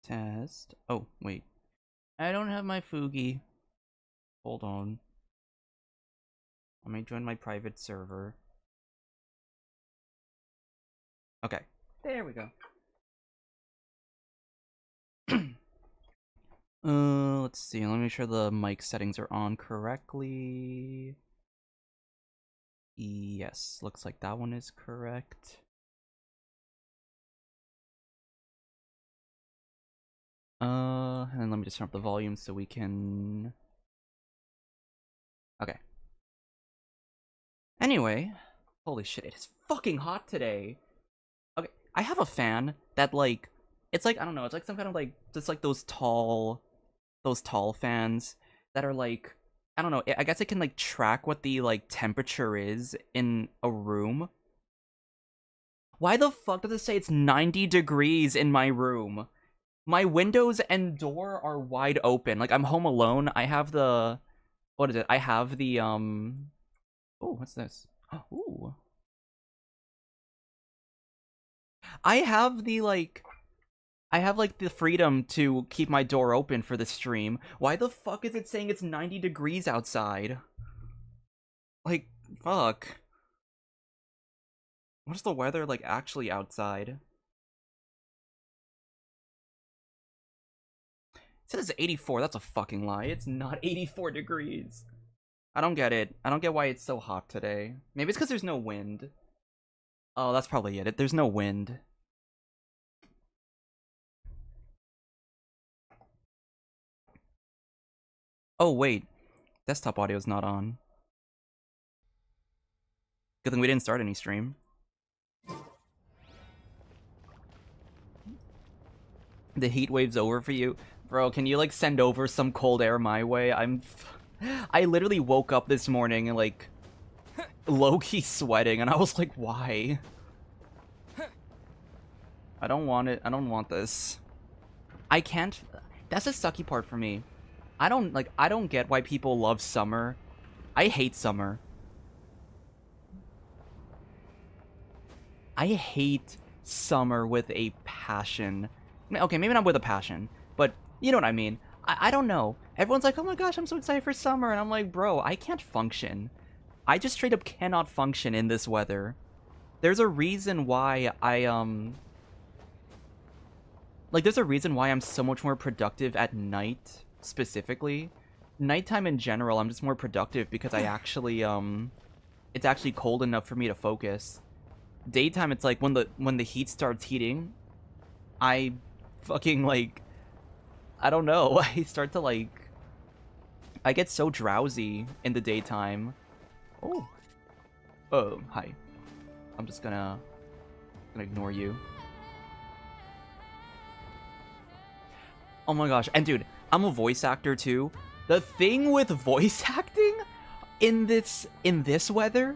Test. Oh, wait. I don't have my Fugi. Hold on. Let me join my private server. Okay. There we go. Let's see. Let me make sure the mic settings are on correctly. Yes, looks like that one is correct. And then let me just turn up the volume so we can... Okay. Anyway, holy shit, it is fucking hot today. Okay, I have a fan that, like, it's like, I don't know, it's like some kind of, like, just like those tall fans that are, like, I don't know, I guess it can, like, track what the, like, temperature is in a room. Why the fuck does it say it's 90 degrees in my room? My windows and door are wide open. Like, I'm home alone. I have the... What is it? I have the, Oh, what's this? Ooh. I have the, like... I have, like, the freedom to keep my door open for the stream. Why the fuck is it saying it's 90 degrees outside? Like, fuck. What's the weather, like, actually outside? It says 84. That's a fucking lie. It's not 84 degrees. I don't get it. I don't get why it's so hot today. Maybe it's because there's no wind. Oh, that's probably it. There's no wind. Oh, wait. Desktop audio's not on. Good thing we didn't start any stream. The heat wave's over for you. Bro, can you, like, send over some cold air my way? I literally woke up this morning and, like, low-key sweating, and I was like, why? I don't want it. I don't want this. I can't... That's the sucky part for me. I don't get why people love summer. I hate summer. I hate summer with a passion. Okay, maybe not with a passion, but you know what I mean. I don't know. Everyone's like, oh my gosh, I'm so excited for summer, and I'm like, bro, I can't function. I just straight up cannot function in this weather. There's a reason why there's a reason why I'm so much more productive at night, specifically. Nighttime in general, I'm just more productive because I actually, it's actually cold enough for me to focus. Daytime, it's like when the heat starts heating, I fucking, like, I don't know, I start to, like, I get so drowsy in the daytime. Oh. Oh, hi. I'm just gonna ignore you. Oh my gosh, and dude, I'm a voice actor too. The thing with voice acting in this weather,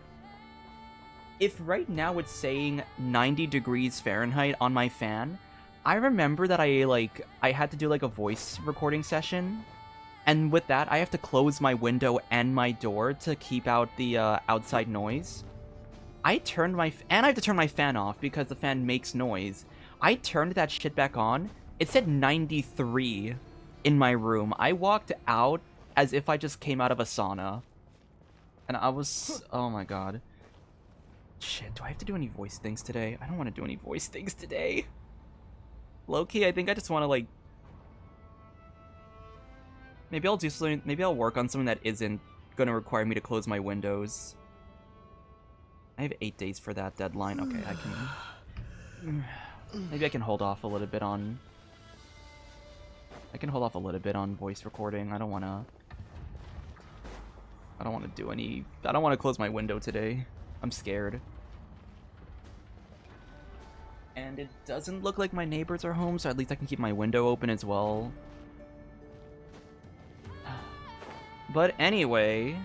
if right now it's saying 90 degrees Fahrenheit on my fan, I remember that I had to do like a voice recording session, and with that I have to close my window and my door to keep out the outside noise. I have to turn my fan off because the fan makes noise. I turned that shit back on. It said 93 in my room. I walked out as if I just came out of a sauna. And I was... Oh my god. Shit, do I have to do any voice things today? I don't want to do any voice things today. Low-key, I think I just want to, like... Maybe I'll do something... Maybe I'll work on something that isn't going to require me to close my windows. I have 8 days for that deadline. Okay, I can... Maybe I can hold off a little bit on... voice recording. I don't want to do any... I don't want to close my window today. I'm scared. And it doesn't look like my neighbors are home, so at least I can keep my window open as well. But anyway...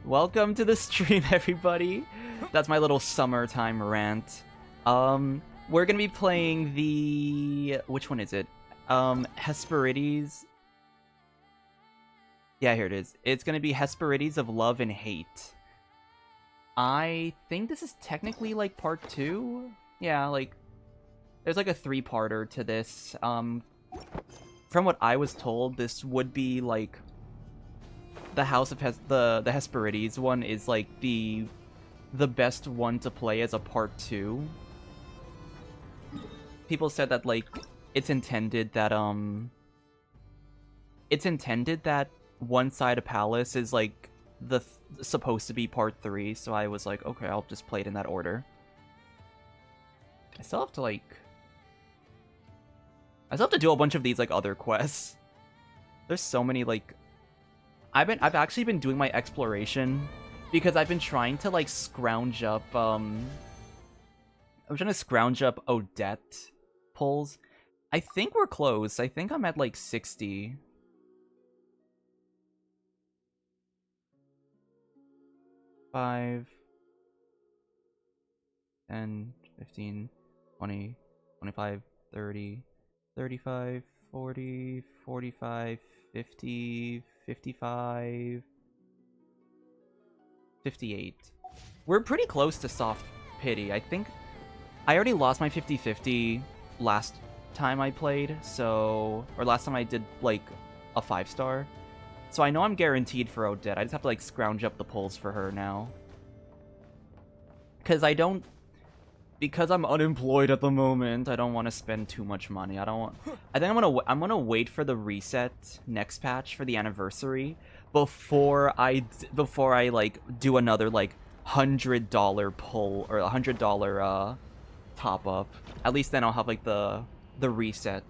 Welcome to the stream, everybody! That's my little summertime rant. We're gonna be playing the... Which one is it? Hesperides. Yeah, here it is. It's gonna be Hesperides of Love and Hate. I think this is technically, like, part 2? Yeah, like... there's like a 3-parter to this. From what I was told, this would be like the House of the Hesperides one is like the best one to play as a part 2. People said that like it's intended that one side of Palace is like supposed to be part 3, so I was like, okay, I'll just play it in that order. I still have to do a bunch of these like other quests. There's so many like I've actually been doing my exploration because I've been trying to like scrounge up Odette pulls. I think we're close. I think I'm at like 60. 5, 10, 15, 20, 25, 30, 35, 40, 45, 50, 55, 58. We're pretty close to soft pity. I think I already lost my 50-50 last time I played, or last time I did like a 5-star. So I know I'm guaranteed for Odette. I just have to like scrounge up the pulls for her now. Because I'm unemployed at the moment, I don't want to spend too much money. I think I'm gonna wait for the reset next patch for the anniversary before I like do another like $100 pull or $100 top up. At least then I'll have like the reset.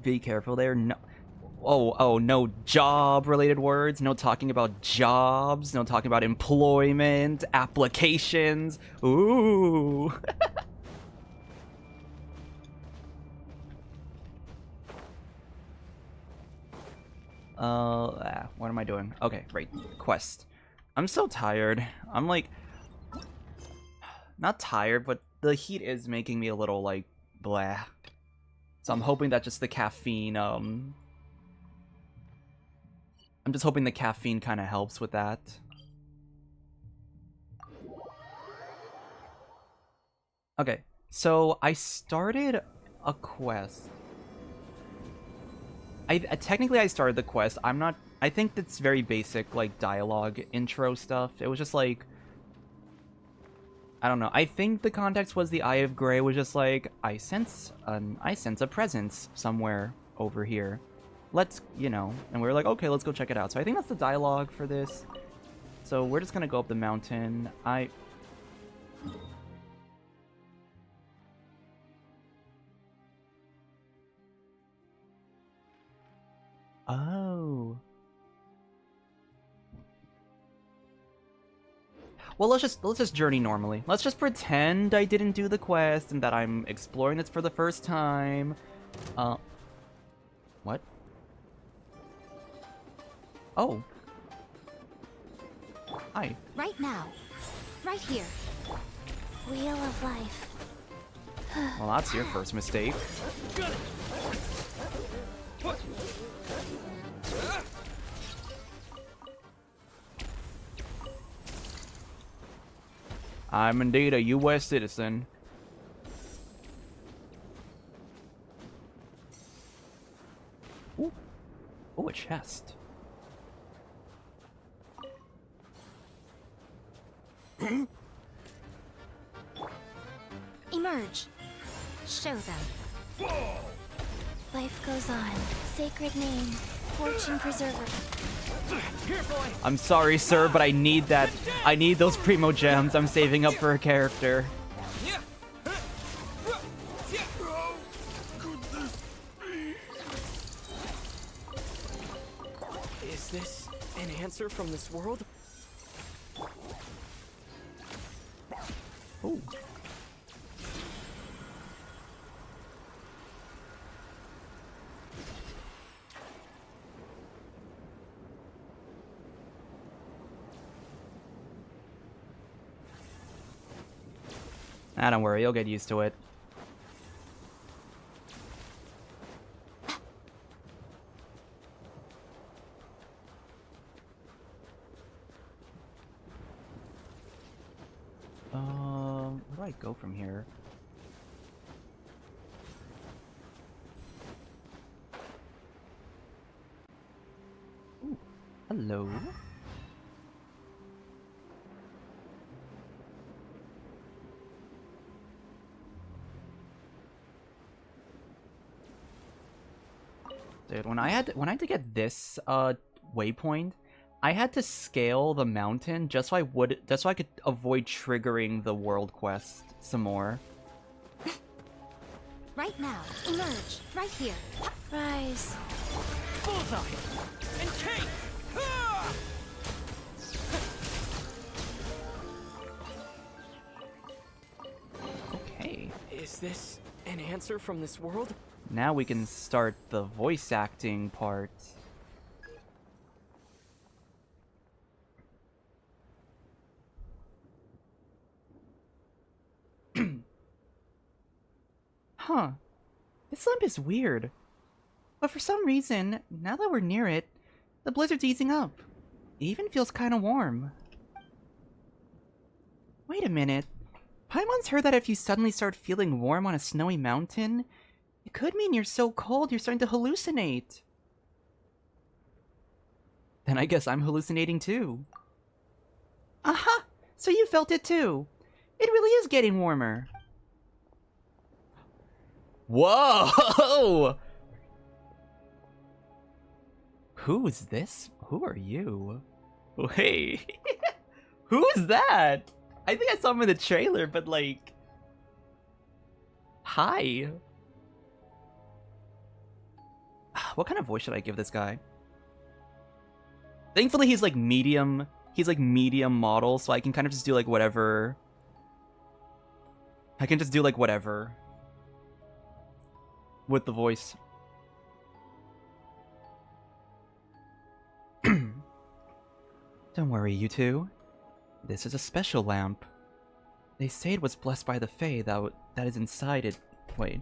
Be careful there. No. Oh, no job-related words. No talking about jobs. No talking about employment, applications. Ooh. What am I doing? Okay, right. Quest. I'm so tired. I'm like... Not tired, but the heat is making me a little, like, blah. So I'm hoping that just the caffeine, I'm just hoping the caffeine kind of helps with that. Okay, so I started a quest. Technically I started the quest. I think it's very basic, like, dialogue intro stuff. It was just like... I don't know. I think the context was the Eye of Graeae was just like, I sense a presence somewhere over here. Let's, and we were like, okay, let's go check it out. So I think that's the dialogue for this. So we're just gonna go up the mountain. Oh. Well, let's just journey normally. Let's just pretend I didn't do the quest and that I'm exploring this for the first time. What? Oh. Hi. Right now. Right here. Wheel of life. Well, that's your first mistake. I'm indeed a U.S. citizen. Ooh. Ooh, a chest. Emerge. Show them. Life goes on. Sacred name. Fortune preserver. I'm sorry, sir, but I need that. I need those primo gems. I'm saving up for a character. Is this an answer from this world? Ooh. Ah, don't worry, you'll get used to it. do I go from here? Ooh, hello. Dude, when I had to get this waypoint, I had to scale the mountain just so I could avoid triggering the world quest some more. Right now, emerge. Right here. Rise. Bullseye! And cake! Ah! Okay. Is this an answer from this world? Now we can start the voice acting part. Huh. This lamp is weird. But for some reason, now that we're near it, the blizzard's easing up. It even feels kinda warm. Wait a minute. Paimon's heard that if you suddenly start feeling warm on a snowy mountain, it could mean you're so cold you're starting to hallucinate. Then I guess I'm hallucinating too. Aha! So you felt it too. It really is getting warmer. Whoa! Who is this? Who are you? Wait. Who is that? I think I saw him in the trailer, but like... Hi. What kind of voice should I give this guy? Thankfully he's like medium model, so I can kind of just do like whatever. I can just do like whatever with the voice. Don't worry, you two. This is a special lamp. They say it was blessed by the Fae that is inside it. Wait.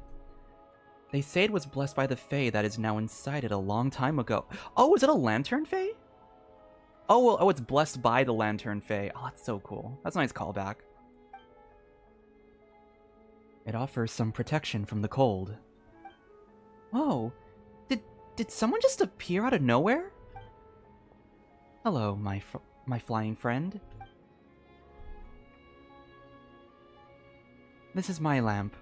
They say it was blessed by the Fae that is now inside it a long time ago. Oh, is it a lantern Fae? Oh, well, oh, it's blessed by the lantern Fae. Oh, that's so cool. That's a nice callback. It offers some protection from the cold. Whoa. Did someone just appear out of nowhere? Hello, my flying friend. This is my lamp.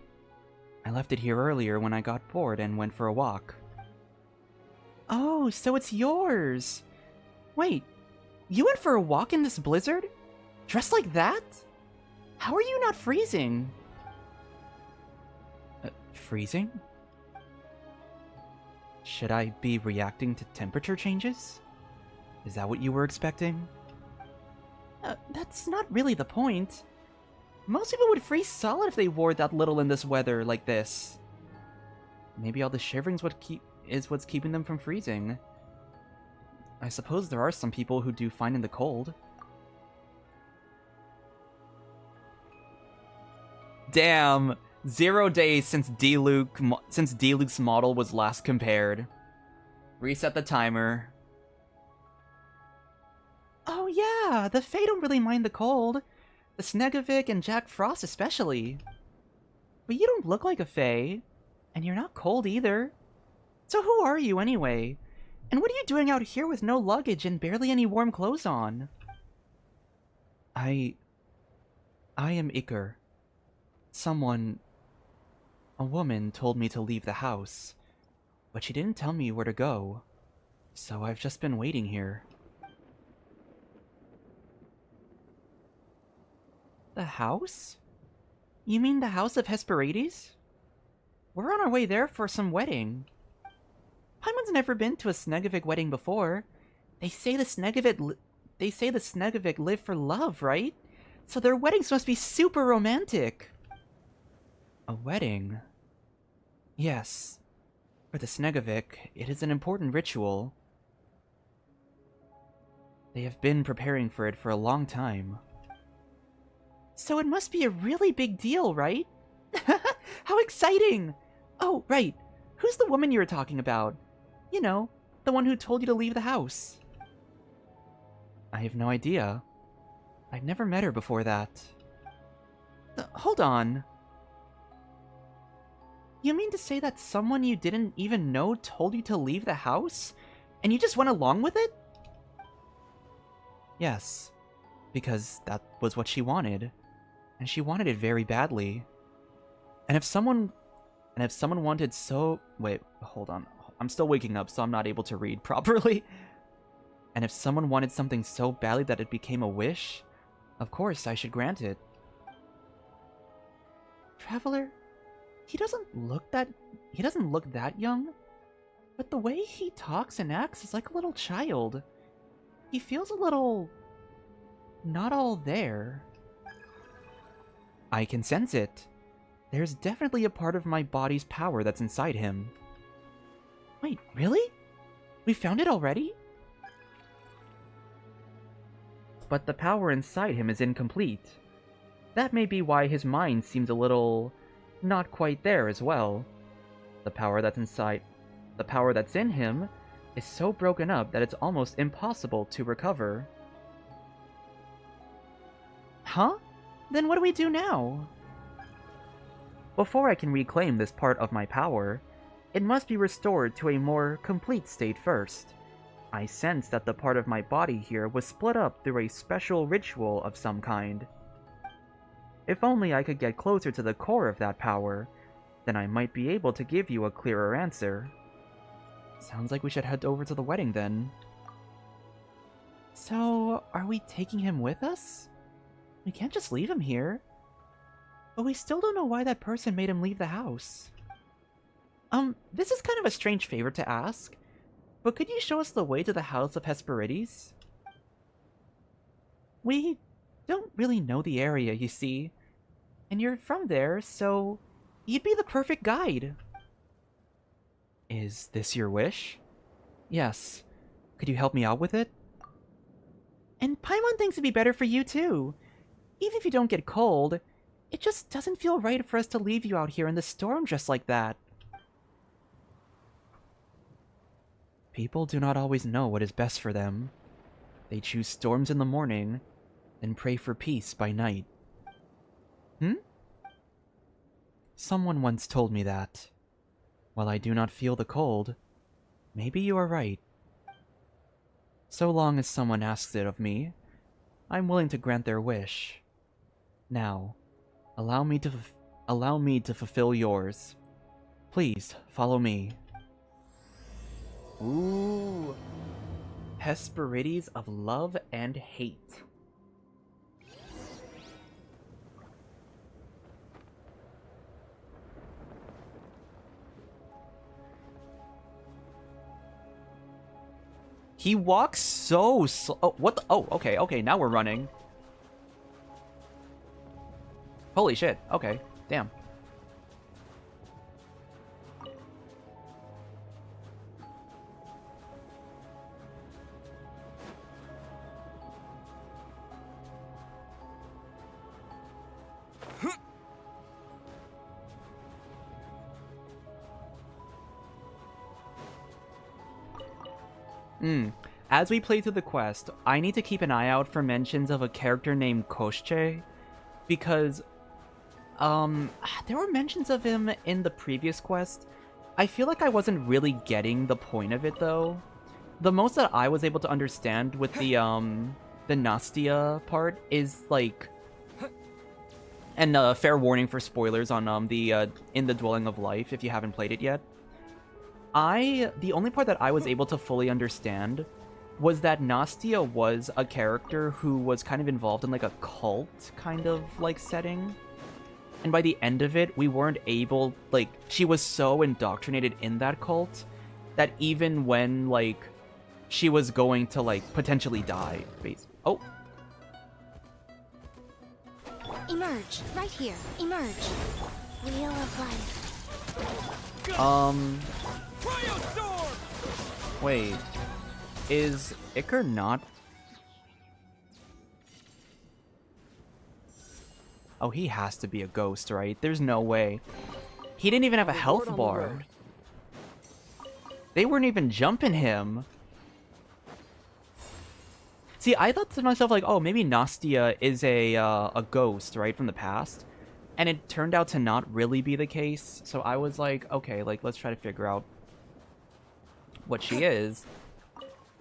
I left it here earlier when I got bored and went for a walk. Oh, so it's yours! Wait, you went for a walk in this blizzard? Dressed like that? How are you not freezing? Freezing? Should I be reacting to temperature changes? Is that what you were expecting? That's not really the point. Most people would freeze solid if they wore that little in this weather like this. Maybe all the shivering's what's keeping them from freezing. I suppose there are some people who do fine in the cold. Damn! 0 days since D-Luke's model was last compared. Reset the timer. Oh yeah, the Fae don't really mind the cold. The Snegovic and Jack Frost especially. But you don't look like a Fae, and you're not cold either. So who are you anyway? And what are you doing out here with no luggage and barely any warm clothes on? I am Iker. A woman told me to leave the house, but she didn't tell me where to go, so I've just been waiting here. The house? You mean the house of Hesperides? We're on our way there for some wedding. Paimon's never been to a Snegovic wedding before. They say the Snegovic live for love, right? So their weddings must be super romantic. A wedding? Yes. For the Snegovic, it is an important ritual. They have been preparing for it for a long time. So it must be a really big deal, right? How exciting! Oh, right. Who's the woman you were talking about? You know, the one who told you to leave the house. I have no idea. I'd never met her before that. Hold on. You mean to say that someone you didn't even know told you to leave the house? And you just went along with it? Yes, because that was what she wanted. And she wanted it very badly. And if someone wanted so... Wait, hold on. I'm still waking up, so I'm not able to read properly. And if someone wanted something so badly that it became a wish, of course I should grant it. Traveler, he doesn't look that young, but the way he talks and acts is like a little child. He feels a little... not all there. I can sense it. There's definitely a part of my body's power that's inside him. Wait, really? We found it already? But the power inside him is incomplete. That may be why his mind seems a little... not quite there as well. The power that's in him is so broken up that it's almost impossible to recover. Huh? Then what do we do now? Before I can reclaim this part of my power, it must be restored to a more complete state first. I sense that the part of my body here was split up through a special ritual of some kind. If only I could get closer to the core of that power, then I might be able to give you a clearer answer. Sounds like we should head over to the wedding then. So, are we taking him with us? We can't just leave him here. But we still don't know why that person made him leave the house. This is kind of a strange favor to ask, but could you show us the way to the house of Hesperides? We don't really know the area, you see. And you're from there, so you'd be the perfect guide. Is this your wish? Yes. Could you help me out with it? And Paimon thinks it'd be better for you too. Even if you don't get cold, it just doesn't feel right for us to leave you out here in the storm just like that. People do not always know what is best for them. They choose storms in the morning, then pray for peace by night. Someone once told me that. While I do not feel the cold, maybe you are right. So long as someone asks it of me, I'm willing to grant their wish. Now, allow me to fulfill yours. Please, follow me. Ooh. Hesperides of love and hate. He walks so slow. Oh, what the? Oh, okay, now we're running. Holy shit, okay, damn. As we play through the quest, I need to keep an eye out for mentions of a character named Koshche, because, there were mentions of him in the previous quest. I feel like I wasn't really getting the point of it, though. The most that I was able to understand with the Nastia part is, like... And, fair warning for spoilers on, In the Dwelling of Life, if you haven't played it yet. The only part that I was able to fully understand was that Nastia was a character who was kind of involved in, like, a cult kind of, like, setting. And by the end of it, we weren't able, like, she was so indoctrinated in that cult that even when, like, she was going to, like, potentially die. Oh. Emerge, right here. Emerge. Wheel of life. Wait. Is Iker not... Oh, he has to be a ghost, right? There's no way. He didn't even have a health bar. They weren't even jumping him. See, I thought to myself, like, oh, maybe Nastia is a ghost, right, from the past. And it turned out to not really be the case, so I was like, okay, like, let's try to figure out what she is.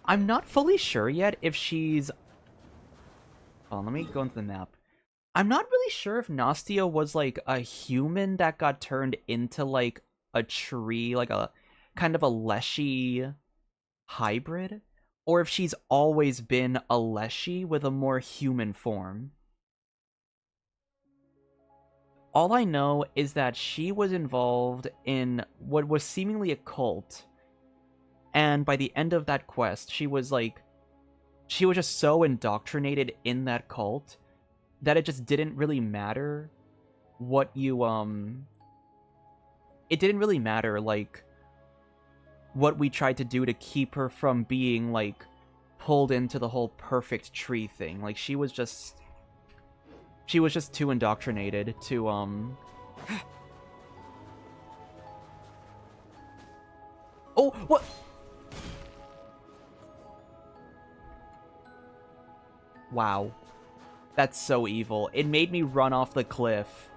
I'm not fully sure yet if she's... Oh, let me go into the map. I'm not really sure if Nastia was, like, a human that got turned into, like, a tree, like a kind of a Leshy hybrid, or if she's always been a Leshy with a more human form. All I know is that she was involved in what was seemingly a cult, and by the end of that quest, she was just so indoctrinated in that cult that it just didn't really matter what you, it didn't really matter, like, what we tried to do to keep her from being, like, pulled into the whole perfect tree thing. Like, she was just too indoctrinated to, Oh, what? Wow. That's so evil. It made me run off the cliff.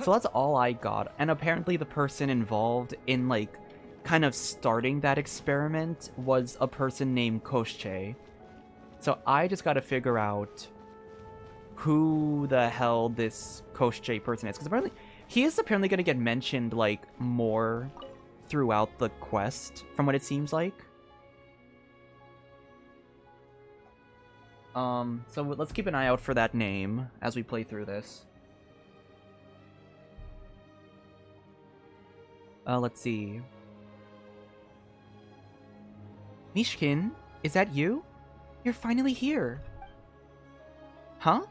So that's all I got. And apparently the person involved in, like, kind of starting that experiment was a person named Koshche. So I just gotta figure out who the hell this Koshche person is. Because apparently, he is apparently gonna get mentioned, like, more throughout the quest, from what it seems like. So let's keep an eye out for that name as we play through this. Let's see. Mishkin, is that you? You're finally here. Huh?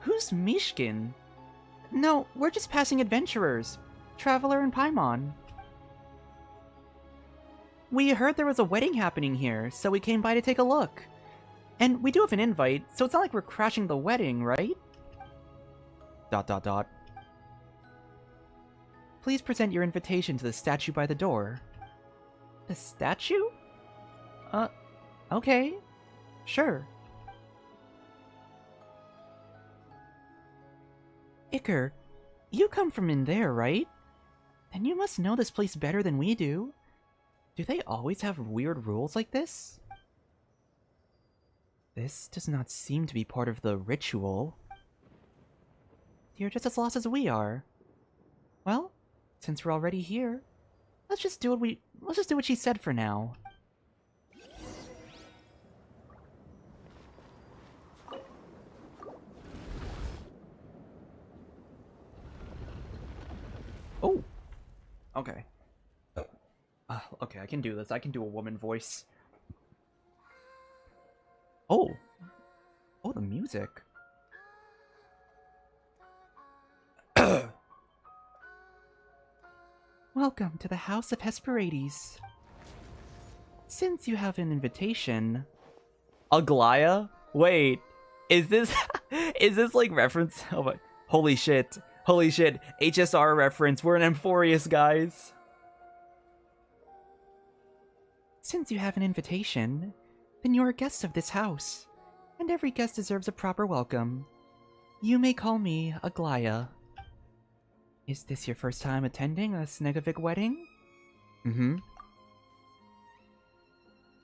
Who's Mishkin? No, we're just passing adventurers. Traveler and Paimon. We heard there was a wedding happening here, so we came by to take a look. And we do have an invite, so it's not like we're crashing the wedding, right? ... Please present your invitation to the statue by the door. The statue? Okay. Sure. Iker, you come from in there, right? Then you must know this place better than we do. Do they always have weird rules like this? This does not seem to be part of the ritual. You're just as lost as we are. Well, since we're already here, let's just do what she said for now. Oh. Okay. Okay, I can do this. I can do a woman voice. Oh. Oh, the music. Welcome to the House of Hesperides. Since you have an invitation... Aglaya? Wait, is this... is this like reference... Oh my... Holy shit. Holy shit. HSR reference. We're in Amphorius, guys. Since you have an invitation, then you're a guest of this house. And every guest deserves a proper welcome. You may call me Aglaya. Is this your first time attending a Snegovic wedding? Mm-hmm.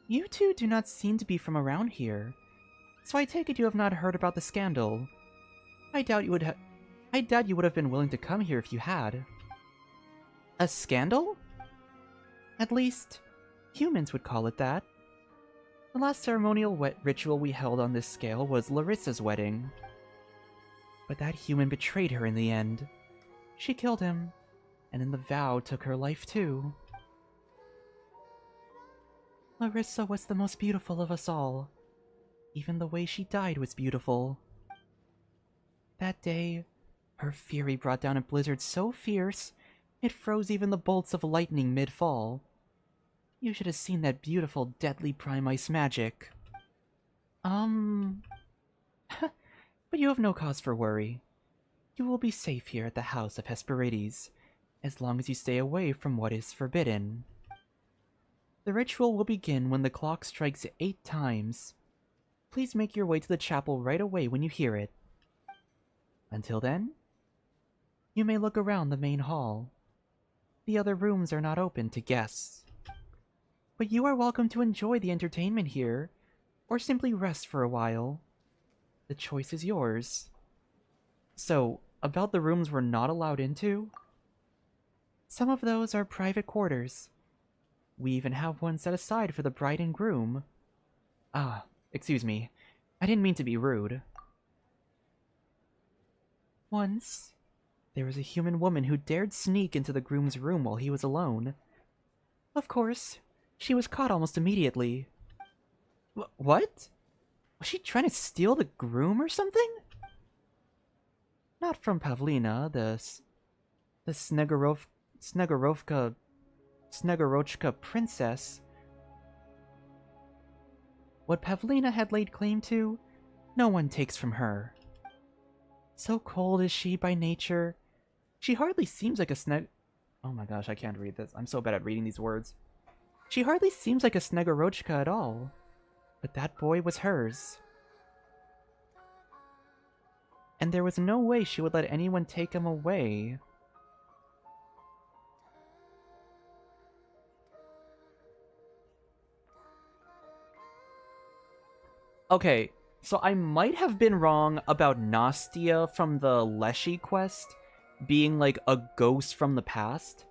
You two do not seem to be from around here, so I take it you have not heard about the scandal. I doubt you would have been willing to come here if you had. A scandal? At least, humans would call it that. The last ceremonial ritual we held on this scale was Larissa's wedding. But that human betrayed her in the end. She killed him, and in the vow took her life too. Larissa was the most beautiful of us all. Even the way she died was beautiful. That day, her fury brought down a blizzard so fierce, it froze even the bolts of lightning mid-fall. You should have seen that beautiful, deadly prime ice magic. But you have no cause for worry. You will be safe here at the House of Hesperides, as long as you stay away from what is forbidden. The ritual will begin when the clock strikes 8 times. Please make your way to the chapel right away when you hear it. Until then, you may look around the main hall. The other rooms are not open to guests. But you are welcome to enjoy the entertainment here, or simply rest for a while. The choice is yours. So, about the rooms we're not allowed into? Some of those are private quarters. We even have one set aside for the bride and groom. Ah, excuse me. I didn't mean to be rude. Once, there was a human woman who dared sneak into the groom's room while he was alone. Of course, she was caught almost immediately. What? Was she trying to steal the groom or something? Not from Pavlina, the Snegurochka princess. What Pavlina had laid claim to, no one takes from her. So cold is she by nature, she hardly seems like a Oh my gosh, I can't read this. I'm so bad at reading these words. She hardly seems like a Snegurochka at all. But that boy was hers. And there was no way she would let anyone take him away. Okay, so I might have been wrong about Nastia from the Leshy quest being like a ghost from the past.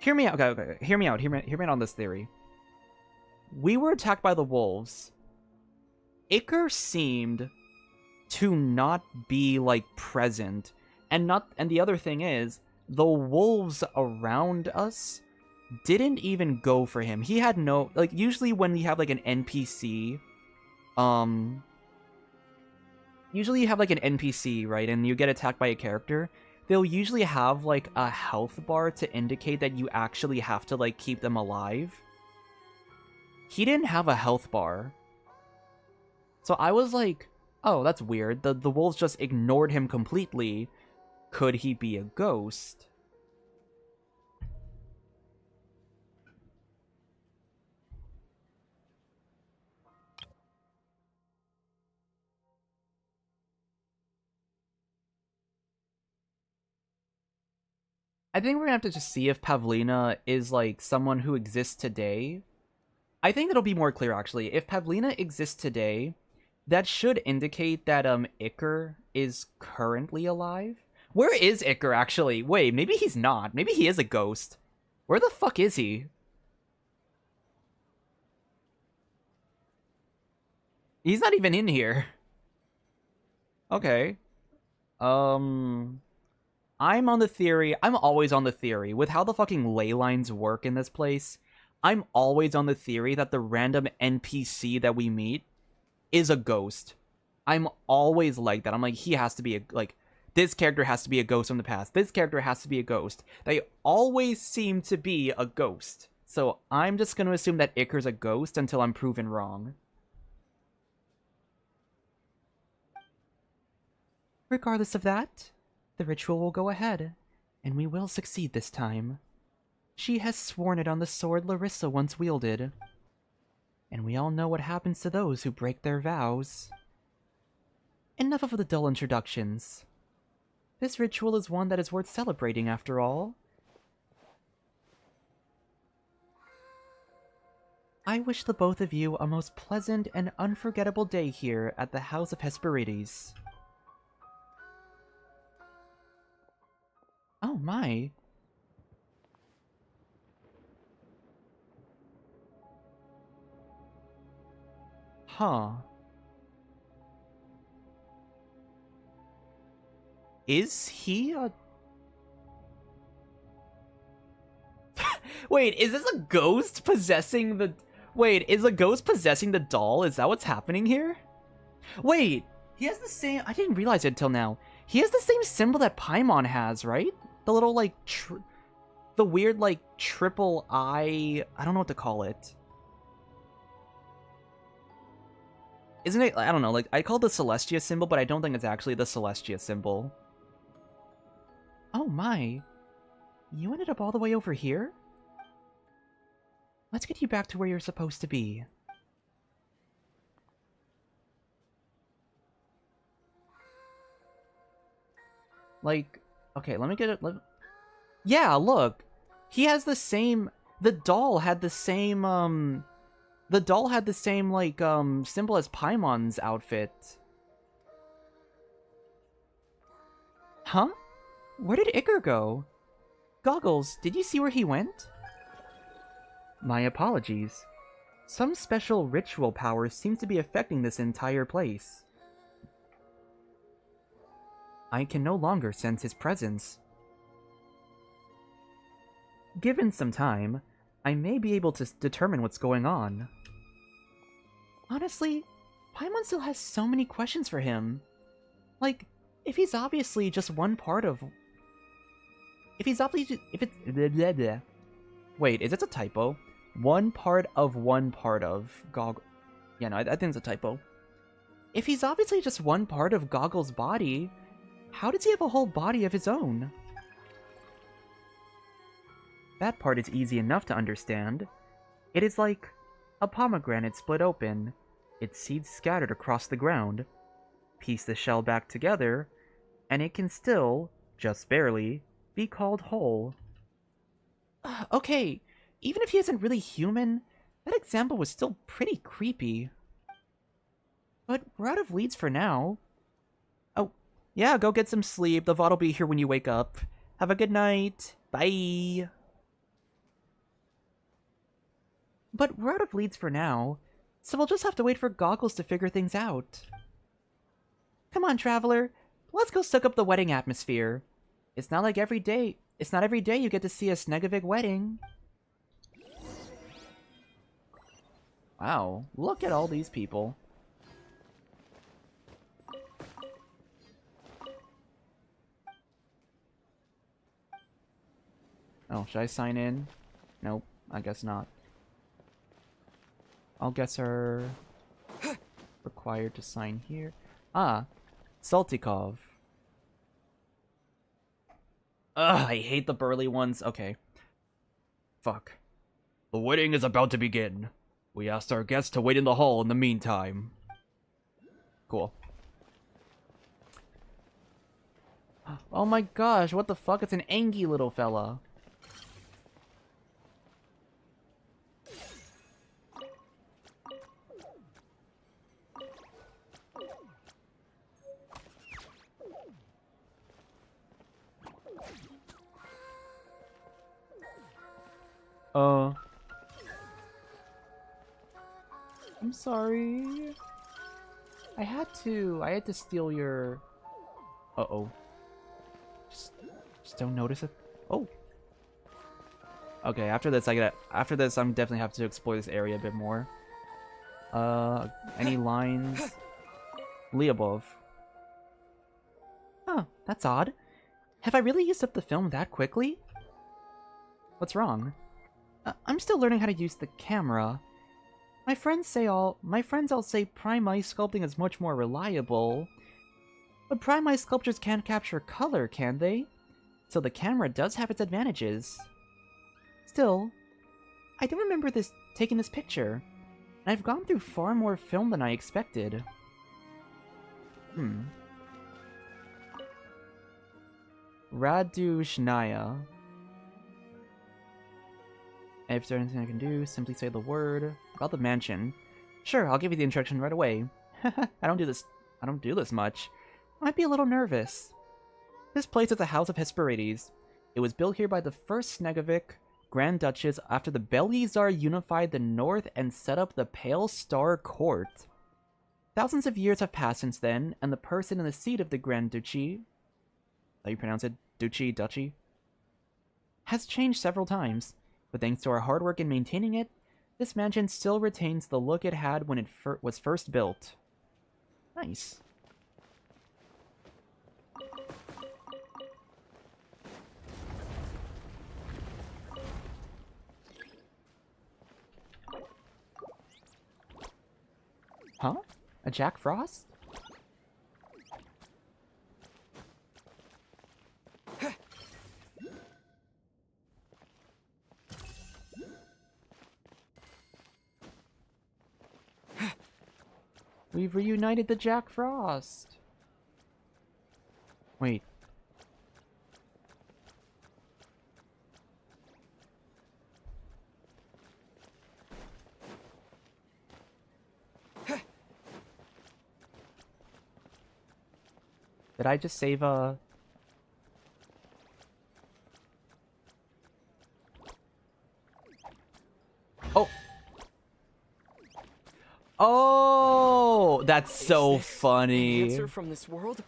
Hear me out, okay. Hear me out on this theory. We were attacked by the wolves. Iker seemed to not be like present, and the other thing is, the wolves around us didn't even go for him. He had no, like, usually when you have like an NPC, usually you have like an NPC, right, and you get attacked by a character, they'll usually have like a health bar to indicate that you actually have to like keep them alive. He didn't have a health bar. So I was like, oh, that's weird. The wolves just ignored him completely. Could he be a ghost? I think we're gonna have to just see if Pavlina is like someone who exists today. I think that'll be more clear actually. If Pavlina exists today, that should indicate that Iker is currently alive. Where is Iker actually? Wait, maybe he's not. Maybe he is a ghost. Where the fuck is he? He's not even in here. Okay. I'm on the theory. I'm always on the theory. With how the fucking ley lines work in this place, I'm always on the theory that the random NPC that we meet is a ghost. I'm always like that. I'm like, he has to be this character has to be a ghost from the past. This character has to be a ghost. They always seem to be a ghost. So I'm just going to assume that Iker's a ghost until I'm proven wrong. Regardless of that, the ritual will go ahead, and we will succeed this time. She has sworn it on the sword Larissa once wielded. And we all know what happens to those who break their vows. Enough of the dull introductions. This ritual is one that is worth celebrating, after all. I wish the both of you a most pleasant and unforgettable day here at the House of Hesperides. Oh my. Huh. Is he a... Wait, is this a ghost possessing the... Wait, is a ghost possessing the doll? Is that what's happening here? Wait, he has the same... I didn't realize it until now. He has the same symbol that Paimon has, right? The little, like, the weird, like, triple eye... I don't know what to call it. Isn't it... I don't know, like, I call it the Celestia symbol, but I don't think it's actually the Celestia symbol. Oh my. You ended up all the way over here? Let's get you back to where you're supposed to be. Like, okay, let me get it. Yeah, look. He has the same... The doll had the same, The doll had the same, like, symbol as Paimon's outfit. Huh? Where did Iker go? Goggles, did you see where he went? My apologies. Some special ritual power seems to be affecting this entire place. I can no longer sense his presence. Given some time, I may be able to determine what's going on. Honestly, Paimon still has so many questions for him. Like, if he's obviously just one part of... If it's... Blah, blah, blah. Wait, is it a typo? One part of Goggle... Yeah, no, I think it's a typo. If he's obviously just one part of Goggle's body, how does he have a whole body of his own? That part is easy enough to understand. It is like a pomegranate split open, its seeds scattered across the ground. Piece the shell back together, and it can still, just barely, be called whole. Okay, even if he isn't really human, that example was still pretty creepy. But we're out of leads for now. Oh, yeah, go get some sleep. The VOD will be here when you wake up. Have a good night. Bye. But we're out of leads for now, so we'll just have to wait for Goggles to figure things out. Come on, Traveler. Let's go soak up the wedding atmosphere. It's not every day you get to see a Snegovic wedding. Wow, look at all these people. Oh, should I sign in? Nope, I guess not. I'll guess her required to sign here. Ah, Saltykov. Ugh, I hate the burly ones. Okay. Fuck. The wedding is about to begin. We asked our guests to wait in the hall in the meantime. Cool. Oh my gosh, what the fuck? It's an angy little fella. I'm sorry. I had to steal your... Uh-oh. Just don't notice it. Oh. Okay, after this I'm definitely have to explore this area a bit more. Any lines? Lyubov. Huh, that's odd. Have I really used up the film that quickly? What's wrong? I'm still learning how to use the camera. My friends all say prime ice sculpting is much more reliable. But prime ice sculptures can't capture color, can they? So the camera does have its advantages. Still, I do remember taking this picture, and I've gone through far more film than I expected. Raduzhnaya. If there's anything I can do, simply say the word. About the mansion. Sure, I'll give you the instruction right away. I don't do this much. I might be a little nervous. This place is the House of Hesperides. It was built here by the first Snegovic Grand Duchess after the Belyazar unified the north and set up the Pale Star Court. Thousands of years have passed since then, and the person in the seat of the Grand Duchy... How you pronounce it? Duchy? Has changed several times. But thanks to our hard work in maintaining it, this mansion still retains the look it had when it was first built. Nice. Huh? A Jack Frost? We've reunited the Jack Frost. Wait. Did I just save a... Oh! Oh! That's so funny. An answer from this world?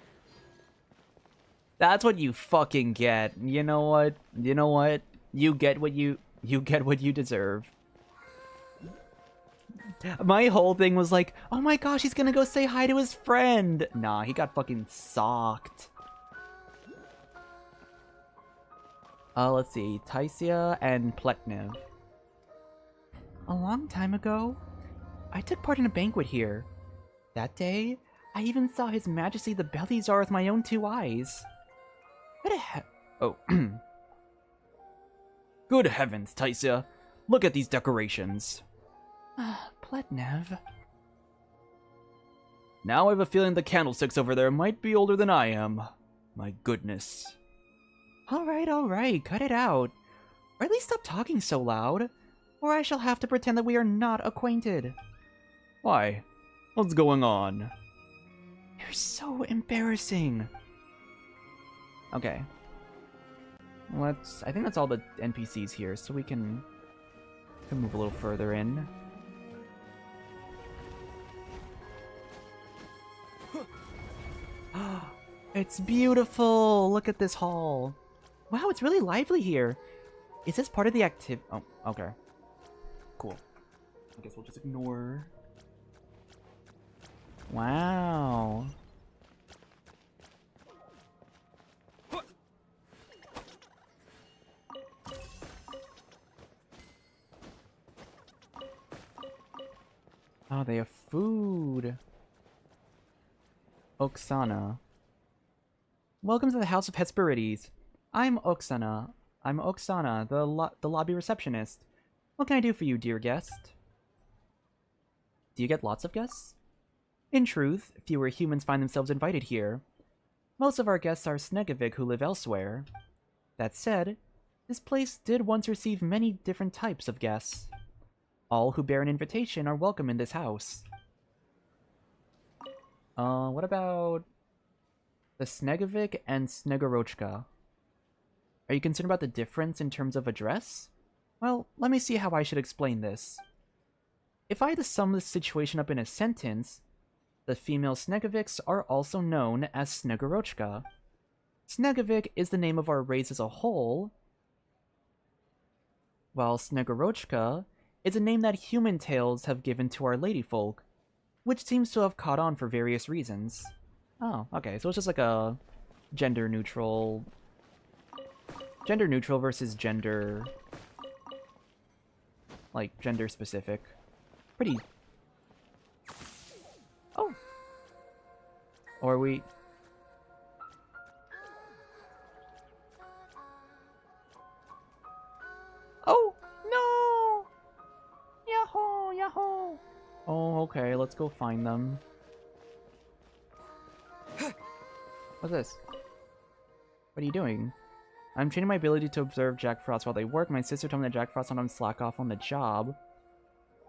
That's what you fucking get. You know what? You know what? You get what you get what you deserve. My whole thing was like, oh my gosh, he's gonna go say hi to his friend. Nah, he got fucking socked. Let's see. Taisia and Pletnev. A long time ago, I took part in a banquet here. That day, I even saw His Majesty the Bellizar with my own 2 eyes. Oh. Good heavens, Taisia. Look at these decorations. Pletnev. Now I have a feeling the candlesticks over there might be older than I am. My goodness. Alright, cut it out. Or at least stop talking so loud, or I shall have to pretend that we are not acquainted. Why? What's going on? You're so embarrassing. Okay. I think that's all the NPCs here, so we can move a little further in. It's beautiful! Look at this hall. Wow, it's really lively here. Is this part of the activity? Oh, okay. Cool. I guess we'll just ignore. Wow. Oh, they have food. Oksana. Welcome to the House of Hesperides. I'm Oksana. The lobby receptionist. What can I do for you, dear guest? Do you get lots of guests? In truth, fewer humans find themselves invited here. Most of our guests are Snegovic who live elsewhere. That said, this place did once receive many different types of guests. All who bear an invitation are welcome in this house. What about the Snegovic and Snegorochka? Are you concerned about the difference in terms of address? Well, let me see how I should explain this. If I had to sum this situation up in a sentence, the female Snegovics are also known as Snegorochka. Snegovic is the name of our race as a whole, while Snegorochka is a name that human tales have given to our ladyfolk, which seems to have caught on for various reasons. Oh, okay, so it's just like a gender neutral versus gender, like, gender specific. Pretty. Oh. Or we... Oh, no! Yahoo, yahoo! Oh, okay, let's go find them. What's this? What are you doing? I'm training my ability to observe Jack Frost while they work. My sister told me that Jack Frost sometimes slack off on the job.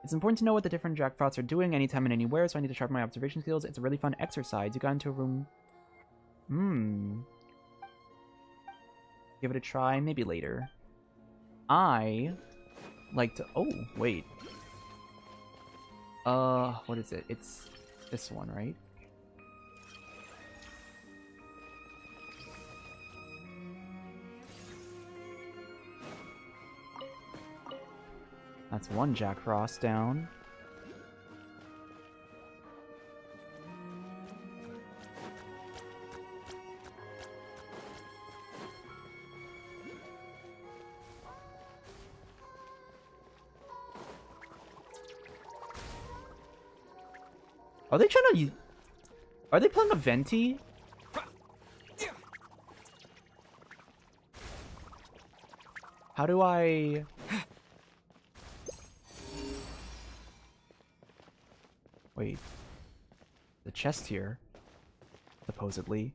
It's important to know what the different Jack Frosts are doing anytime and anywhere, so I need to sharpen my observation skills. It's a really fun exercise. You got into a room... Give it a try, maybe later. I like to... Oh, wait. What is it? It's this one, right? That's one Jack Frost down. Are they trying to... Are they playing a Venti? How do I... Wait. chest here. Supposedly.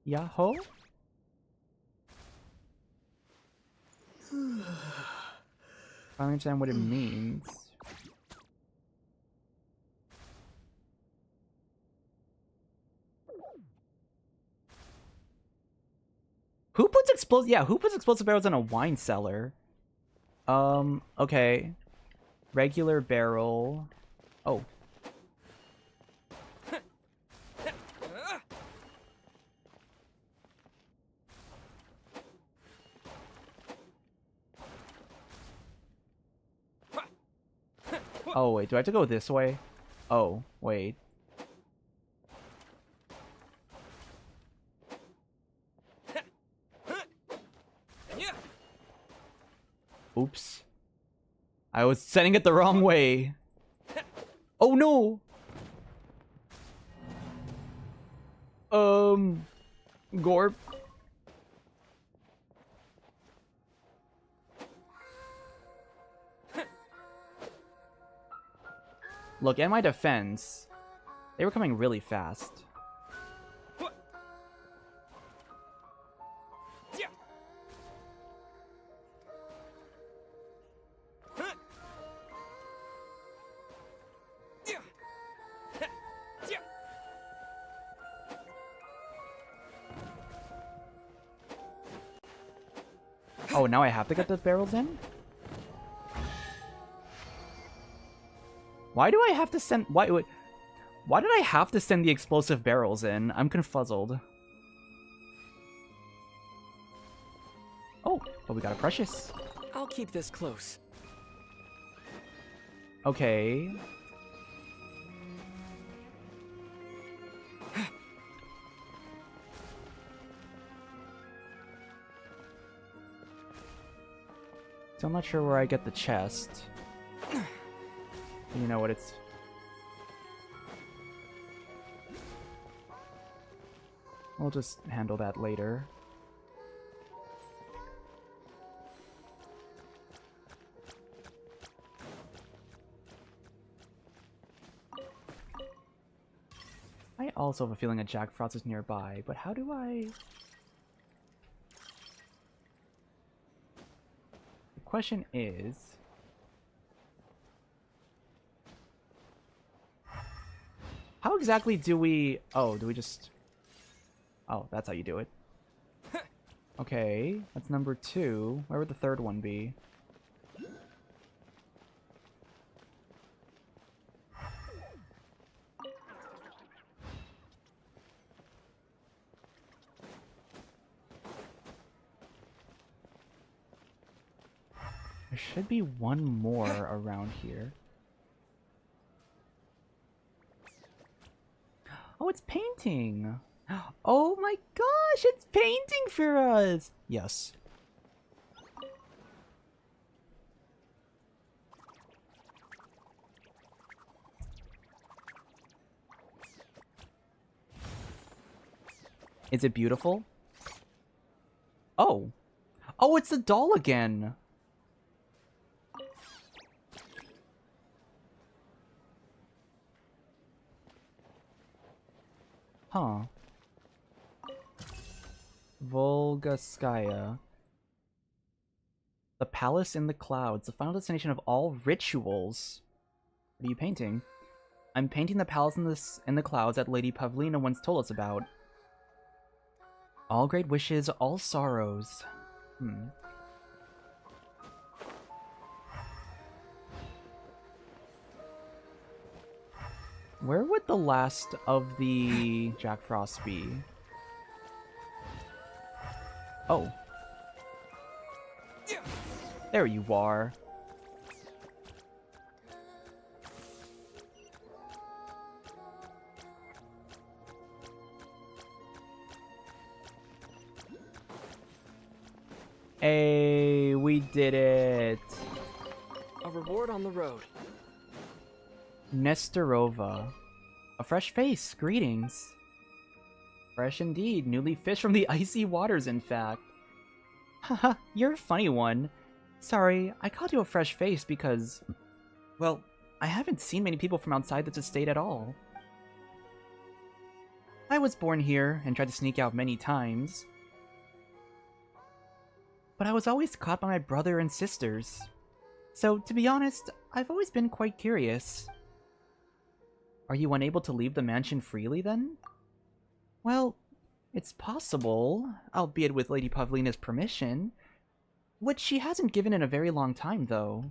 Yahoo? I don't understand what it means. Who puts explosive barrels in a wine cellar? Okay. Regular barrel. Oh. Oh, wait, do I have to go this way? Oh, wait. Oops. I was setting it the wrong way. Oh no! Gorp. Look, in my defense, they were coming really fast. Oh, now I have to get the barrels in? Why do I have to send... Why did I have to send the explosive barrels in? I'm confuzzled. Oh, but we got a precious. I'll keep this close. Okay. So I'm not sure where I get the chest. You know what, it's... We'll just handle that later. I also have a feeling that Jack Frost is nearby, but how do I... The question is... How exactly do we... Oh, do we just... Oh, that's how you do it. Okay, that's number 2. Where would the third one be? There should be one more around here. Oh, it's painting! Oh my gosh, it's painting for us! Yes. Is it beautiful? Oh. Oh, it's the doll again! Huh. Volgaskaya. The palace in the clouds, the final destination of all rituals. What are you painting? I'm painting the palace in the clouds that Lady Pavlina once told us about. All great wishes, all sorrows. Where would the last of the Jack Frost be? Oh. There you are. Hey, we did it. A reward on the road. Nestorova. A fresh face. Greetings. Fresh indeed. Newly fished from the icy waters, in fact. Haha, you're a funny one. Sorry, I called you a fresh face because... well, I haven't seen many people from outside this estate at all. I was born here and tried to sneak out many times. But I was always caught by my brother and sisters. So, to be honest, I've always been quite curious. Are you unable to leave the mansion freely, then? Well, it's possible, albeit with Lady Pavlina's permission. Which she hasn't given in a very long time, though.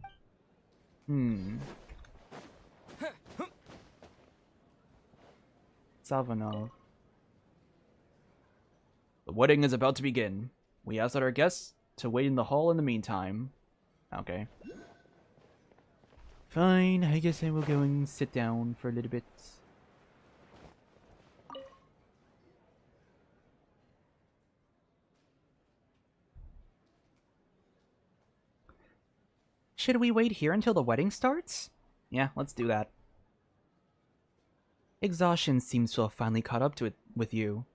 Savanov. The wedding is about to begin. We ask our guests to wait in the hall in the meantime. Okay. Fine, I guess I will go and sit down for a little bit. Should we wait here until the wedding starts? Yeah, let's do that. Exhaustion seems to have finally caught up to it with you.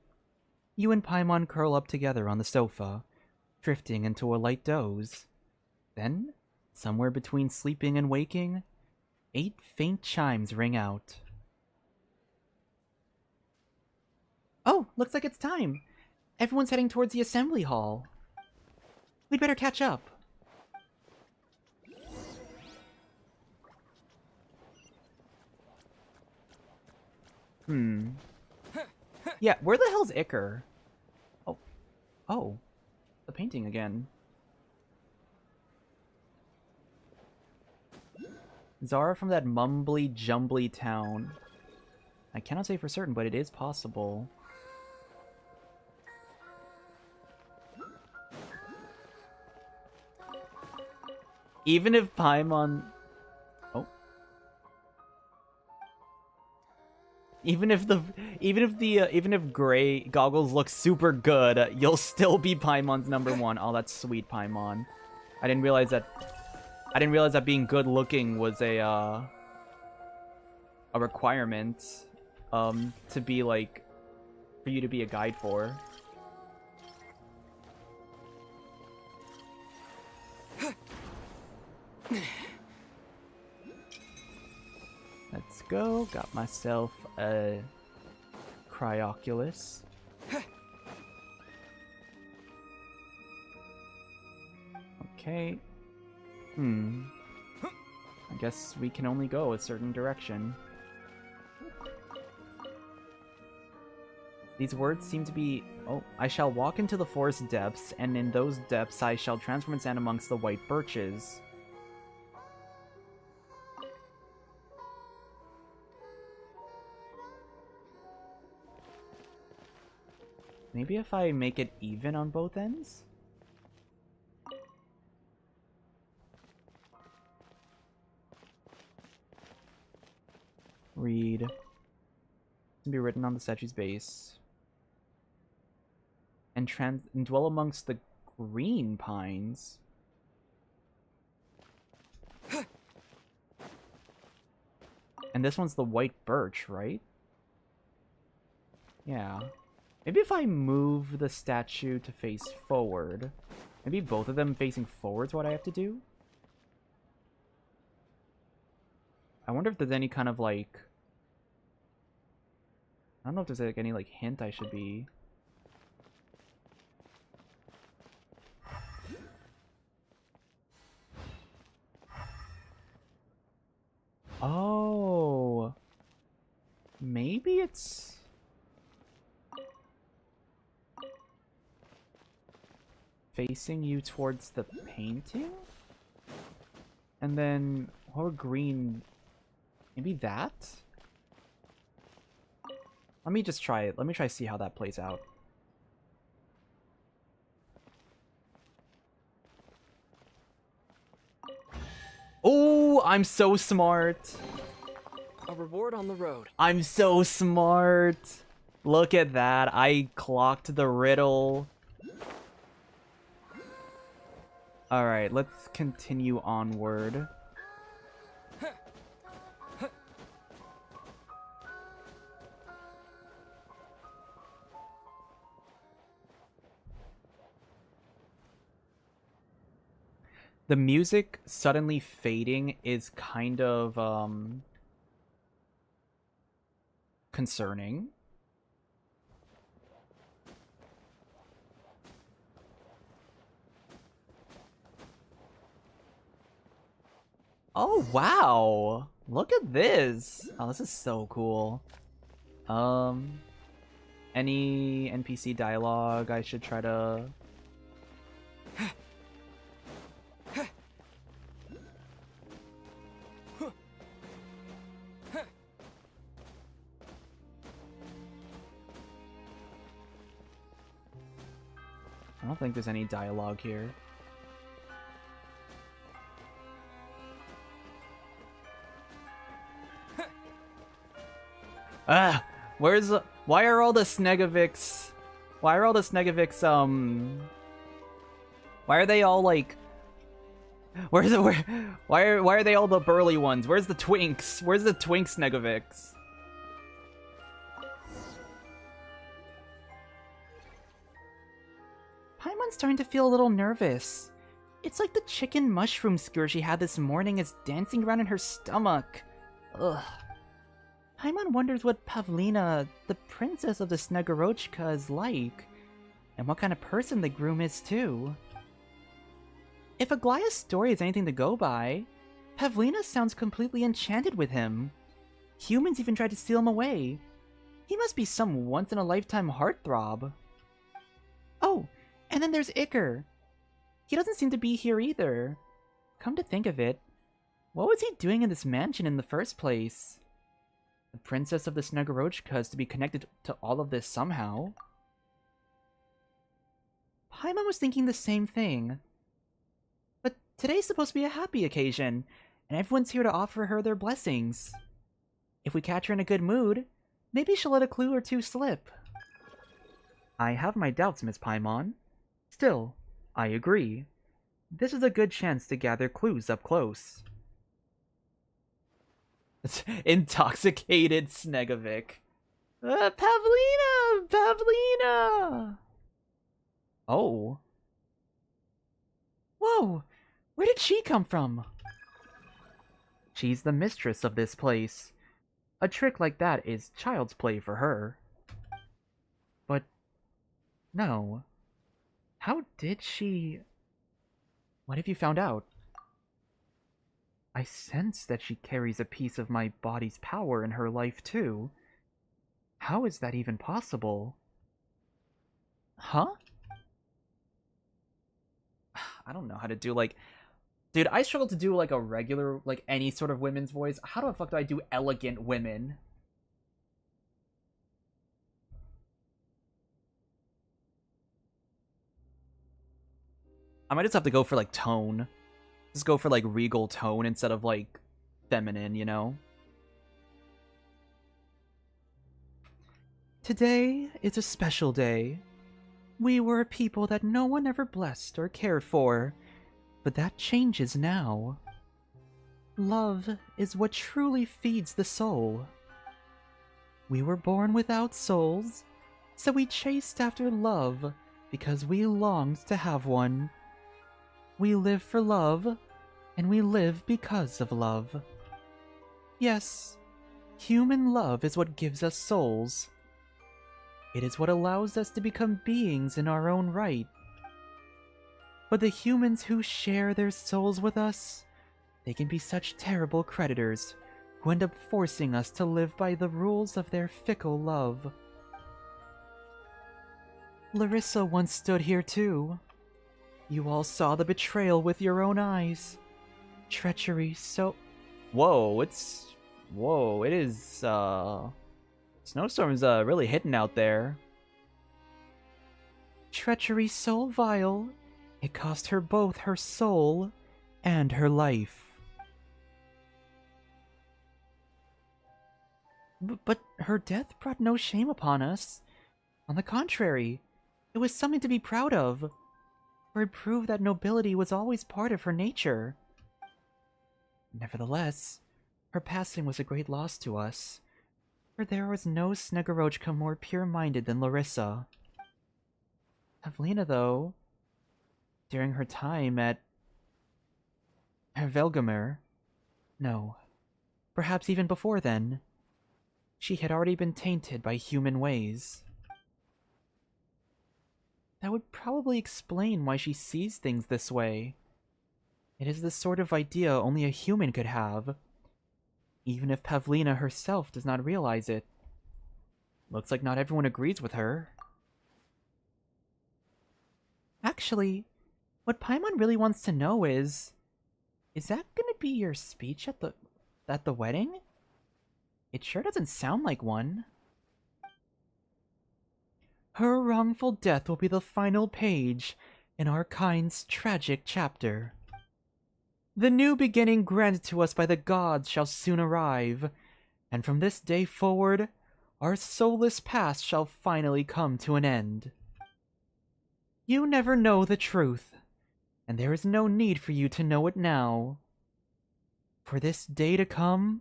You and Paimon curl up together on the sofa, drifting into a light doze. Then, somewhere between sleeping and waking, 8 faint chimes ring out. Oh, looks like it's time. Everyone's heading towards the assembly hall. We'd better catch up. Yeah, where the hell's Iker? Oh, the painting again. Zara from that mumbly jumbly town. I cannot say for certain, but it is possible. Even if Paimon... Oh. Even if Graeae goggles look super good, you'll still be Paimon's #1. Oh, that's sweet, Paimon. I didn't realize that being good looking was a requirement to be like for you to be a guide for. Let's go. Got myself a Cryoculus. Okay. I guess we can only go a certain direction. These words seem to be... Oh, I shall walk into the forest depths, and in those depths I shall transform and stand amongst the white birches. Maybe if I make it even on both ends? Read. Can be written on the statue's base. And dwell amongst the green pines. And this one's the white birch, right? Yeah. Maybe if I move the statue to face forward. Maybe both of them facing forward is what I have to do? I wonder if there's any kind of like... I don't know if there's like any like hint I should be... Oh... Maybe it's... facing you towards the painting? And then... or green... Maybe that? Let me just try it. Let me try to see how that plays out. Oh, I'm so smart. A reward on the road. I'm so smart. Look at that. I clocked the riddle. Alright, let's continue onward. The music suddenly fading is kind of concerning. Oh wow. Look at this. Oh, this is so cool. Any NPC dialogue I should try to I don't think there's any dialogue here. Ah, why are all the Snegovics? Why are all the Snegovics? Why are they all like? Why are they all the burly ones? Where's the twinks? Where's the twink Snegovics? Paimon's starting to feel a little nervous. It's like the chicken mushroom skewer she had this morning is dancing around in her stomach. Ugh. Paimon wonders what Pavlina, the princess of the Snegorochka, is like, and what kind of person the groom is too. If Aglaya's story is anything to go by, Pavlina sounds completely enchanted with him. Humans even tried to steal him away. He must be some once-in-a-lifetime heartthrob. Oh, and then there's Iker. He doesn't seem to be here either. Come to think of it, what was he doing in this mansion in the first place? The princess of the Snegorochka is to be connected to all of this somehow. Paimon was thinking the same thing. But today's supposed to be a happy occasion, and everyone's here to offer her their blessings. If we catch her in a good mood, maybe she'll let a clue or two slip. I have my doubts, Miss Paimon. Still, I agree. This is a good chance to gather clues up close. Intoxicated Snegovic. Pavlina! Pavlina! Oh. Whoa! Where did she come from? She's the mistress of this place. A trick like that is child's play for her. But no. How did she... What have you found out? I sense that she carries a piece of my body's power in her life, too. How is that even possible? Huh? I don't know how to do, like... Dude, I struggle to do, like, a regular, like, any sort of women's voice. How the fuck do I do elegant women? I might just have to go for, like, tone. Just go for, like, regal tone instead of, like, feminine, you know? Today is a special day. We were a people that no one ever blessed or cared for, but that changes now. Love is what truly feeds the soul. We were born without souls, so we chased after love because we longed to have one. We live for love, and we live because of love. Yes, human love is what gives us souls. It is what allows us to become beings in our own right. But the humans who share their souls with us, they can be such terrible creditors who end up forcing us to live by the rules of their fickle love. Larissa once stood here too. You all saw the betrayal with your own eyes. Treachery so... Whoa, it is, Snowstorm's, really hitting out there. Treachery so vile, it cost her both her soul and her life. But her death brought no shame upon us. On the contrary, it was something to be proud of, for it proved that nobility was always part of her nature. Nevertheless, her passing was a great loss to us, for there was no Snegorochka more pure-minded than Larissa. Pavlina, though, during her time at Velgamir? No. Perhaps even before then. She had already been tainted by human ways. That would probably explain why she sees things this way. It is the sort of idea only a human could have, even if Pavlina herself does not realize it. Looks like not everyone agrees with her. Actually, what Paimon really wants to know is that gonna be your speech at the wedding? It sure doesn't sound like one. Her wrongful death will be the final page in our kind's tragic chapter. The new beginning granted to us by the gods shall soon arrive, and from this day forward, our soulless past shall finally come to an end. You never know the truth, and there is no need for you to know it now. For this day to come,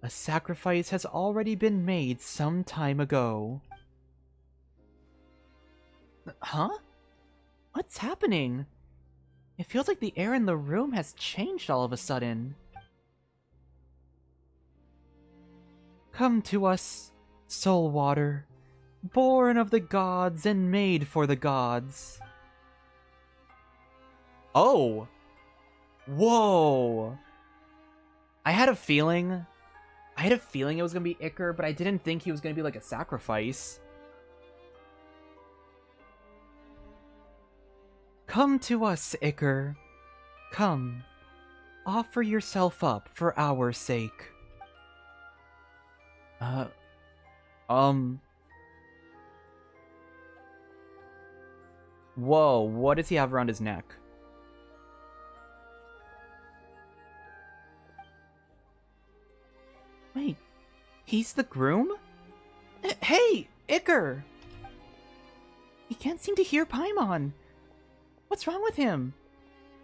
a sacrifice has already been made some time ago. Huh? What's happening? It feels like the air in the room has changed all of a sudden. Come to us, soul water, born of the gods and made for the gods. Oh! Whoa! I had a feeling it was gonna be Iker, but I didn't think he was gonna be like a sacrifice. Come to us, Iker. Come. Offer yourself up for our sake. Whoa, what does he have around his neck? Wait, he's the groom? Hey, Iker! He can't seem to hear Paimon. What's wrong with him?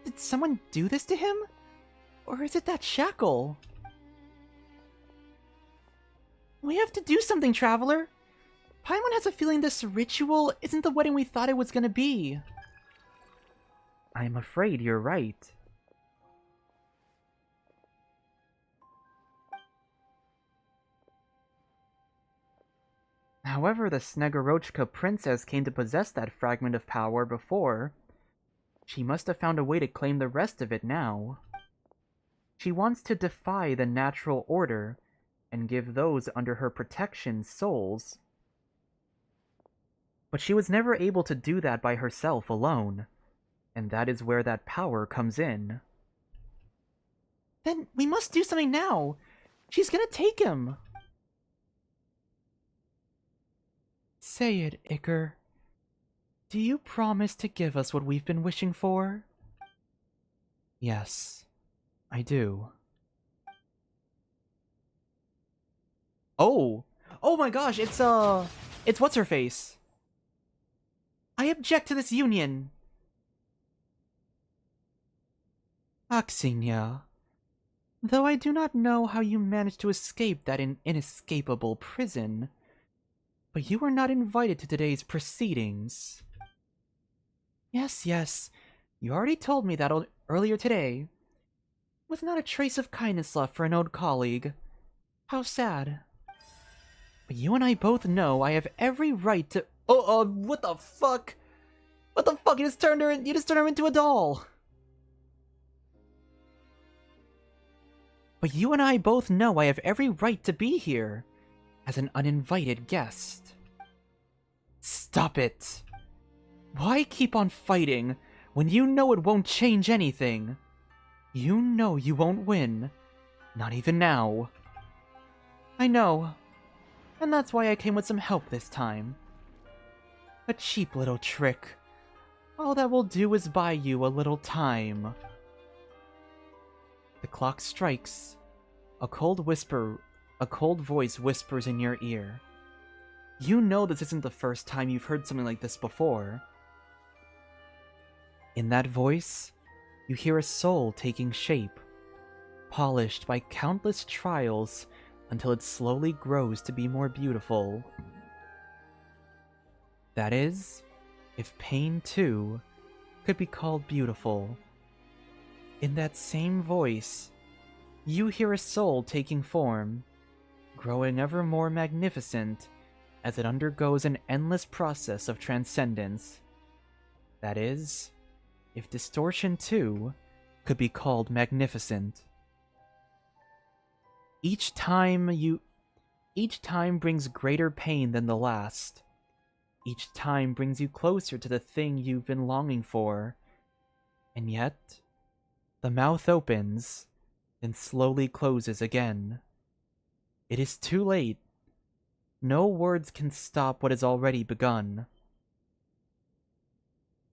Did someone do this to him? Or is it that shackle? We have to do something, Traveler! Paimon has a feeling this ritual isn't the wedding we thought it was gonna be. I'm afraid you're right. However, the Snegorochka princess came to possess that fragment of power before. She must have found a way to claim the rest of it now. She wants to defy the natural order and give those under her protection souls. But she was never able to do that by herself alone, and that is where that power comes in. Then we must do something now! She's gonna take him! Say it, Iker. Do you promise to give us what we've been wishing for? Yes, I do. Oh! Oh my gosh, it's what's-her-face? I object to this union! Axinia, though I do not know how you managed to escape that inescapable prison, but you were not invited to today's proceedings. Yes, you already told me that earlier today. With not a trace of kindness left for an old colleague. How sad. But you and I both know I have every right to— what the fuck? What the fuck? You just turned her into a doll! But you and I both know I have every right to be here, as an uninvited guest. Stop it! Why keep on fighting when you know it won't change anything? You know you won't win. Not even now. I know. And that's why I came with some help this time. A cheap little trick. All that will do is buy you a little time. The clock strikes. A cold voice whispers in your ear. You know this isn't the first time you've heard something like this before. In that voice, you hear a soul taking shape, polished by countless trials until it slowly grows to be more beautiful. That is, if pain too could be called beautiful. In that same voice, you hear a soul taking form, growing ever more magnificent as it undergoes an endless process of transcendence. That is, if distortion too could be called magnificent. Each time brings greater pain than the last. Each time brings you closer to the thing you've been longing for. And yet, the mouth opens, then slowly closes again. It is too late. No words can stop what has already begun.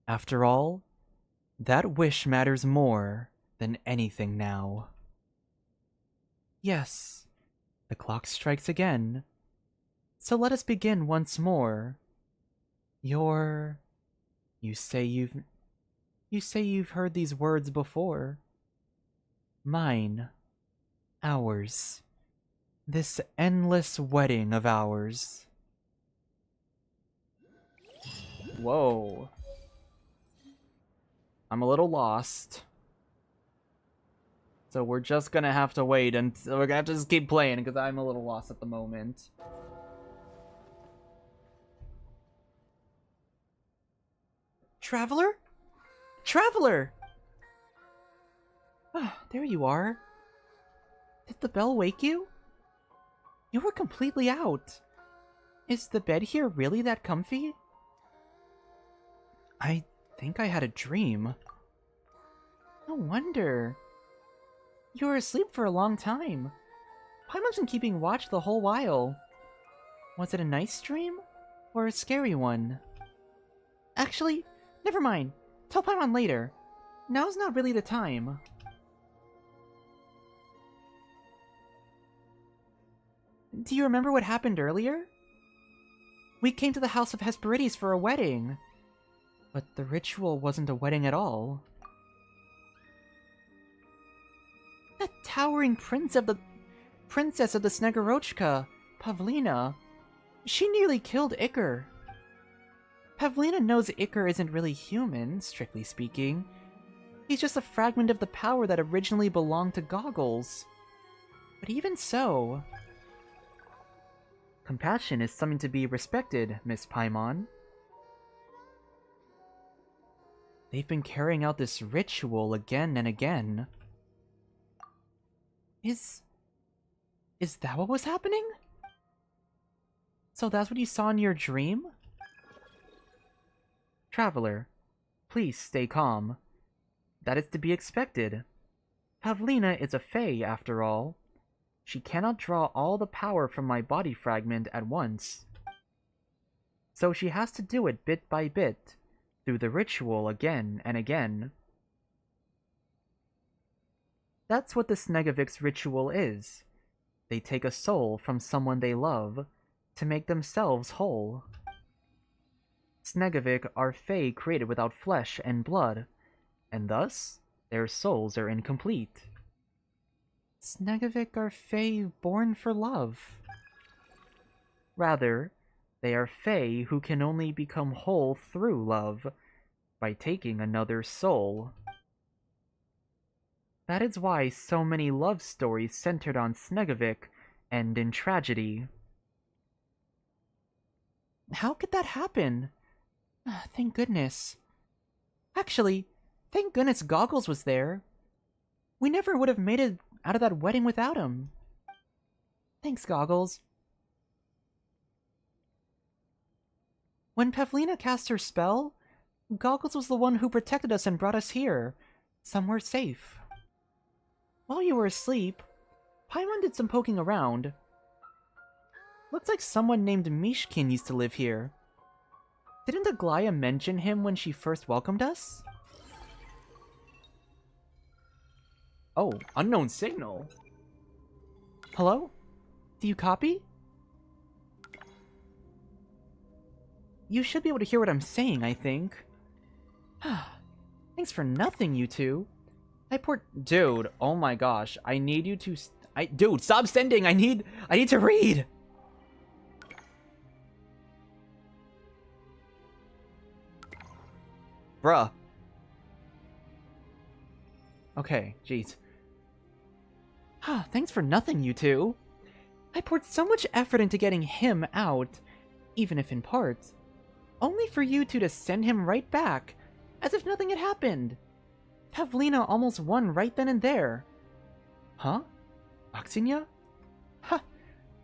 After all, that wish matters more than anything now. Yes, the clock strikes again. So let us begin once more. You say you've heard these words before. Mine. Ours. This endless wedding of ours. Whoa. I'm a little lost. So we're just gonna have to wait, and we're gonna have to just keep playing because I'm a little lost at the moment. Traveler? Traveler! Ah, there you are. Did the bell wake you? You were completely out. Is the bed here really that comfy? I think I had a dream. No wonder. You were asleep for a long time. Paimon's been keeping watch the whole while. Was it a nice dream? Or a scary one? Actually, never mind. Tell Paimon later. Now's not really the time. Do you remember what happened earlier? We came to the house of Hesperides for a wedding. But the ritual wasn't a wedding at all. The towering princess of the Snegurochka, Pavlina. She nearly killed Iker. Pavlina knows Iker isn't really human, strictly speaking. He's just a fragment of the power that originally belonged to Goggles. But even so... Compassion is something to be respected, Miss Paimon. They've been carrying out this ritual again and again. Is that what was happening? So that's what you saw in your dream? Traveler, please stay calm. That is to be expected. Pavlina is a fae, after all. She cannot draw all the power from my body fragment at once. So she has to do it bit by bit, through the ritual again and again. That's what the Snegovic's ritual is. They take a soul from someone they love to make themselves whole. Snegovic are fae created without flesh and blood, and thus their souls are incomplete. Snegovic are fae born for love. Rather, they are fae who can only become whole through love, by taking another's soul. That is why so many love stories centered on Snegovic end in tragedy. How could that happen? Thank goodness. Actually, thank goodness Goggles was there. We never would have made it out of that wedding without him. Thanks, Goggles. When Pavlina cast her spell, Goggles was the one who protected us and brought us here, somewhere safe. While you were asleep, Paimon did some poking around. Looks like someone named Mishkin used to live here. Didn't Aglaia mention him when she first welcomed us? Oh, unknown signal. Hello? Do you copy? You should be able to hear what I'm saying, I think. Thanks for nothing, you two. Dude, oh my gosh. I need you to... Dude, stop sending! I need to read! Bruh. Okay, jeez. Thanks for nothing, you two. I poured so much effort into getting him out, even if in part, only for you two to send him right back, as if nothing had happened. Pavlina almost won right then and there. Huh? Oxinia? Ha!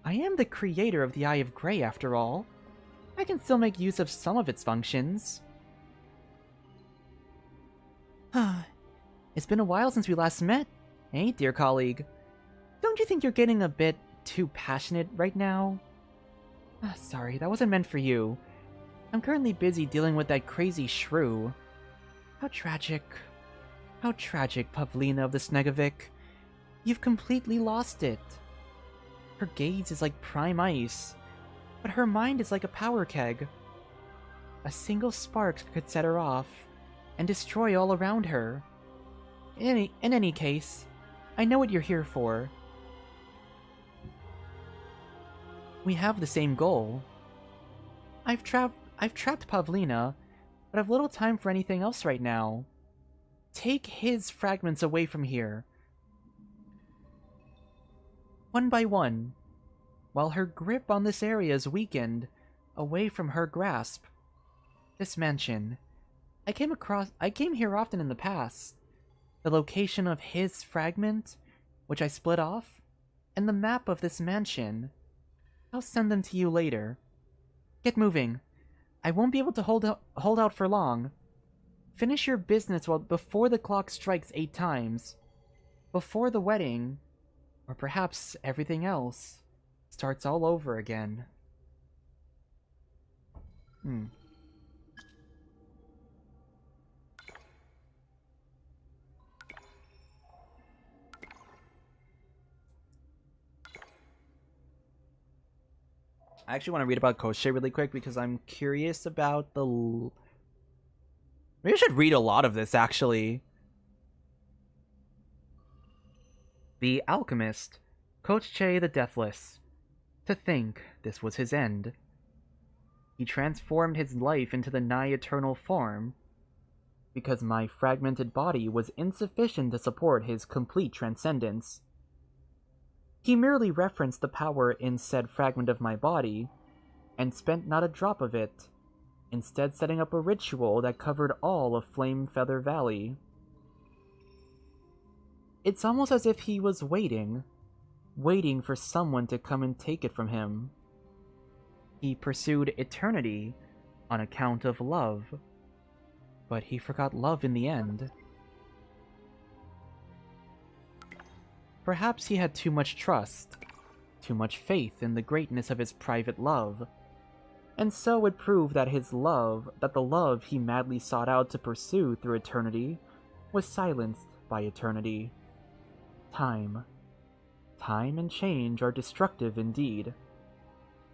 I am the creator of the Eye of Graeae, after all. I can still make use of some of its functions. It's been a while since we last met, eh, dear colleague? Don't you think you're getting a bit too passionate right now? Sorry, that wasn't meant for you. I'm currently busy dealing with that crazy shrew. How tragic. How tragic, Pavlina of the Snegovic. You've completely lost it. Her gaze is like prime ice, but her mind is like a power keg. A single spark could set her off, and destroy all around her. In any case, I know what you're here for. We have the same goal. I've trapped Pavlina, but I've little time for anything else right now. Take his fragments away from here. One by one, while her grip on this area is weakened, away from her grasp. This mansion. I came here often in the past. The location of his fragment, which I split off, and the map of this mansion. I'll send them to you later. Get moving. I won't be able to hold out for long. Finish your business before the clock strikes 8 times. Before the wedding, or perhaps everything else, starts all over again. I actually want to read about Koschei really quick because I'm curious about the... Maybe I should read a lot of this, actually. The Alchemist, Koschei the Deathless. To think this was his end. He transformed his life into the nigh-eternal form, because my fragmented body was insufficient to support his complete transcendence. He merely referenced the power in said fragment of my body, and spent not a drop of it, instead setting up a ritual that covered all of Flame Feather Valley. It's almost as if he was waiting for someone to come and take it from him. He pursued eternity on account of love, but he forgot love in the end. Perhaps he had too much trust, too much faith in the greatness of his private love, and so it proved that the love he madly sought out to pursue through eternity was silenced by eternity. Time and change are destructive indeed.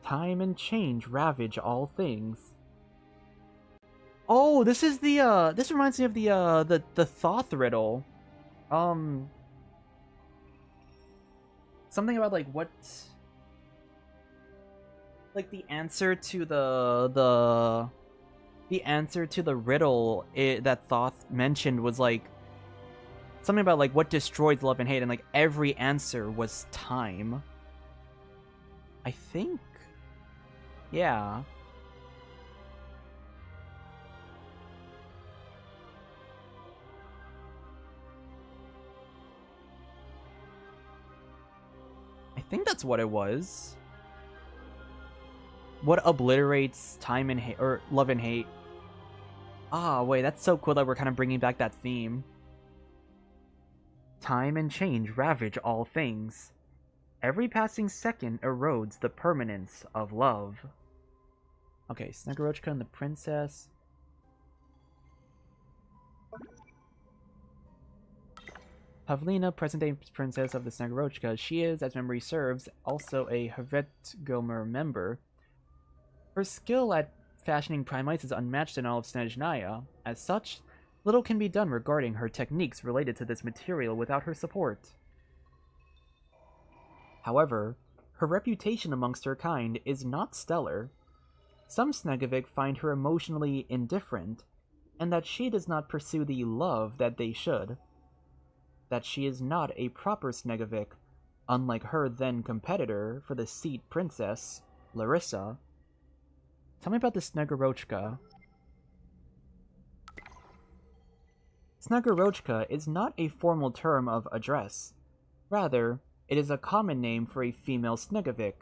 Time and change ravage all things. Oh, this is the this reminds me of the Thoth riddle. Something about like what, like the answer to the answer to the riddle that Thoth mentioned was like something about like what destroys love and hate, and like every answer was time. I think, yeah. I think that's what it was. What obliterates time and hate, or love and hate? Ah, wait, that's so cool that we're kind of bringing back that theme. Time and change ravage all things. Every passing second erodes the permanence of love. Okay, Snegorochka and the princess. Pavlina, present-day princess of the Snegorochka, she is, as memory serves, also a Hvetgilmer member. Her skill at fashioning prime ice is unmatched in all of Snezhnaya. As such, little can be done regarding her techniques related to this material without her support. However, her reputation amongst her kind is not stellar. Some Snegovic find her emotionally indifferent, and that she does not pursue the love that they should. that she is not a proper Snegovic, unlike her then competitor for the seat princess, Larissa. Tell me about the Snegorochka. Snegorochka is not a formal term of address. Rather, it is a common name for a female Snegovic,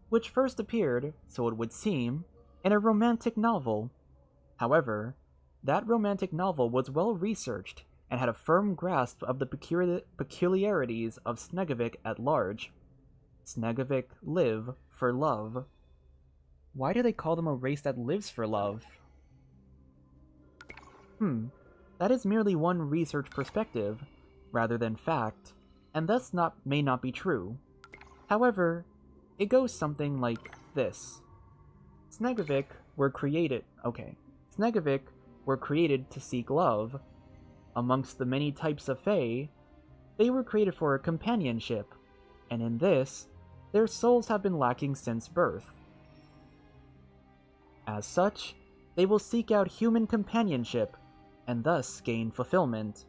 which first appeared, so it would seem, in a romantic novel. However, that romantic novel was well researched and had a firm grasp of the peculiarities of Snegovic at large. Snegovic live for love. Why do they call them a race that lives for love? That is merely one research perspective, rather than fact, and thus may not be true. However, it goes something like this. Snegovic were created to seek love. Amongst the many types of fae, they were created for companionship, and in this, their souls have been lacking since birth. As such, they will seek out human companionship, and thus gain fulfillment.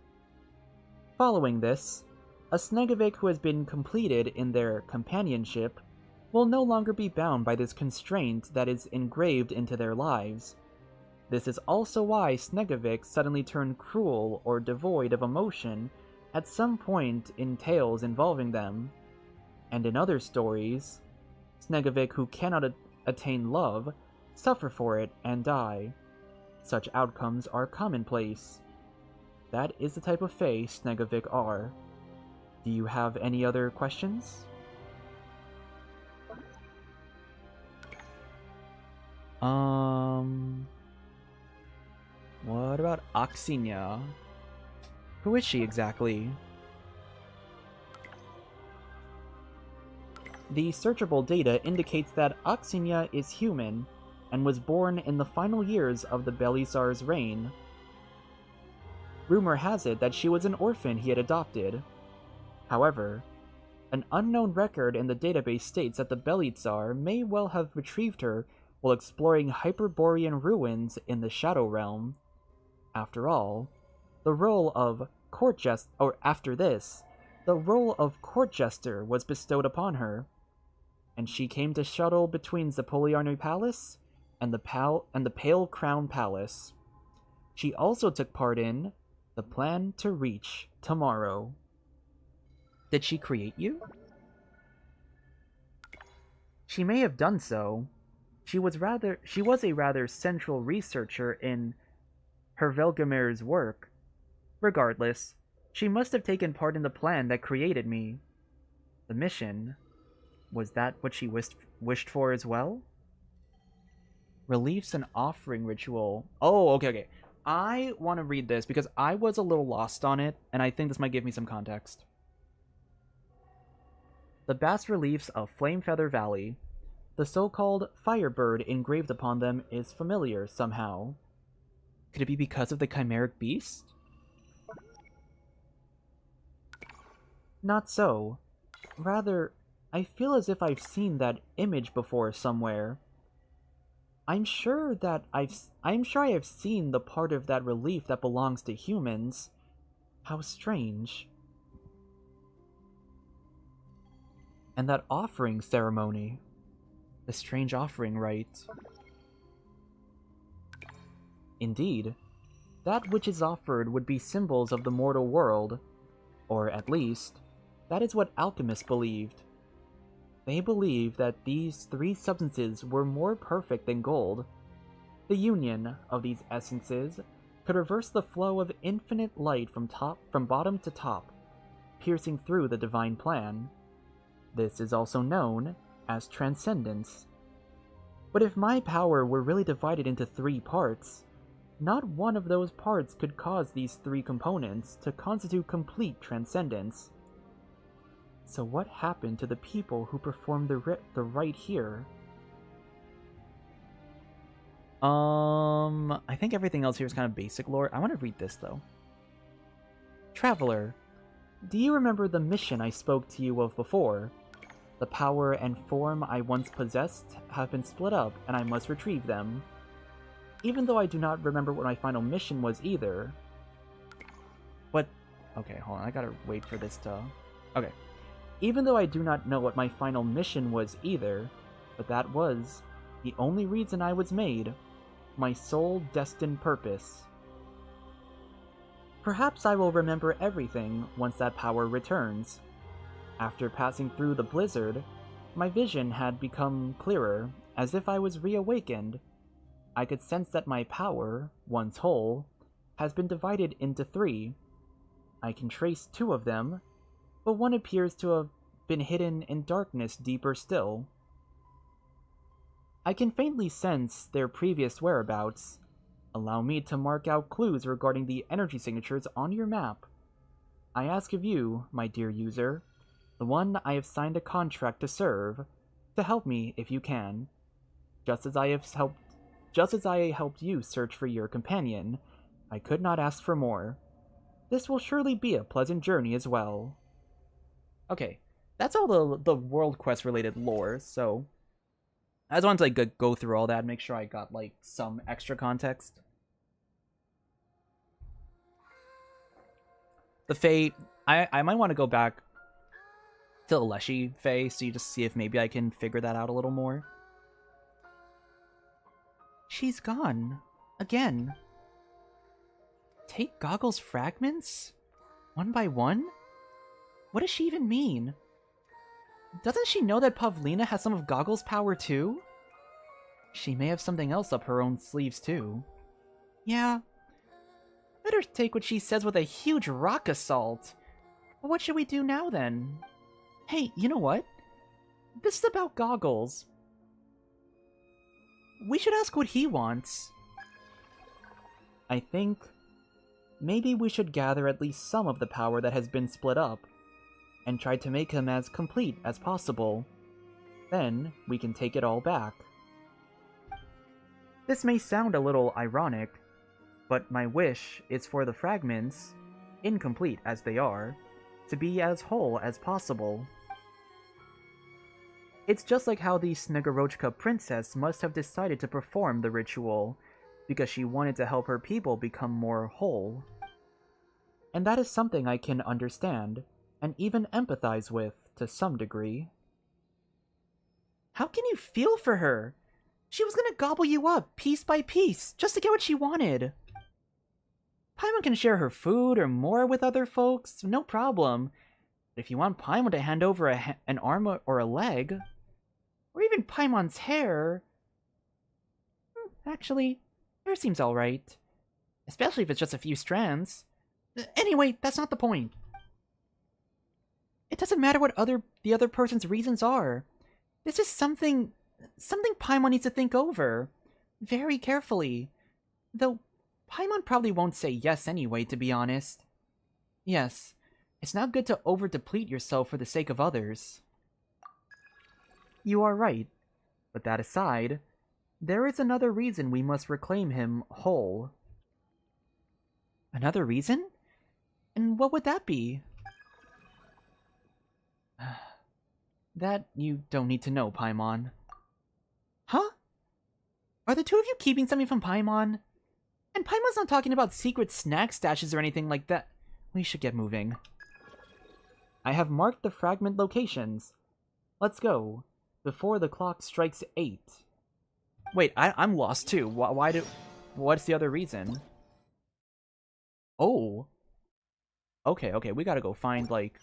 Following this, a Snegovic who has been completed in their companionship will no longer be bound by this constraint that is engraved into their lives. This is also why Snegovics suddenly turn cruel or devoid of emotion at some point in tales involving them. And in other stories, Snegovic who cannot attain love suffer for it and die. Such outcomes are commonplace. That is the type of fae Snegovic are. Do you have any other questions? What about Oxinia? Who is she exactly? The searchable data indicates that Oxinia is human and was born in the final years of the Belisar's reign. Rumor has it that she was an orphan he had adopted. However, an unknown record in the database states that the Belisar may well have retrieved her while exploring Hyperborean ruins in the Shadow Realm. After all, the role of court jester was bestowed upon her, and she came to shuttle between Zapoliarno Palace and the Pale Crown Palace. She also took part in the plan to reach tomorrow. Did she create you? She may have done so. She was a rather central researcher in Hervelgemir's work. Regardless, she must have taken part in the plan that created me. The mission, was that what she wished for as well? Reliefs and offering ritual. Oh, okay. I want to read this because I was a little lost on it, and I think this might give me some context. The bas-reliefs of Flamefeather Valley. The so-called Firebird engraved upon them is familiar somehow. Could it be because of the chimeric beast? Not so. Rather, I feel as if I've seen that image before somewhere. I'm sure I have seen the part of that relief that belongs to humans. How strange. And that offering ceremony. The strange offering rite. Indeed, that which is offered would be symbols of the mortal world, or at least, that is what alchemists believed. They believed that these three substances were more perfect than gold. The union of these essences could reverse the flow of infinite light from bottom to top, piercing through the divine plan. This is also known as transcendence. But if my power were really divided into three parts, not one of those parts could cause these three components to constitute complete transcendence. So what happened to the people who performed the rite here? I think everything else here is kind of basic lore. I want to read this, though. Traveler, do you remember the mission I spoke to you of before? The power and form I once possessed have been split up, and I must retrieve them. Even though I do not remember what my final mission was either. Okay, hold on. I gotta wait for this to... Okay. Even though I do not know what my final mission was either, but that was the only reason I was made, my sole destined purpose. Perhaps I will remember everything once that power returns. After passing through the blizzard, my vision had become clearer, as if I was reawakened. I could sense that my power, once whole, has been divided into 3. I can trace 2 of them, but one appears to have been hidden in darkness deeper still. I can faintly sense their previous whereabouts. Allow me to mark out clues regarding the energy signatures on your map. I ask of you, my dear user, the one I have signed a contract to serve, to help me if you can. Just as I helped you search for your companion, I could not ask for more. This will surely be a pleasant journey as well. Okay, that's all the world quest related lore, so I just wanted to like go through all that and make sure I got like some extra context. The Fae, I might want to go back to the Leshy Fae, so you just see if maybe I can figure that out a little more. She's gone. Again. Take Goggle's fragments? One by one? What does she even mean? Doesn't she know that Pavlina has some of Goggle's power too? She may have something else up her own sleeves too. Yeah. Better take what she says with a huge rock assault. But what should we do now then? Hey, you know what? This is about Goggles. We should ask what he wants. I think maybe we should gather at least some of the power that has been split up, and try to make him as complete as possible. Then we can take it all back. This may sound a little ironic, but my wish is for the fragments, incomplete as they are, to be as whole as possible. It's just like how the Snegorochka princess must have decided to perform the ritual, because she wanted to help her people become more whole. And that is something I can understand, and even empathize with, to some degree. How can you feel for her? She was gonna gobble you up, piece by piece, just to get what she wanted. Paimon can share her food or more with other folks, no problem. But if you want Paimon to hand over an arm or a leg, or even Paimon's hair... Actually, hair seems alright. Especially if it's just a few strands. Anyway, that's not the point. It doesn't matter what the other person's reasons are. This is something Paimon needs to think over. Very carefully. Though, Paimon probably won't say yes anyway, to be honest. Yes, it's not good to over-deplete yourself for the sake of others. You are right. But that aside, there is another reason we must reclaim him whole. Another reason? And what would that be? That you don't need to know, Paimon. Huh? Are the two of you keeping something from Paimon? And Paimon's not talking about secret snack stashes or anything like that. We should get moving. I have marked the fragment locations. Let's go, before the clock strikes 8. Wait, I'm lost too. What's the other reason? Oh. Okay, we gotta go find, like...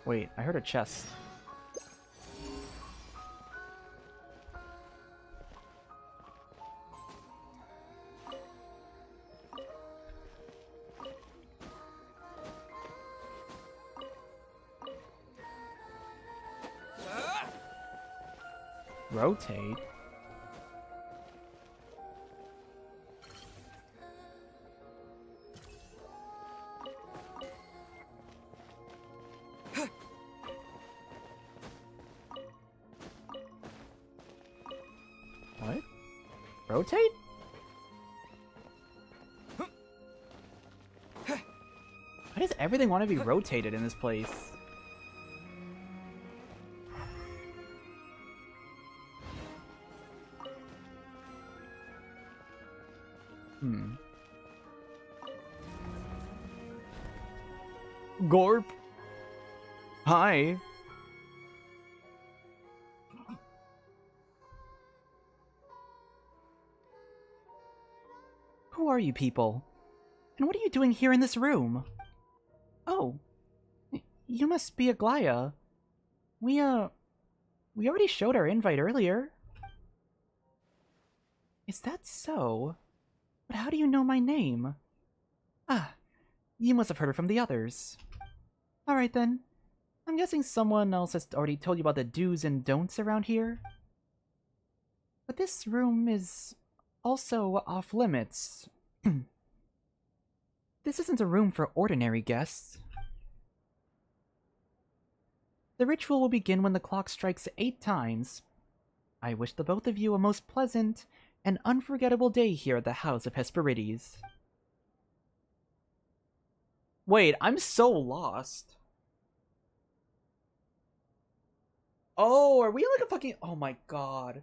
Wait, I heard a chest. Rotate? What? Rotate? Why does everything want to be rotated in this place? Hmm. Gorp. Hi. Who are you people? And what are you doing here in this room? Oh, you must be a Graeae. We already showed our invite earlier. Is that so? But how do you know my name? Ah, you must have heard it from the others. Alright then. I'm guessing someone else has already told you about the do's and don'ts around here. But this room is also off limits. This isn't a room for ordinary guests. The ritual will begin when the clock strikes 8 times. I wish the both of you a most pleasant and unforgettable day here at the House of Hesperides. Wait, I'm so lost. Oh, are we in like a fucking... Oh my god.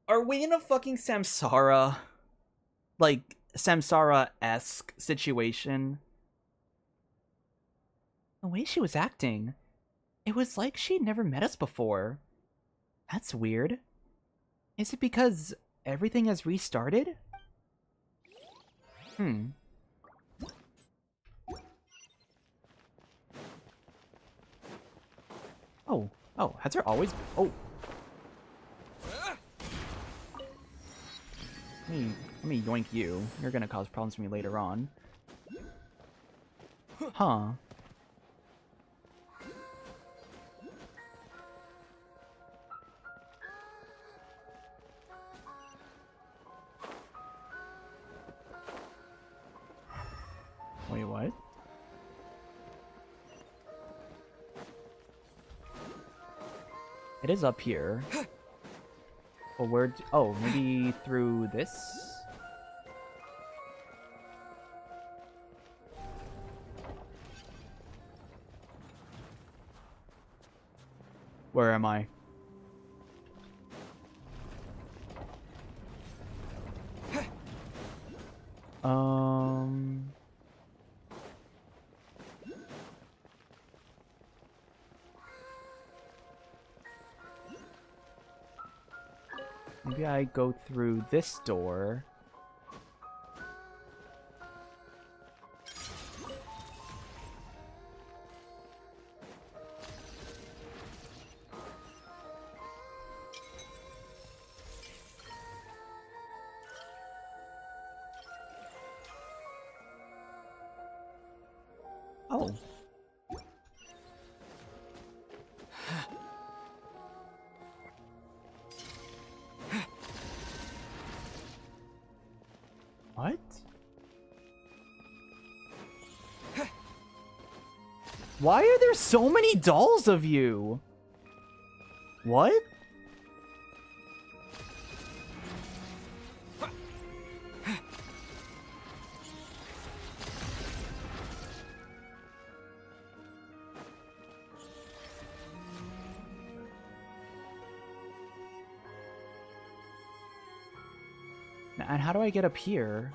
Are we in a fucking Samsara? Like, Samsara-esque situation? The way she was acting, it was like she'd never met us before. That's weird. Is it because everything has restarted? Oh, has there always... Oh. Let me yoink you. You're gonna cause problems for me later on. Huh. Wait, what? It is up here. But where... Oh, maybe through this? Where am I? Maybe I go through this door. Oh. What? Why are there so many dolls of you? What? And how do I get up here?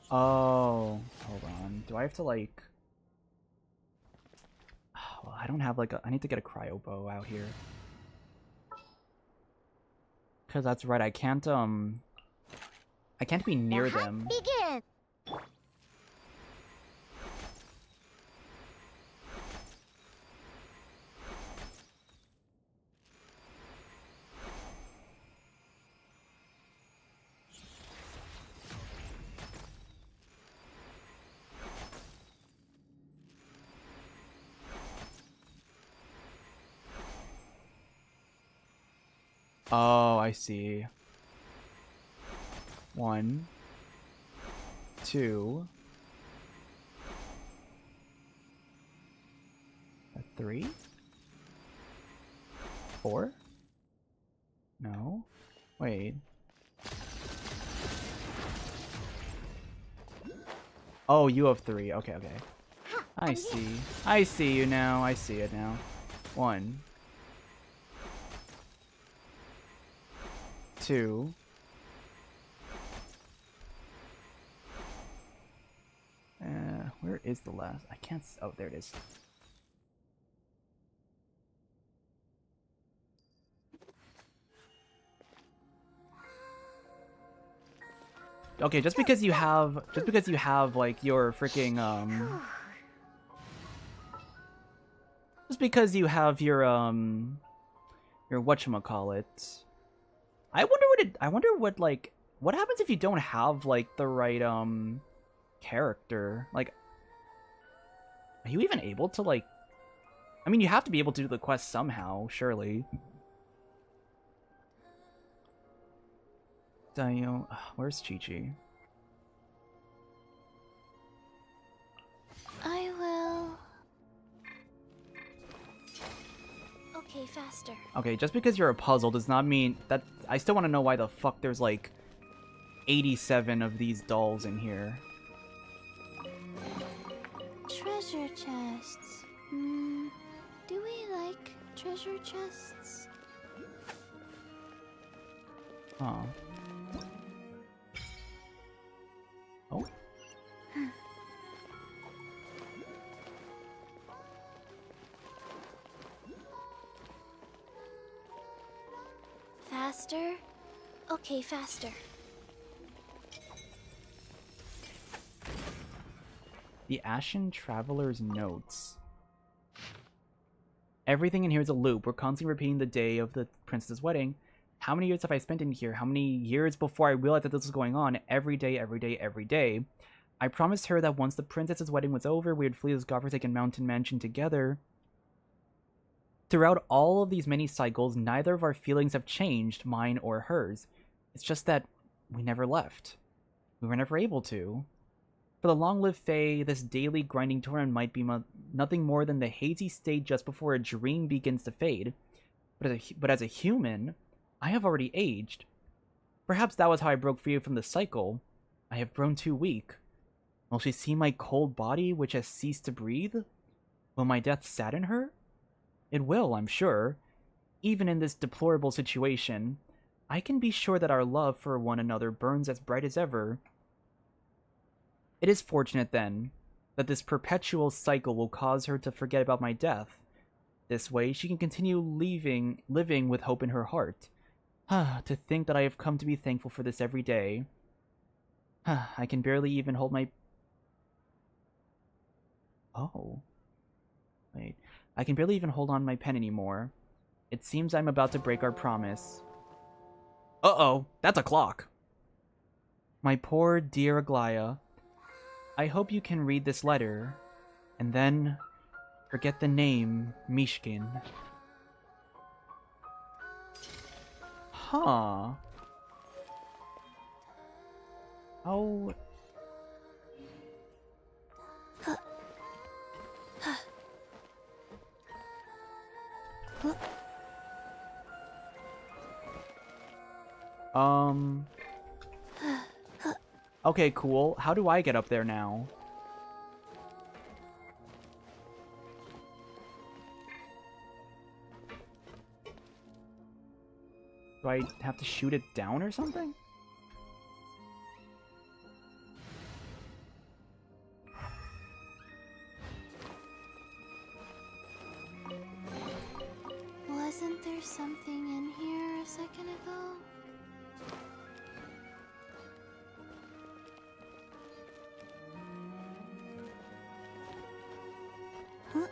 Oh, hold on. Do I have to like... Well, I don't have like a... I need to get a cryo bow out here. Because that's right, I can't be near them. Begin. Oh, I see. 1, 2, 3, 4. No. Wait. Oh, you have 3. Okay, okay. I see. I see you now. I see it now. 1. 2. Where is the last? I can't. Oh, there it is. Okay, just because you have like your freaking just because you have your whatchamacallit. I wonder what like what happens if you don't have like the right character? Like, are you even able to like? I mean, you have to be able to do the quest somehow, surely. Dio, where's Chi-Chi? I will. Okay, faster. Okay, just because you're a puzzle does not mean that I still want to know why the fuck there's like 87 of these dolls in here. Treasure chests. Do we like treasure chests? Huh. Oh. Faster? Okay, faster. The Ashen Traveler's Notes. Everything in here is a loop. We're constantly repeating the day of the princess's wedding. How many years have I spent in here? How many years before I realized that this was going on? Every day, every day, every day. I promised her that once the princess's wedding was over, we would flee this godforsaken mountain mansion together. Throughout all of these many cycles, neither of our feelings have changed, mine or hers. It's just that we never left. We were never able to. For the long-lived Fae, this daily grinding torment might be nothing more than the hazy state just before a dream begins to fade. But as a human, I have already aged. Perhaps that was how I broke free from the cycle. I have grown too weak. Will she see my cold body, which has ceased to breathe? Will my death sadden her? It will, I'm sure. Even in this deplorable situation, I can be sure that our love for one another burns as bright as ever. It is fortunate, then, that this perpetual cycle will cause her to forget about my death. This way, she can continue living with hope in her heart. To think that I have come to be thankful for this every day. I can barely even hold my... Oh. Wait. I can barely even hold on my pen anymore. It seems I'm about to break our promise. Uh-oh, that's a clock. My poor dear Aglaia. I hope you can read this letter, and then forget the name Mishkin. Huh. Oh. Okay, cool. How do I get up there now? Do I have to shoot it down or something? Wasn't there something in here a second ago? Huh?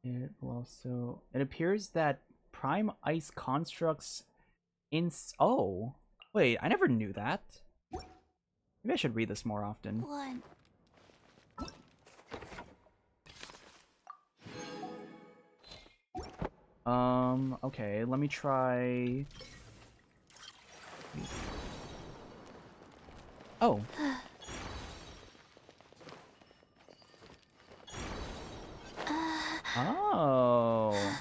It will also... It appears that prime ice constructs Oh! Wait, I never knew that. Maybe I should read this more often. One. Okay, let me try... Oh. Oh.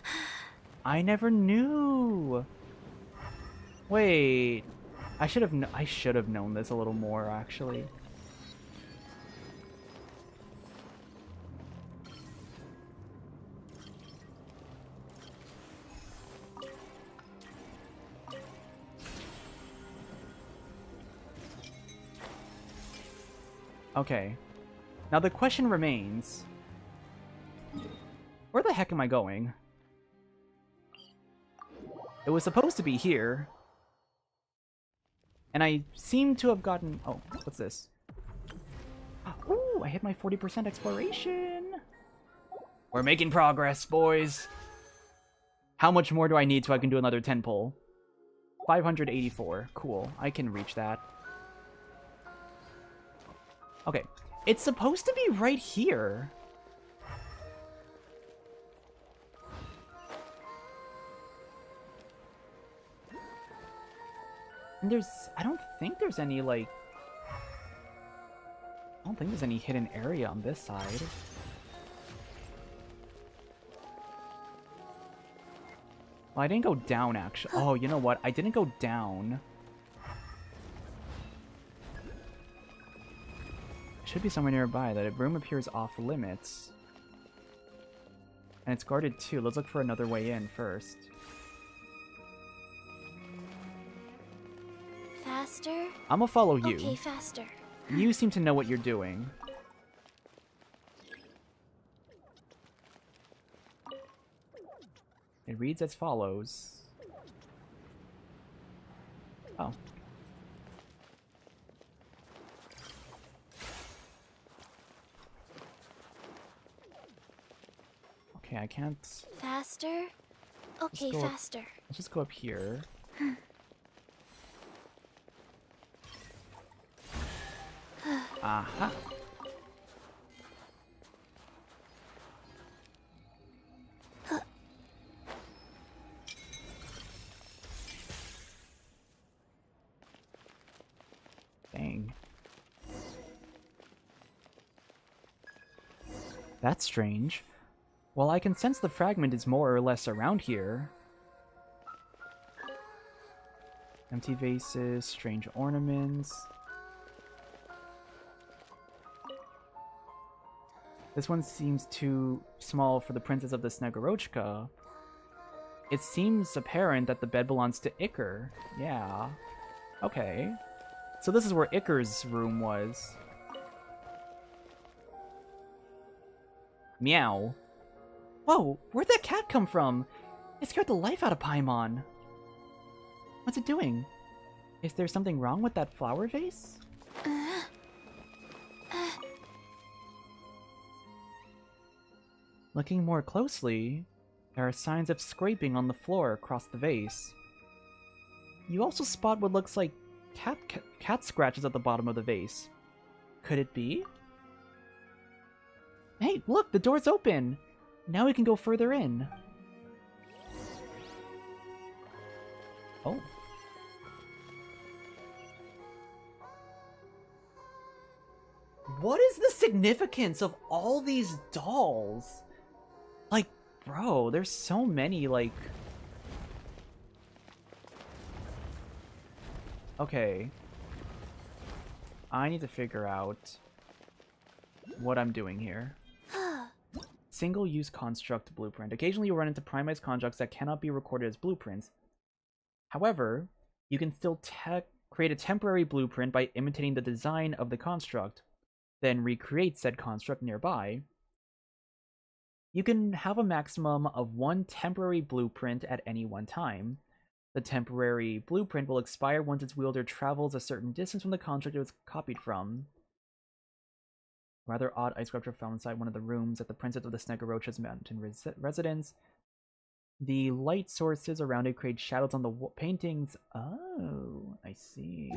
I never knew. Wait. I should have known this a little more, actually. Okay. Now the question remains. Where the heck am I going? It was supposed to be here. And I seem to have gotten... Oh, what's this? Ooh, I hit my 40% exploration! We're making progress, boys! How much more do I need so I can do another 10 pull? 584. Cool. I can reach that. Okay. It's supposed to be right here. And I don't think there's any, like... I don't think there's any hidden area on this side. Well, I didn't go down, actually. Oh, you know what? I didn't go down. Should be somewhere nearby. That room appears off limits. And it's guarded too. Let's look for another way in first. Faster? I'm gonna follow you. Okay, faster. You seem to know what you're doing. It reads as follows. Oh. Okay, I can't... Faster? Okay, faster. Let's just go up here. Aha. Dang. That's strange. Well, I can sense the fragment is more or less around here. Empty vases, strange ornaments. This one seems too small for the Princess of the Snegorochka. It seems apparent that the bed belongs to Iker. Yeah. Okay. So this is where Iker's room was. Meow. Whoa, where'd that cat come from? It scared the life out of Paimon. What's it doing? Is there something wrong with that flower vase? Looking more closely, there are signs of scraping on the floor across the vase. You also spot what looks like cat scratches at the bottom of the vase. Could it be? Hey, look, the door's open! Now we can go further in. Oh. What is the significance of all these dolls? Like, bro, there's so many, like... Okay. I need to figure out what I'm doing here. Single-use construct blueprint. Occasionally you'll run into primized constructs that cannot be recorded as blueprints. However, you can still create a temporary blueprint by imitating the design of the construct, then recreate said construct nearby. You can have a maximum of one temporary blueprint at any one time. The temporary blueprint will expire once its wielder travels a certain distance from the construct it was copied from. Rather odd ice sculpture found inside one of the rooms at the Princess of the Snegorochka's mountain residence. The light sources around it create shadows on the paintings. Oh, I see.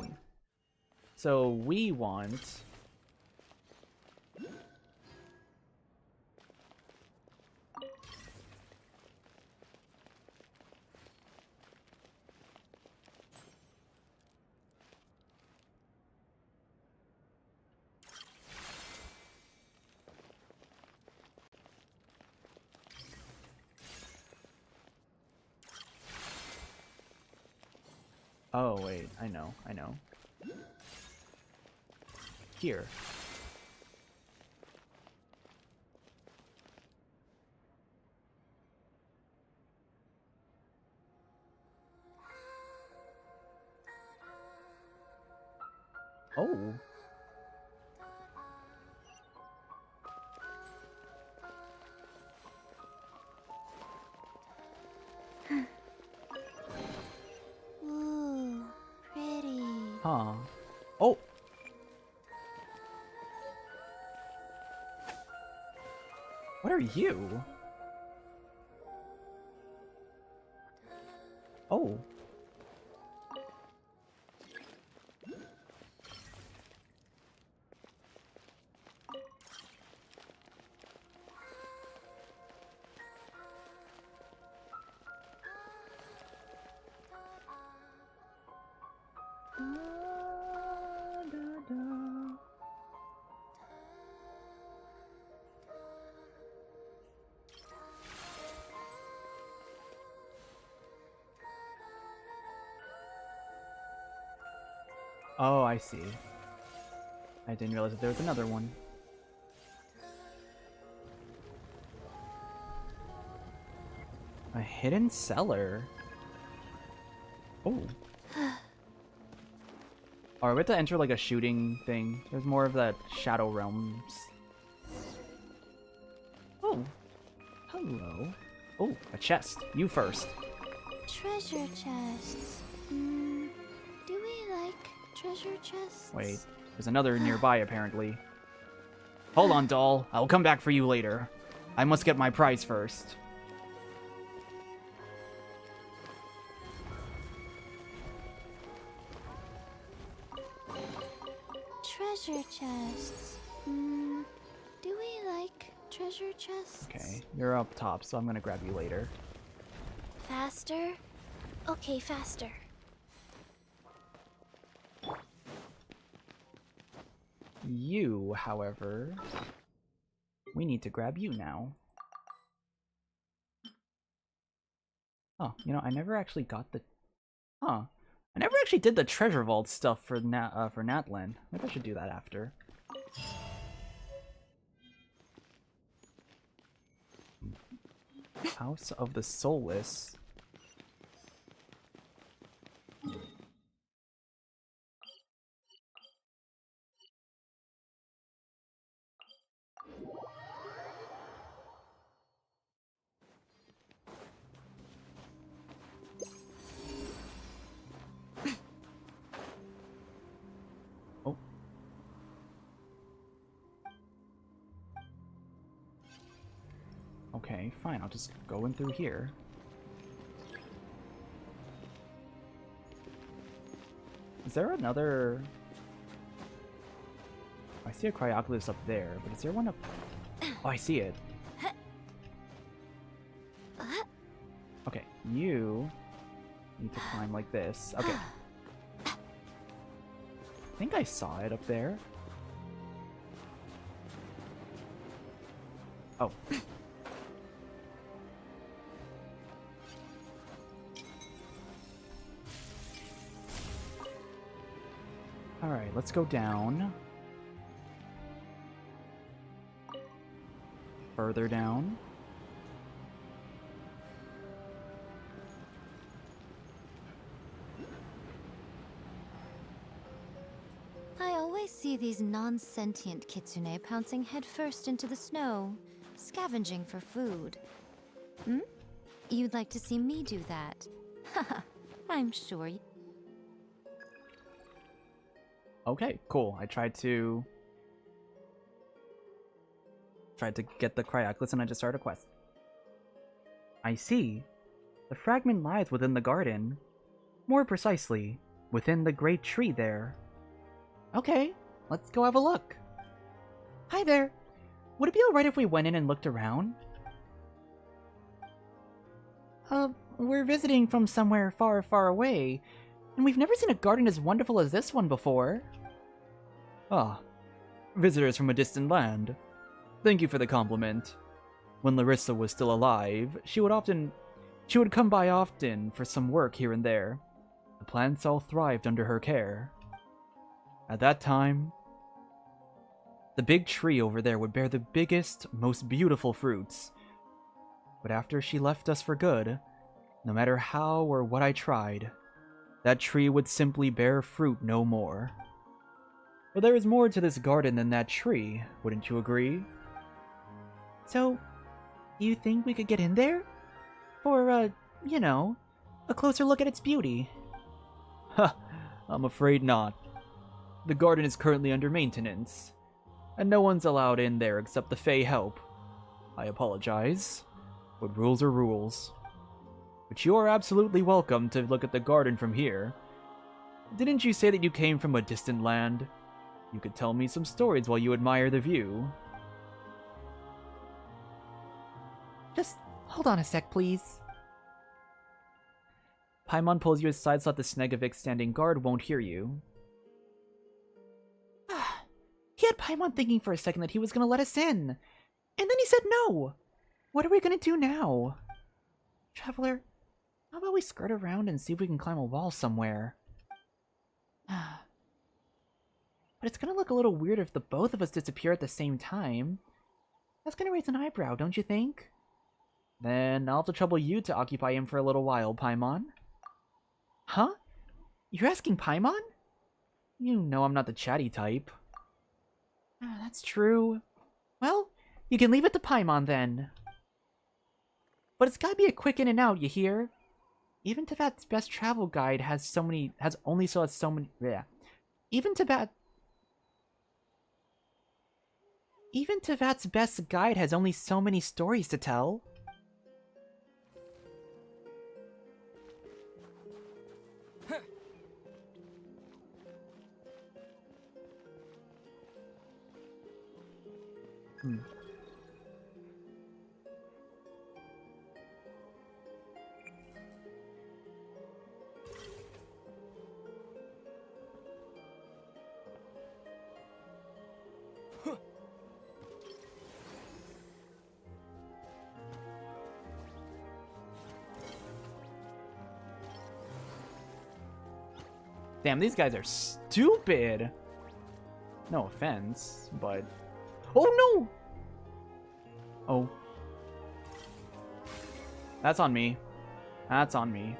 So we want... Oh, wait. I know. Here. Oh. Ooh, pretty. Huh. Oh! What are you? Oh. Oh, I see. I didn't realize that there was another one. A hidden cellar. Oh. Alright, we have to enter like a shooting thing. There's more of that Shadow Realms. Oh. Hello. Oh, a chest. You first. Treasure chests. Do we like treasure chests? Wait, there's another nearby apparently. Hold on, doll. I'll come back for you later. I must get my prize first. Treasure chests. Do we like treasure chests? Okay, you're up top, so I'm gonna grab you later. Faster? Okay, faster. You, however, we need to grab you now. Oh, you know, I never actually got the... Huh. I never actually did the treasure vault stuff for Natlan. Maybe I should do that after. House of the Soulless. Oh. Okay, fine. I'll just go in through here. Is there another... I see a Cryoculus up there, but is there one up... Oh, I see it. Okay, you need to climb like this. Okay. I think I saw it up there. Oh. Alright, let's go down. Further down. I always see these non-sentient kitsune pouncing headfirst into the snow, scavenging for food. You'd like to see me do that? Haha, I'm sure you... Okay, cool. I tried to get the Cryoculus and I just started a quest. I see. The fragment lies within the garden. More precisely, within the great tree there. Okay, let's go have a look. Hi there. Would it be alright if we went in and looked around? We're visiting from somewhere far, far away, and we've never seen a garden as wonderful as this one before. Ah, visitors from a distant land. Thank you for the compliment. When Larissa was still alive, she would come by often for some work here and there. The plants all thrived under her care. At that time, the big tree over there would bear the biggest, most beautiful fruits. But after she left us for good, no matter how or what I tried, that tree would simply bear fruit no more. But there is more to this garden than that tree, wouldn't you agree? So, do you think we could get in there? For, a closer look at its beauty? Ha! I'm afraid not. The garden is currently under maintenance, and no one's allowed in there except the Fae help. I apologize, but rules are rules. But you are absolutely welcome to look at the garden from here. Didn't you say that you came from a distant land? You could tell me some stories while you admire the view. Just hold on a sec, please. Paimon pulls you aside so that the Snegovic standing guard won't hear you. He had Paimon thinking for a second that he was gonna let us in. And then he said no. What are we gonna do now? Traveler, how about we skirt around and see if we can climb a wall somewhere? But it's gonna look a little weird if the both of us disappear at the same time. That's gonna raise an eyebrow, don't you think? Then I'll have to trouble you to occupy him for a little while, Paimon. Huh? You're asking Paimon? You know I'm not the chatty type. That's true. Well, you can leave it to Paimon then. But it's gotta be a quick in and out, you hear? Even Teyvat's best travel guide has so many. Even Teyvat's best guide has only so many stories to tell. Damn, these guys are stupid. No offense, but... Oh no! Oh. That's on me. That's on me.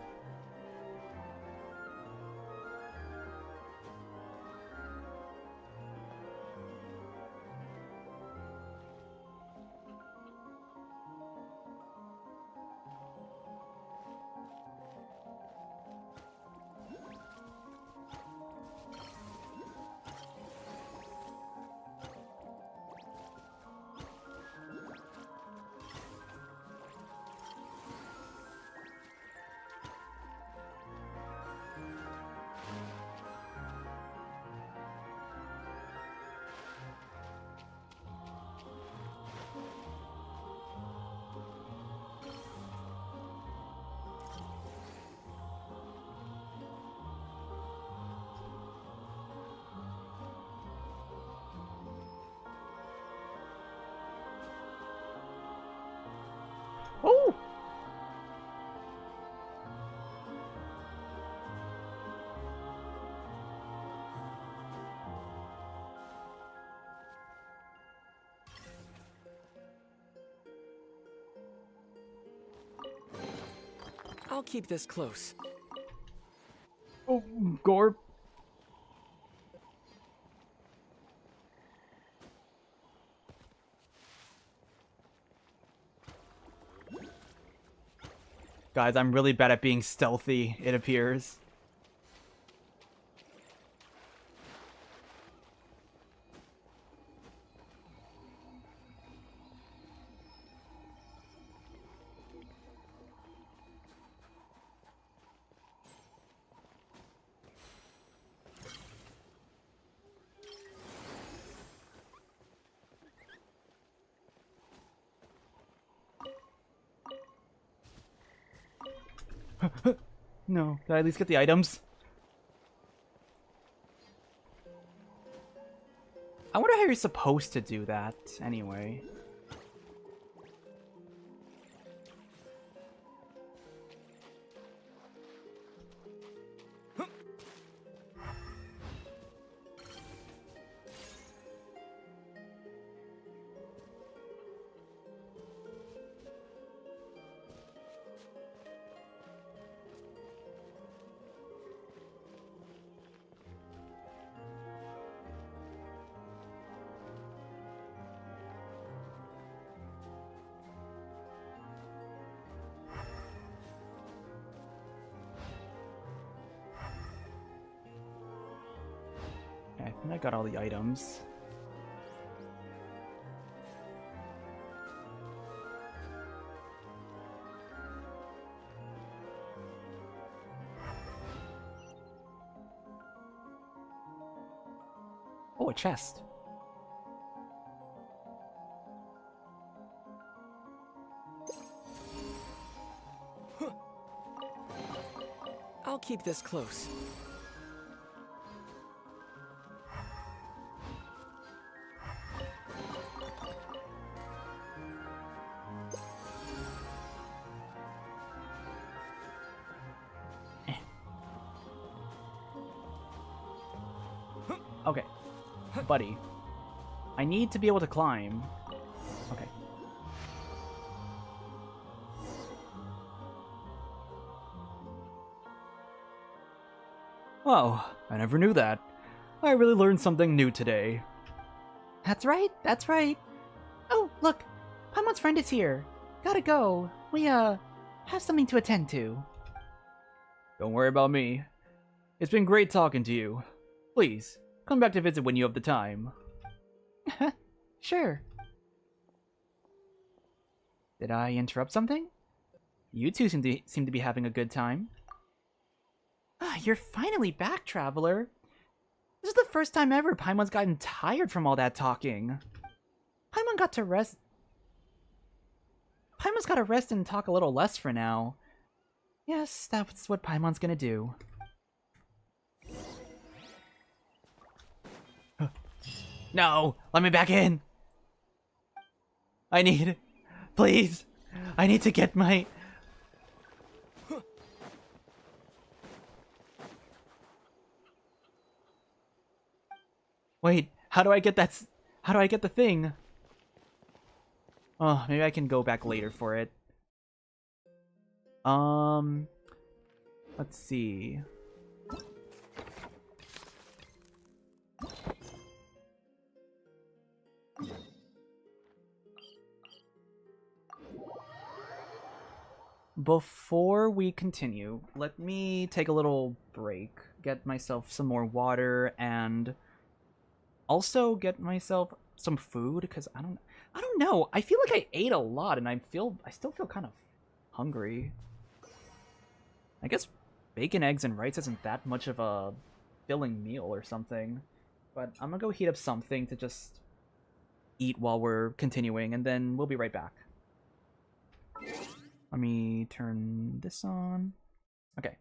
Oh! I'll keep this close. Oh, Gorb. Guys, I'm really bad at being stealthy, it appears. No, did I at least get the items? I wonder how you're supposed to do that, anyway. I think I got all the items. Oh, a chest. I'll keep this close. Okay. Buddy. I need to be able to climb. Okay. Oh, I never knew that. I really learned something new today. That's right, that's right. Oh, look, Paimon's friend is here. Gotta go. We, have something to attend to. Don't worry about me. It's been great talking to you. Please, come back to visit when you have the time. Sure. Did I interrupt something? You two seem to be having a good time. Ah, you're finally back, Traveler. This is the first time ever Paimon's gotten tired from all that talking. Paimon got to rest. Paimon's gotta rest and talk a little less for now. Yes, that's what Paimon's gonna do. No, let me back in. Please, I need to get my... Wait, how do I get the thing? Oh, maybe I can go back later for it. Let's see. Before we continue, let me take a little break, get myself some more water, and also get myself some food, because I don't know. I feel like I ate a lot, and I still feel kind of hungry. I guess bacon, eggs, and rice isn't that much of a filling meal or something. But I'm gonna go heat up something to just eat while we're continuing, and then we'll be right back. Let me turn this on. Okay.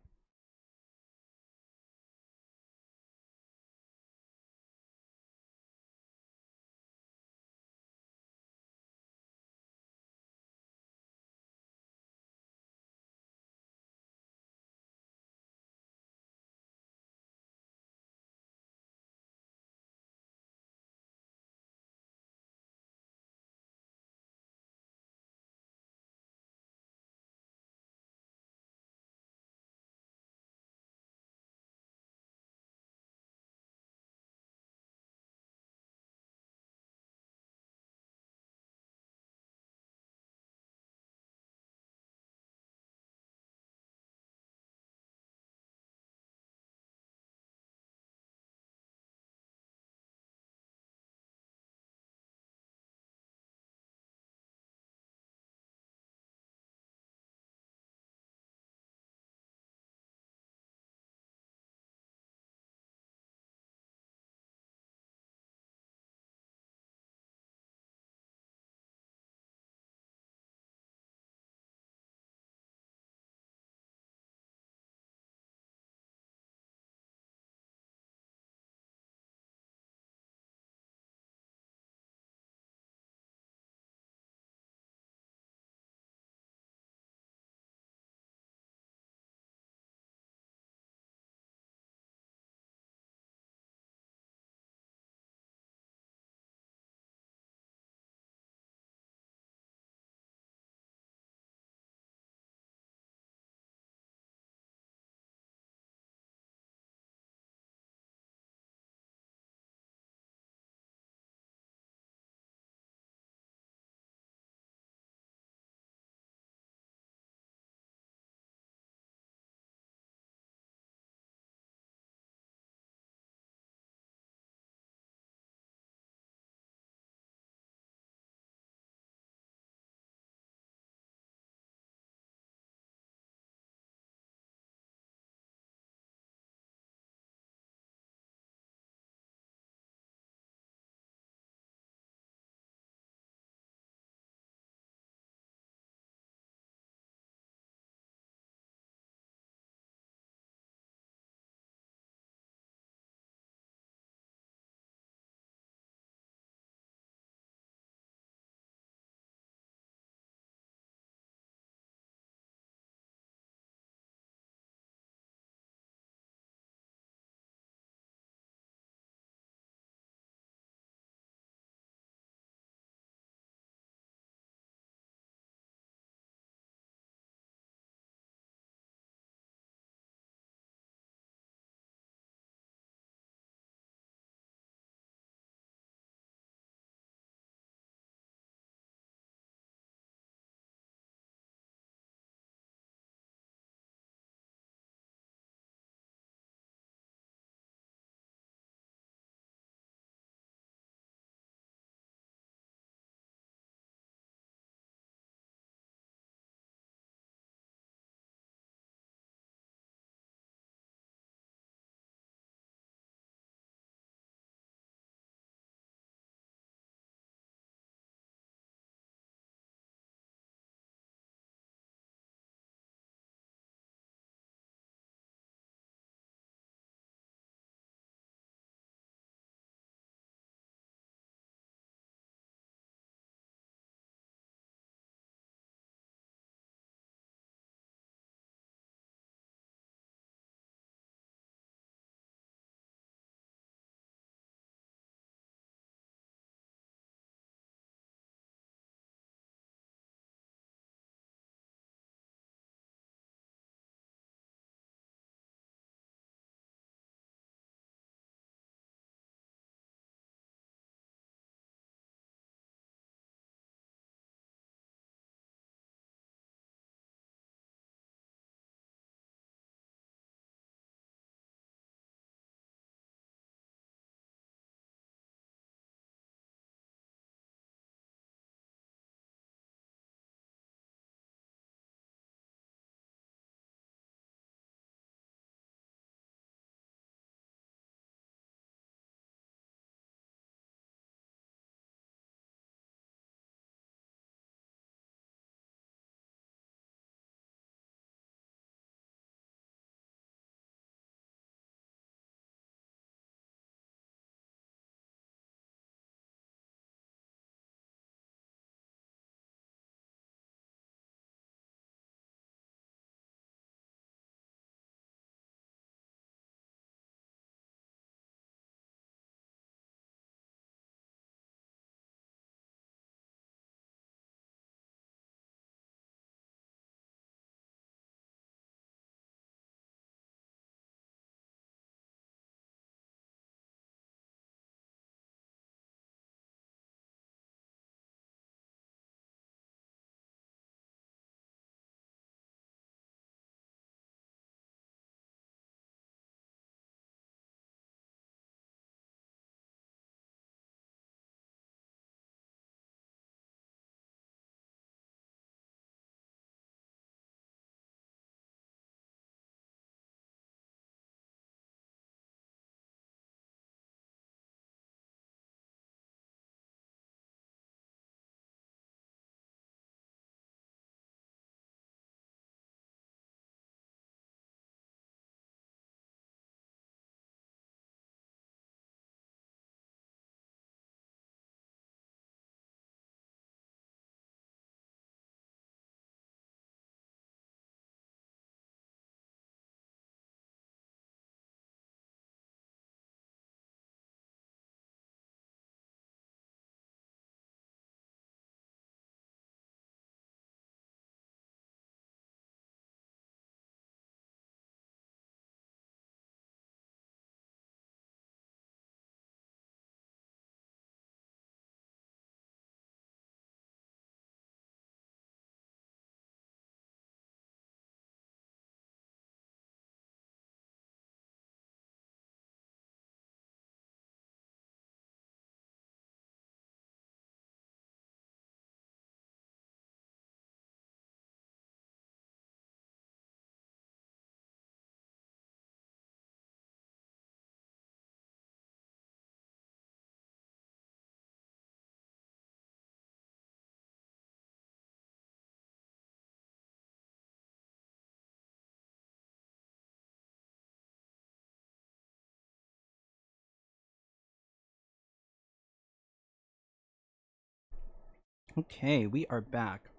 Okay, we are back.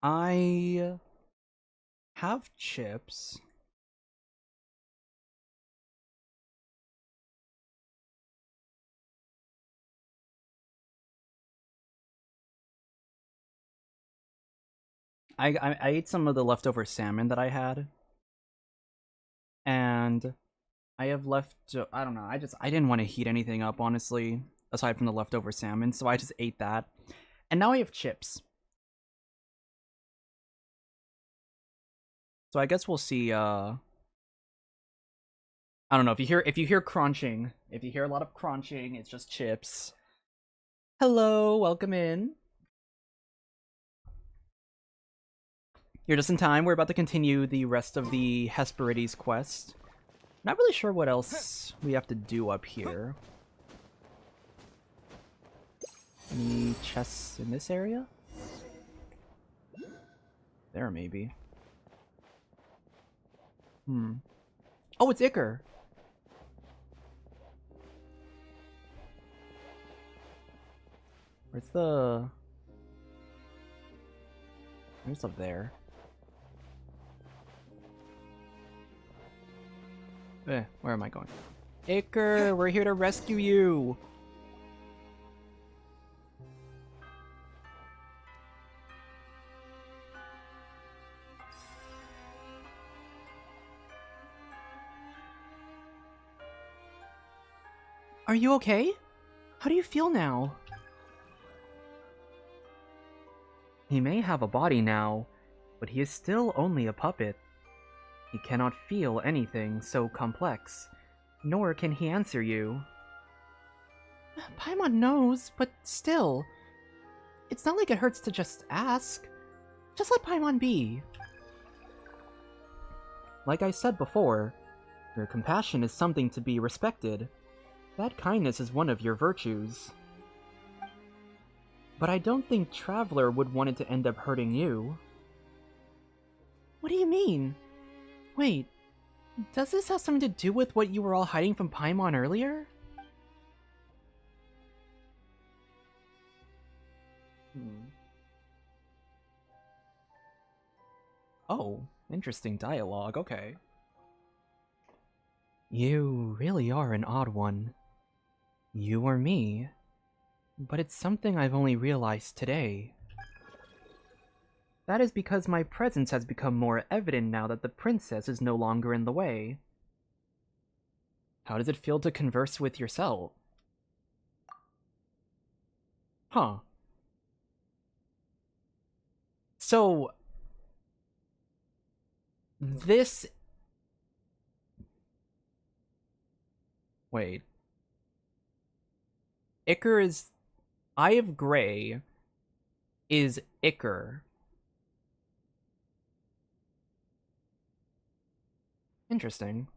I have chips. I ate some of the leftover salmon that I had, and I have left. I don't know. I didn't want to heat anything up, honestly, aside from the leftover salmon, so I just ate that, and now I have chips. So I guess we'll see. I don't know if you hear crunching. If you hear a lot of crunching, it's just chips. Hello, welcome in. You're just in time. We're about to continue the rest of the Hesperides quest. Not really sure what else we have to do up here. Any chests in this area? There, maybe. Oh, it's Iker! Where's the... Where's up there? Where am I going? Iker, we're here to rescue you! Are you okay? How do you feel now? He may have a body now, but he is still only a puppet. He cannot feel anything so complex, nor can he answer you. Paimon knows, but still. It's not like it hurts to just ask. Just let Paimon be. Like I said before, your compassion is something to be respected. That kindness is one of your virtues. But I don't think Traveler would want it to end up hurting you. What do you mean? Wait, does this have something to do with what you were all hiding from Paimon earlier? Oh, interesting dialogue, okay. You really are an odd one. You or me. But it's something I've only realized today. That is because my presence has become more evident now that the princess is no longer in the way. How does it feel to converse with yourself? Huh. So... this... Wait. Iker is... Eye of Graeae is Iker. Interesting.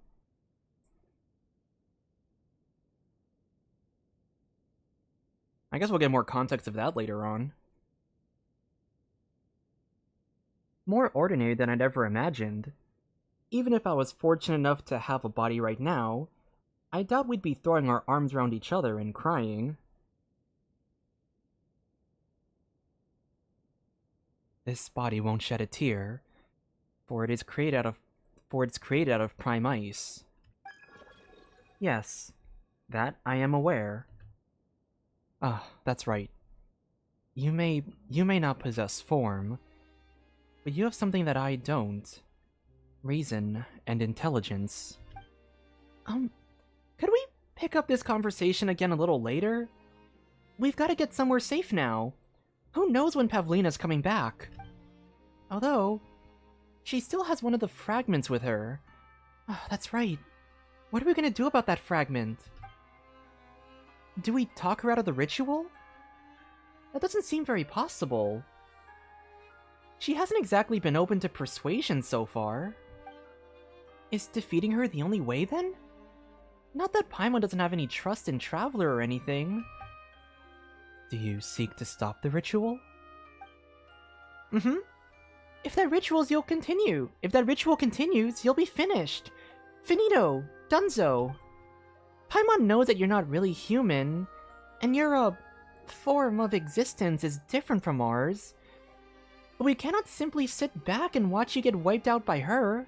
I guess we'll get more context of that later on. More ordinary than I'd ever imagined. Even if I was fortunate enough to have a body right now, I doubt we'd be throwing our arms around each other and crying. This body won't shed a tear, for it's created out of prime ice. Yes, that I am aware. Ah, that's right. You may not possess form, but you have something that I don't. Reason and intelligence. Could we pick up this conversation again a little later? We've got to get somewhere safe now. Who knows when Pavlina's coming back? Although, she still has one of the fragments with her. Oh, that's right. What are we gonna do about that fragment? Do we talk her out of the ritual? That doesn't seem very possible. She hasn't exactly been open to persuasion so far. Is defeating her the only way, then? Not that Paimon doesn't have any trust in Traveler or anything. Do you seek to stop the ritual? If that ritual continues, you'll be finished. Finito. Dunzo. Paimon knows that you're not really human, and you're a form of existence is different from ours. But we cannot simply sit back and watch you get wiped out by her.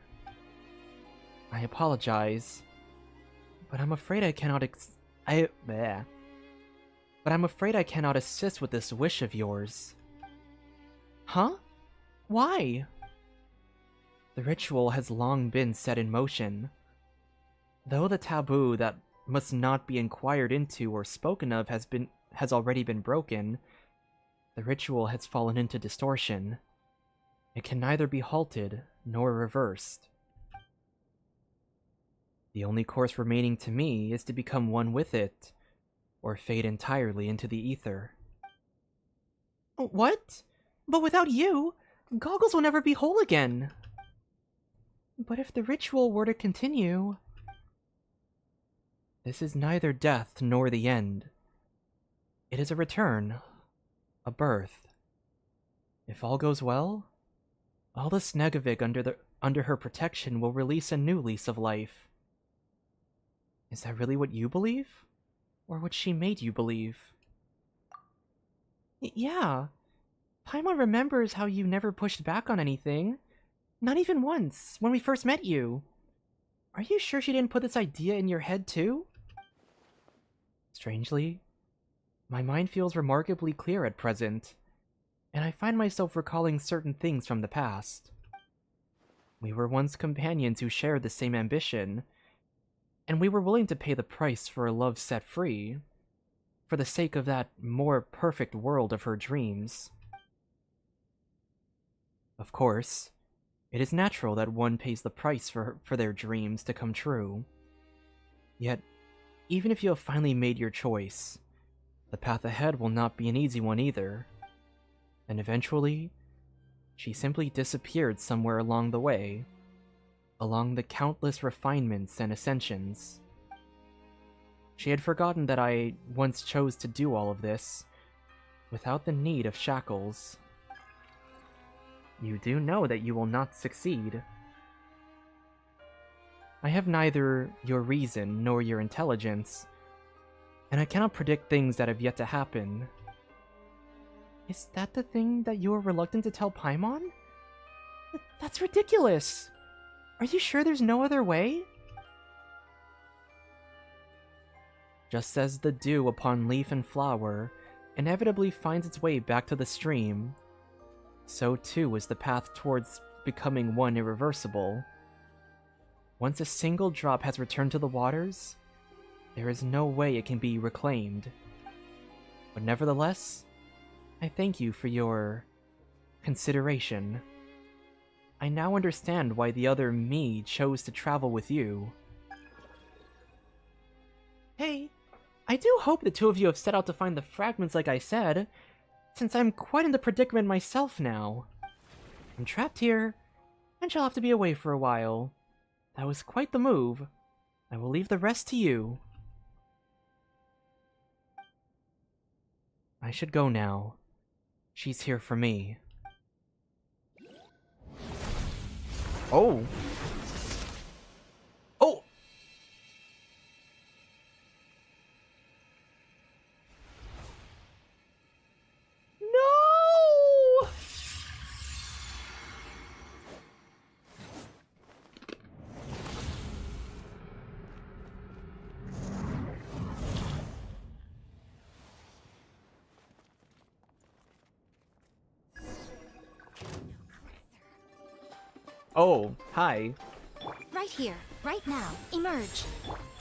I apologize. But I'm afraid I cannot But I'm afraid I cannot assist with this wish of yours. Huh? Why? The ritual has long been set in motion. Though the taboo that must not be inquired into or spoken of has already been broken, the ritual has fallen into distortion. It can neither be halted nor reversed. The only course remaining to me is to become one with it, or fade entirely into the ether. What? But without you, Goggles will never be whole again. But if the ritual were to continue... This is neither death nor the end. It is a return, a birth. If all goes well, all the Snegovic under her protection will release a new lease of life. Is that really what you believe? Or what she made you believe? Yeah. Paimon remembers how you never pushed back on anything. Not even once, when we first met you. Are you sure she didn't put this idea in your head too? Strangely, my mind feels remarkably clear at present, and I find myself recalling certain things from the past. We were once companions who shared the same ambition, and we were willing to pay the price for a love set free, for the sake of that more perfect world of her dreams. Of course, it is natural that one pays the price for their dreams to come true. Yet, even if you have finally made your choice, the path ahead will not be an easy one either. And eventually, she simply disappeared somewhere along the way, along the countless refinements and ascensions. She had forgotten that I once chose to do all of this, without the need of shackles. You do know that you will not succeed. I have neither your reason nor your intelligence, and I cannot predict things that have yet to happen. Is that the thing that you are reluctant to tell Paimon? That's ridiculous! Are you sure there's no other way? Just as the dew upon leaf and flower inevitably finds its way back to the stream, so too is the path towards becoming one irreversible. Once a single drop has returned to the waters, there is no way it can be reclaimed. But nevertheless, I thank you for your consideration. I now understand why the other me chose to travel with you. Hey, I do hope the two of you have set out to find the fragments like I said, since I'm quite in the predicament myself now. I'm trapped here, and shall have to be away for a while. That was quite the move. I will leave the rest to you. I should go now. She's here for me. Oh! Oh! No! Oh, hi. Right here, right now. Emerge.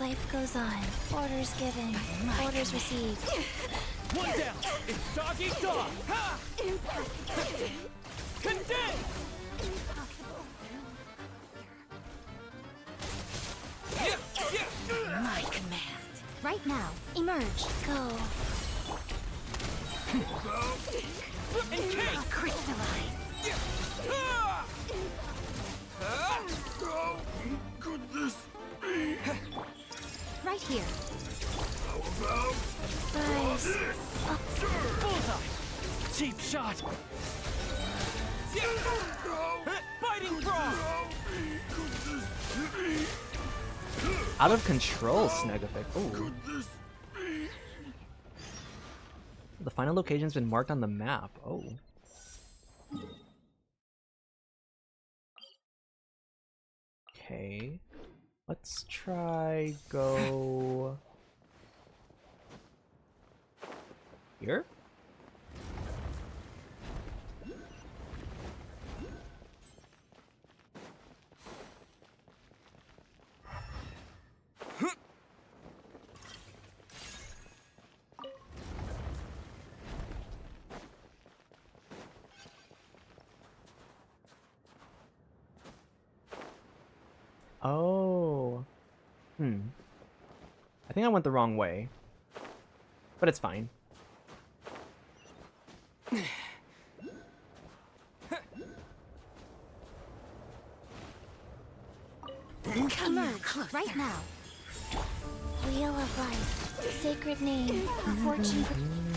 Life goes on. Orders given. Orders received. One down! It's dog eat dog! Ha! Condemn! My command. Right now. Emerge. Go. And cake! Crystallize. How could this be? Right here. How about Guys. this? Bullseye! Cheap shot! Biting frog! How could this be? Out of control, Snegovic. Ooh. Could this be? The final location's been marked on the map. Oh. Okay. Let's try go here? Oh. I think I went the wrong way. But it's fine. Emerge right now. Wheel of life, sacred name, fortune.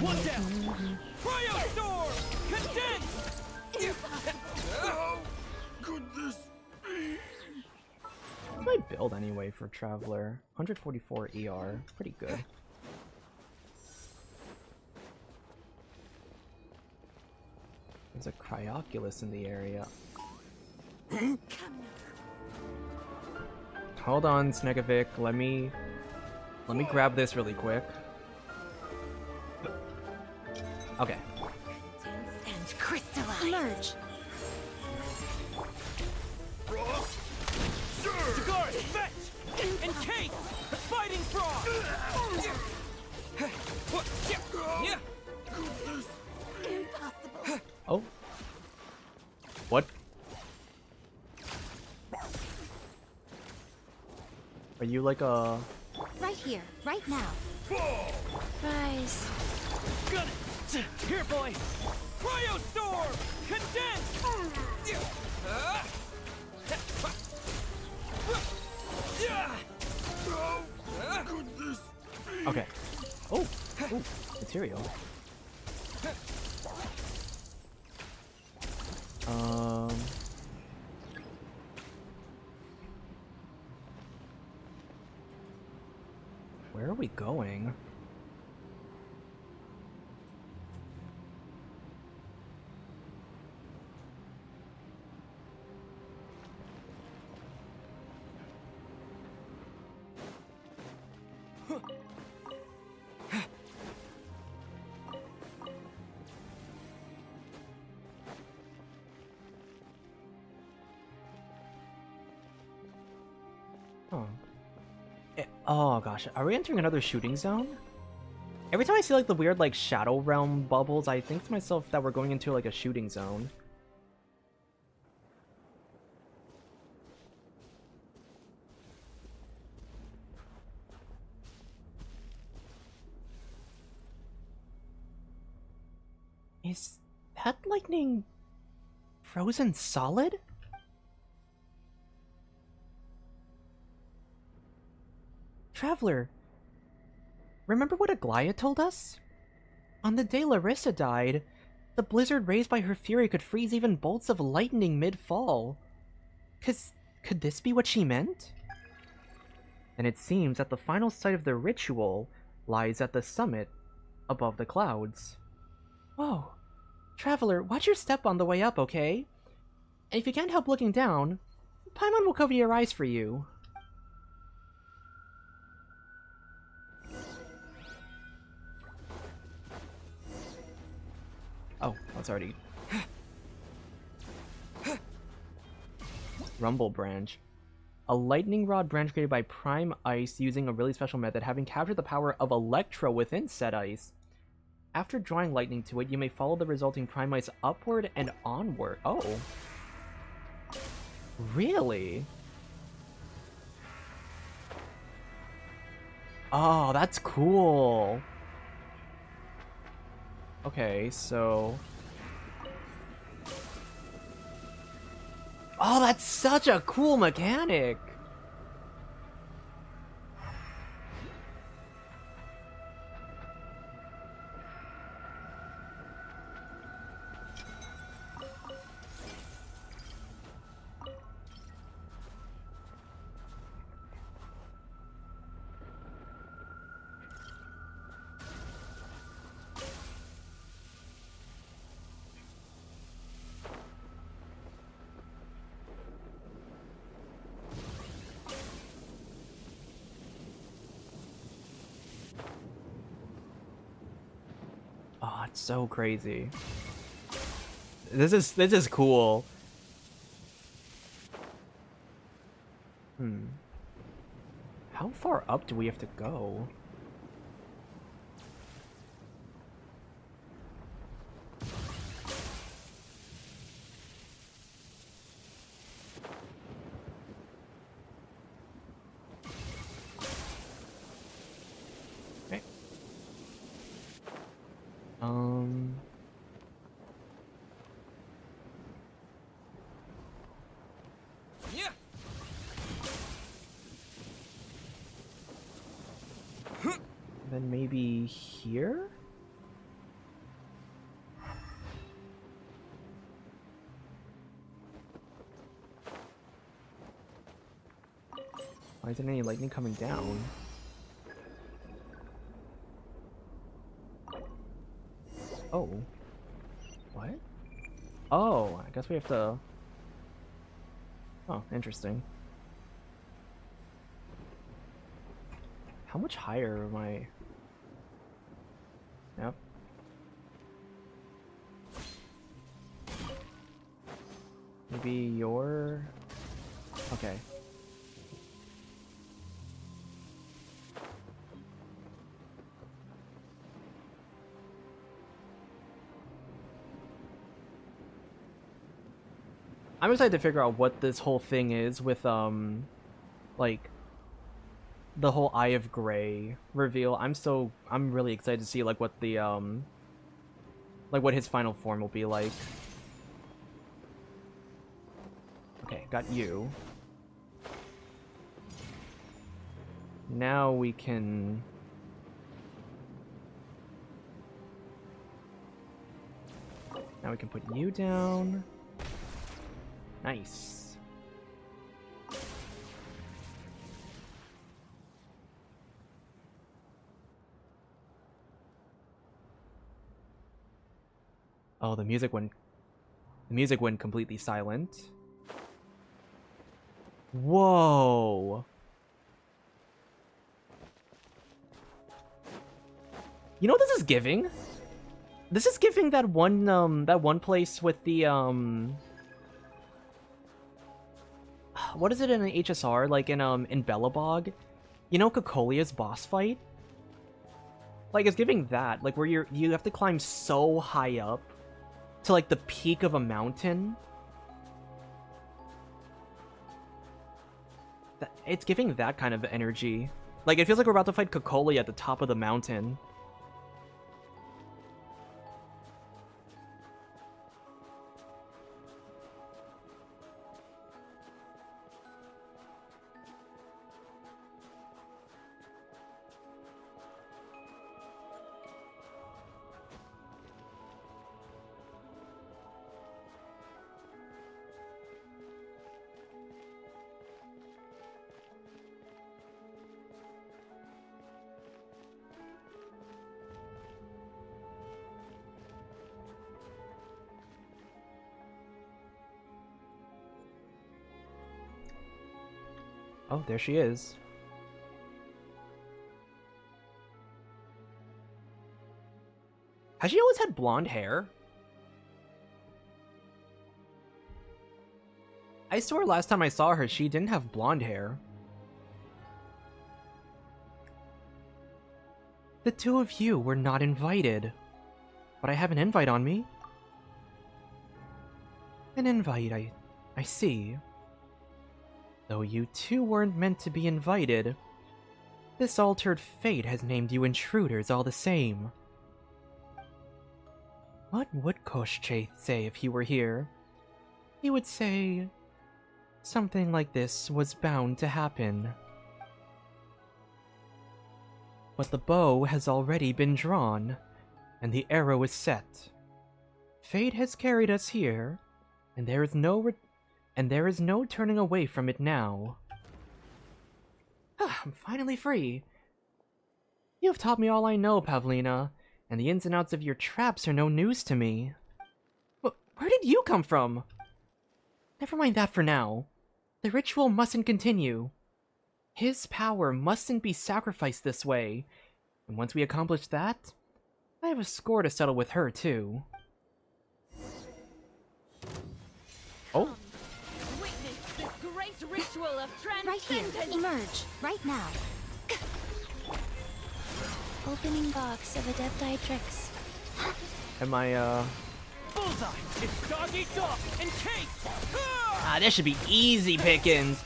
One down. Cryo storm. Condense. How could this be? What's my build anyway for Traveler? 144 ER. Pretty good. There's a Cryoculus in the area. Hold on, Snegovic. Let me grab this really quick. Okay. And crystallize. Emerge. Guard, fetch. Encase. Fighting frog. Yeah. Could this Impossible. Oh. What? Are you like a... Right here, right now. Rise. Gun it. Here, boy. Cryo storm. Condense. how could this be? Okay. Oh. Oh. Material. Where are we going? Oh. Oh gosh, are we entering another shooting zone? Every time I see like the weird like Shadow Realm bubbles, I think to myself that we're going into like a shooting zone. Is that lightning frozen solid? Traveler, remember what Aglaia told us? On the day Larissa died, the blizzard raised by her fury could freeze even bolts of lightning mid-fall. Could this be what she meant? And it seems that the final site of the ritual lies at the summit above the clouds. Whoa. Traveler, watch your step on the way up, okay? And if you can't help looking down, Paimon will cover your eyes for you. Oh, that's already... Rumble Branch. A lightning rod branch created by Prime Ice using a really special method, having captured the power of Electro within said ice. After drawing lightning to it, you may follow the resulting Prime Ice upward and onward. Oh. Really? Oh, that's cool. Okay, so... Oh, that's such a cool mechanic! Oh, it's so crazy. This is cool. How far up do we have to go? Okay. Yeah. Then maybe here? Why isn't any lightning coming down? Oh. What? Oh, I guess we have to... Oh, interesting. How much higher am I? Yep. Maybe you're... Okay. I'm excited to figure out what this whole thing is with, like, the whole Eye of Graeae reveal. I'm really excited to see, like, what the, like, what his final form will be like. Okay, got you. Now we can... Now we can put you down. Nice. Oh, the music went completely silent. Whoa. You know what this is giving? This is giving that one place with the what is it in an HSR, like in Bellabog? You know Cocolia's boss fight? Like, it's giving that, like, where you have to climb so high up to, like, the peak of a mountain. It's giving that kind of energy. Like, it feels like we're about to fight Cocolia at the top of the mountain. Oh, there she is. Has she always had blonde hair? I swear last time I saw her, she didn't have blonde hair. The two of you were not invited. But I have an invite on me. An invite, I see. Though you two weren't meant to be invited, this altered fate has named you intruders all the same. What would Koshchei say if he were here? He would say... something like this was bound to happen. But the bow has already been drawn, and the arrow is set. Fate has carried us here, and there is no turning away from it now. I'm finally free. You have taught me all I know, Pavlina, and the ins and outs of your traps are no news to me. Where did you come from? Never mind that for now. The ritual mustn't continue. His power mustn't be sacrificed this way, and once we accomplish that, I have a score to settle with her, too. Oh. Witness this great ritual of Right here. transcendence. Emerge. Right now. Opening box of Adepti-Trix. Am I, Bullseye! It's doggy dog! Encase! Ah, this should be easy pickings.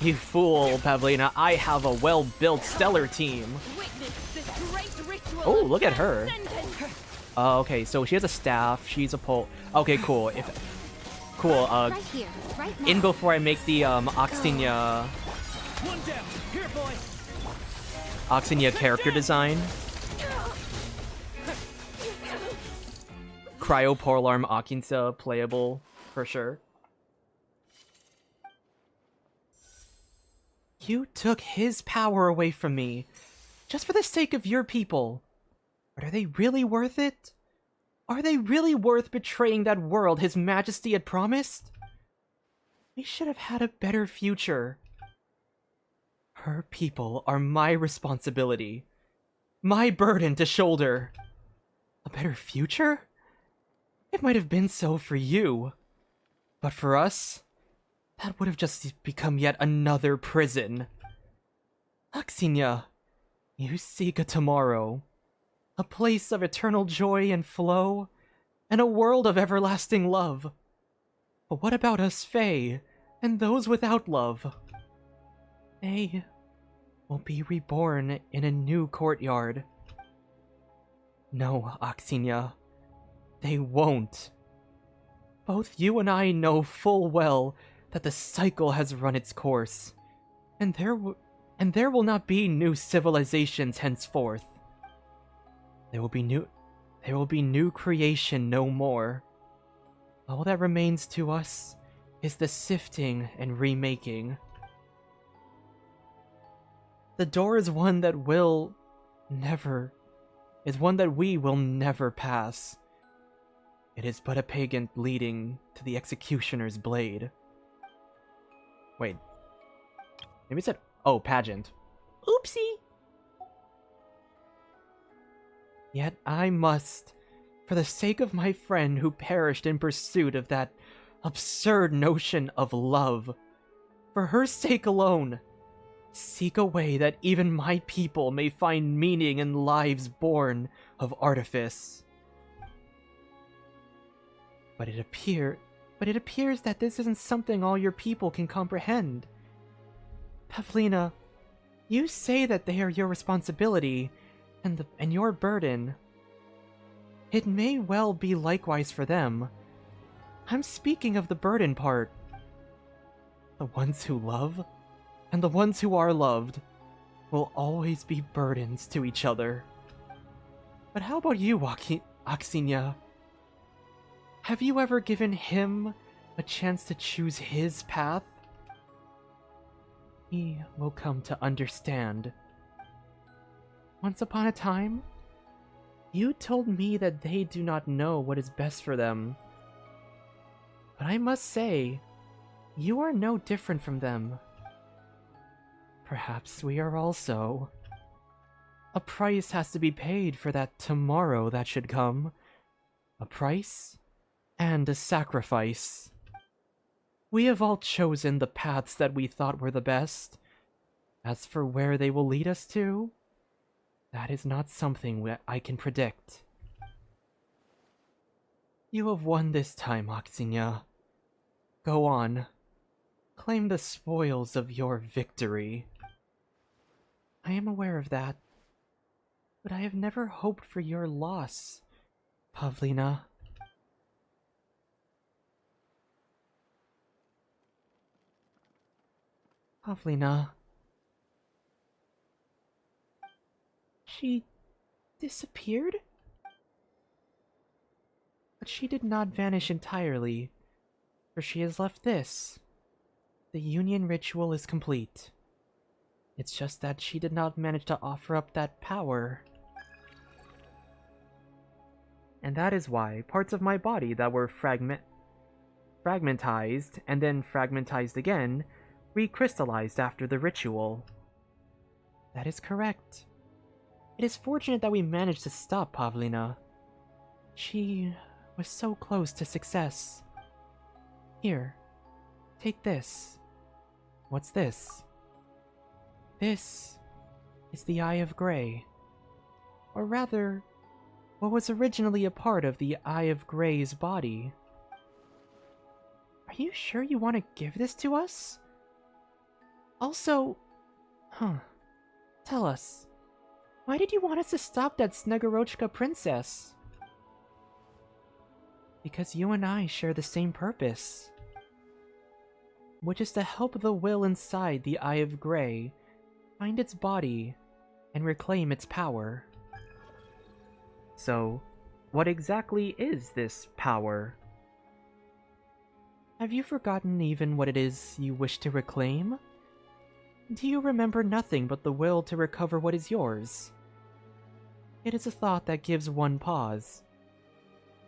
You fool, Pavlina. I have a well-built stellar team. Witness this great ritual Oh, of look at her. transcendence. Okay, so she has a staff. She's a pole. Okay, cool. Cool, Right here. Right now. in before I make the, Oxinia One down! Here, boy! character design. Cryopolarm Akinsa playable, for sure. You took his power away from me, just for the sake of your people. But are they really worth it? Are they really worth betraying that world His Majesty had promised? We should have had a better future. Her people are my responsibility. My burden to shoulder. A better future? It might have been so for you. But for us, that would have just become yet another prison. Axinia, you seek a tomorrow. A place of eternal joy and flow, and a world of everlasting love. But what about us Fae, and those without love? They will be reborn in a new courtyard. No, Axinia, they won't. Both you and I know full well that the cycle has run its course, and there will not be new civilizations henceforth. There will be new creation no more. All that remains to us is the sifting and remaking. The door is one that we will never pass. It is but a pagan leading to the executioner's blade. Wait. Maybe it said, oh, pageant. Oopsie! Yet I must, for the sake of my friend who perished in pursuit of that absurd notion of love, for her sake alone, seek a way that even my people may find meaning in lives born of artifice. But it appears that this isn't something all your people can comprehend. Pavlina, you say that they are your responsibility and your burden. It may well be likewise for them. I'm speaking of the burden part. The ones who love, and the ones who are loved, will always be burdens to each other. But how about you, Axinia? Have you ever given him a chance to choose his path? He will come to understand. Once upon a time, you told me that they do not know what is best for them. But I must say, you are no different from them. Perhaps we are also. A price has to be paid for that tomorrow that should come. A price and a sacrifice. We have all chosen the paths that we thought were the best. As for where they will lead us to, that is not something that I can predict. You have won this time, Axinia. Go on. Claim the spoils of your victory. I am aware of that. But I have never hoped for your loss, Pavlina. Pavlina. She disappeared? But she did not vanish entirely, for she has left this. The union ritual is complete. It's just that she did not manage to offer up that power. And that is why parts of my body that were fragmentized and then fragmentized again recrystallized after the ritual. That is correct. It is fortunate that we managed to stop Pavlina. She was so close to success. Here, take this. What's this? This is the Eye of Graeae. Or rather, what was originally a part of the Eye of Graeae's body. Are you sure you want to give this to us? Also, tell us, why did you want us to stop that Snegorochka princess? Because you and I share the same purpose, which is to help the will inside the Eye of Graeae find its body and reclaim its power. So, what exactly is this power? Have you forgotten even what it is you wish to reclaim? Do you remember nothing but the will to recover what is yours? It is a thought that gives one pause,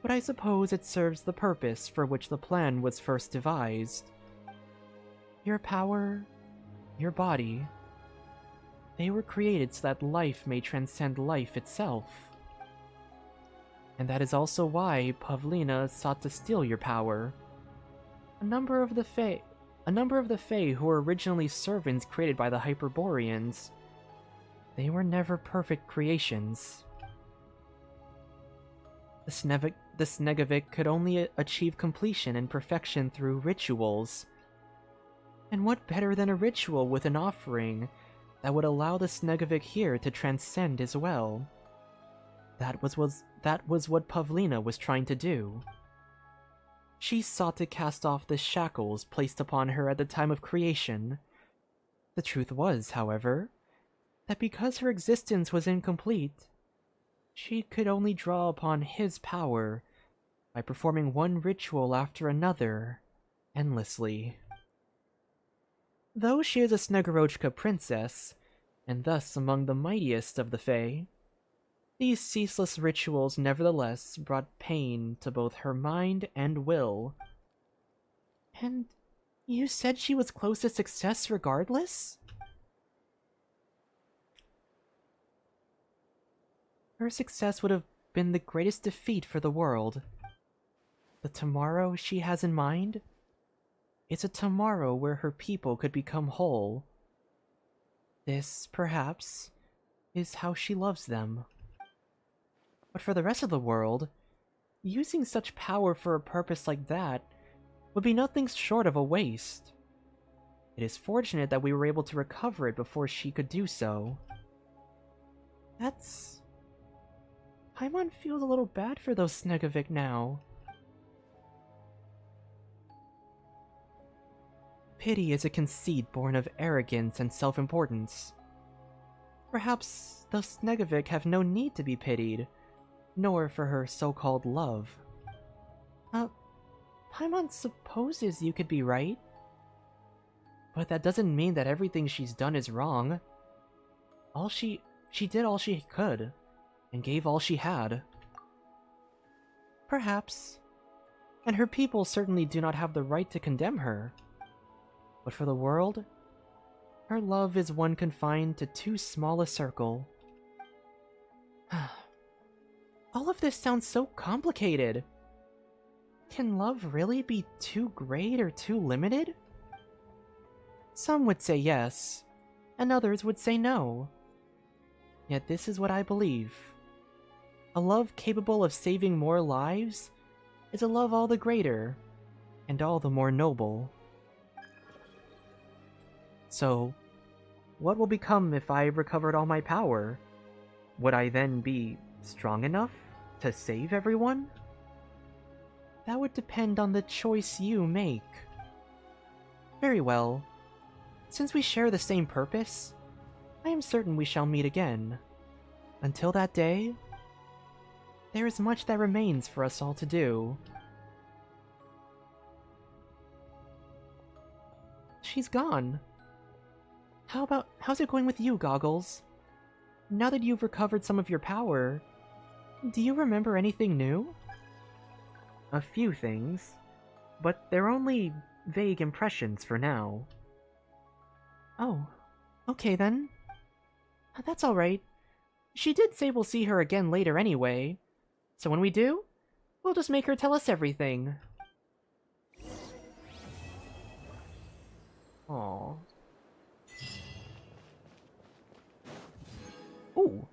but I suppose it serves the purpose for which the plan was first devised. Your power, your body, they were created so that life may transcend life itself. And that is also why Pavlina sought to steal your power. A number of the Fae who were originally servants created by the Hyperboreans, they were never perfect creations. The Snegovic could only achieve completion and perfection through rituals. And what better than a ritual with an offering that would allow the Snegovic here to transcend as well? That was what Pavlina was trying to do. She sought to cast off the shackles placed upon her at the time of creation. The truth was, however, that because her existence was incomplete, she could only draw upon his power by performing one ritual after another, endlessly. Though she is a Snegorochka princess, and thus among the mightiest of the Fae, these ceaseless rituals nevertheless brought pain to both her mind and will. And you said she was close to success regardless? Her success would have been the greatest defeat for the world. The tomorrow she has in mind is a tomorrow where her people could become whole. This, perhaps, is how she loves them. But for the rest of the world, using such power for a purpose like that would be nothing short of a waste. It is fortunate that we were able to recover it before she could do so. Paimon feels a little bad for those Snegovic now. Pity is a conceit born of arrogance and self-importance. Perhaps those Snegovic have no need to be pitied, nor for her so-called love. Paimon supposes you could be right. But that doesn't mean that everything she's done is wrong. She did all she could, and gave all she had. Perhaps. And her people certainly do not have the right to condemn her. But for the world, her love is one confined to too small a circle. All of this sounds so complicated. Can love really be too great or too limited? Some would say yes, and others would say no. Yet this is what I believe. A love capable of saving more lives is a love all the greater, and all the more noble. So, what will become if I recovered all my power? Would I then be strong enough to save everyone? That would depend on the choice you make. Very well. Since we share the same purpose, I am certain we shall meet again. Until that day, there is much that remains for us all to do. She's gone. How's it going with you, Goggles? Now that you've recovered some of your power, do you remember anything new? A few things, but they're only vague impressions for now. Oh, okay then. That's alright. She did say we'll see her again later anyway. So when we do, we'll just make her tell us everything. Aww. Ooh.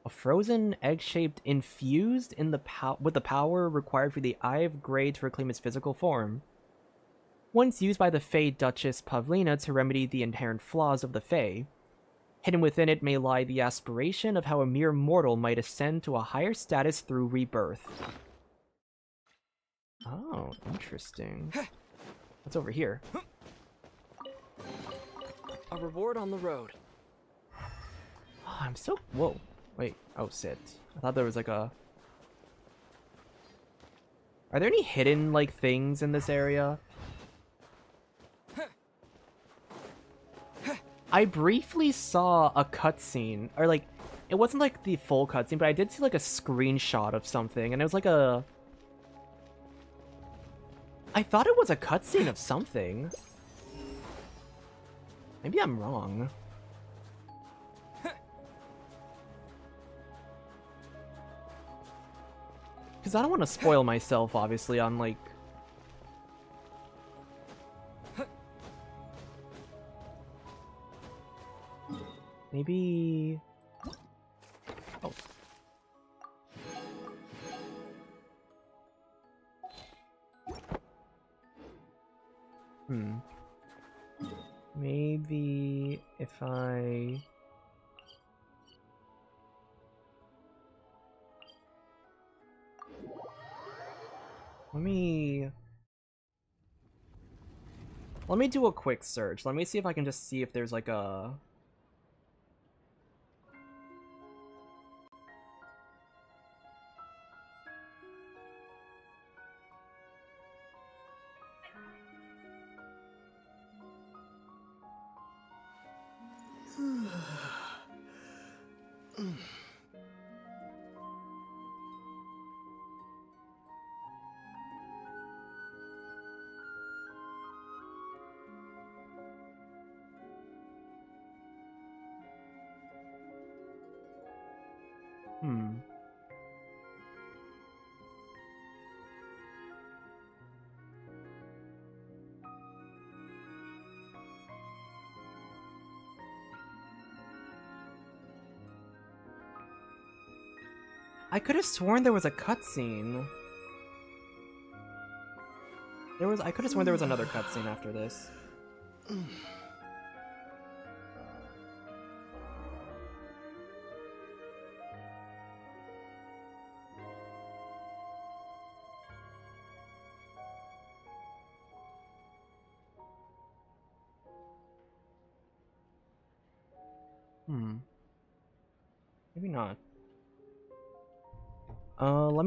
A frozen egg-shaped infused in the with the power required for the Eye of Graeae to reclaim its physical form. Once used by the Fae Duchess Pavlina to remedy the inherent flaws of the Fae. Hidden within it may lie the aspiration of how a mere mortal might ascend to a higher status through rebirth. Oh, interesting. What's over here? A reward on the road. Oh, I'm so... Whoa. Wait. Oh, sit. I thought there was like a... Are there any hidden, like, things in this area? I briefly saw a cutscene, or like, it wasn't like the full cutscene, but I did see like a screenshot of something, and it was like a... I thought it was a cutscene of something. Maybe I'm wrong. Because I don't want to spoil myself, obviously, on like... Maybe... Oh. Maybe if I... Let me do a quick search. Let me see if I can just see if there's like a... I could have sworn there was a cutscene. I could have sworn there was another cutscene after this. Maybe not. Let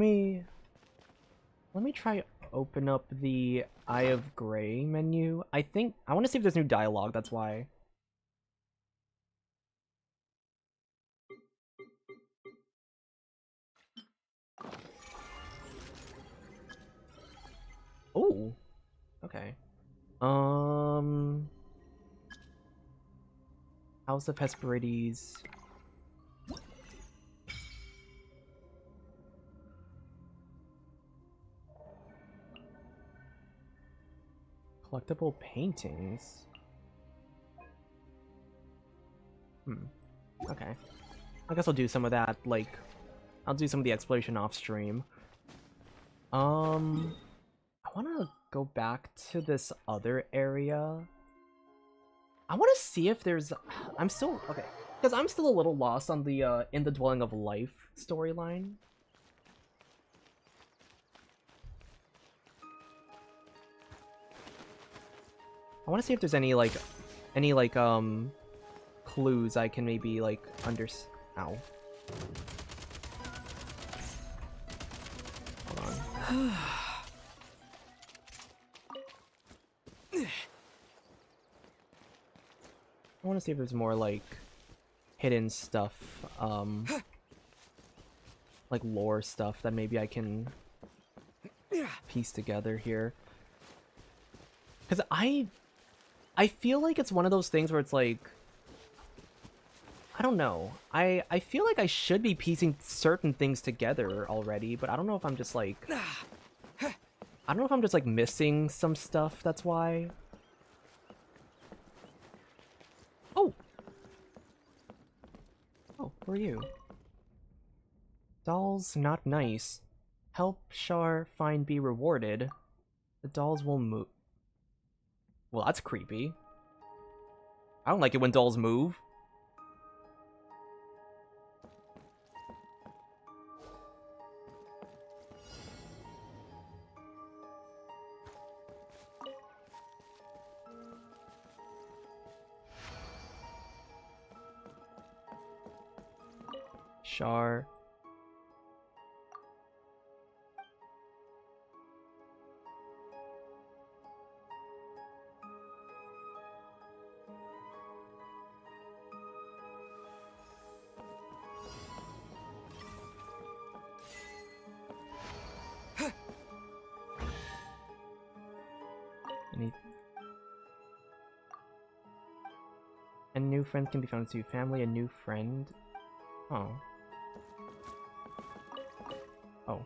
me try open up the Eye of Graeae menu. I want to see if there's new dialogue, that's why. Oh. Okay. House of Hesperides. Collectible paintings. Okay. I guess I'll do some of that, like... I'll do some of the exploration off stream. I want to go back to this other area. I want to see if there's... I'm still... Okay. Because I'm still a little lost on the, In the Dwelling of Life storyline. I want to see if there's any clues I can maybe, like, Ow. Hold on. I want to see if there's more, like, hidden stuff, like lore stuff that maybe I can piece together here. Because I feel like it's one of those things where it's like, I don't know. I feel like I should be piecing certain things together already, but I don't know if I'm just like... I don't know if I'm just like missing some stuff, that's why. Oh! Oh, who are you? Dolls not nice. Help Shar find be rewarded. The dolls will move. Well, that's creepy. I don't like it when dolls move. Shar. And new friends can be found too. Family, a new friend. Oh. Oh.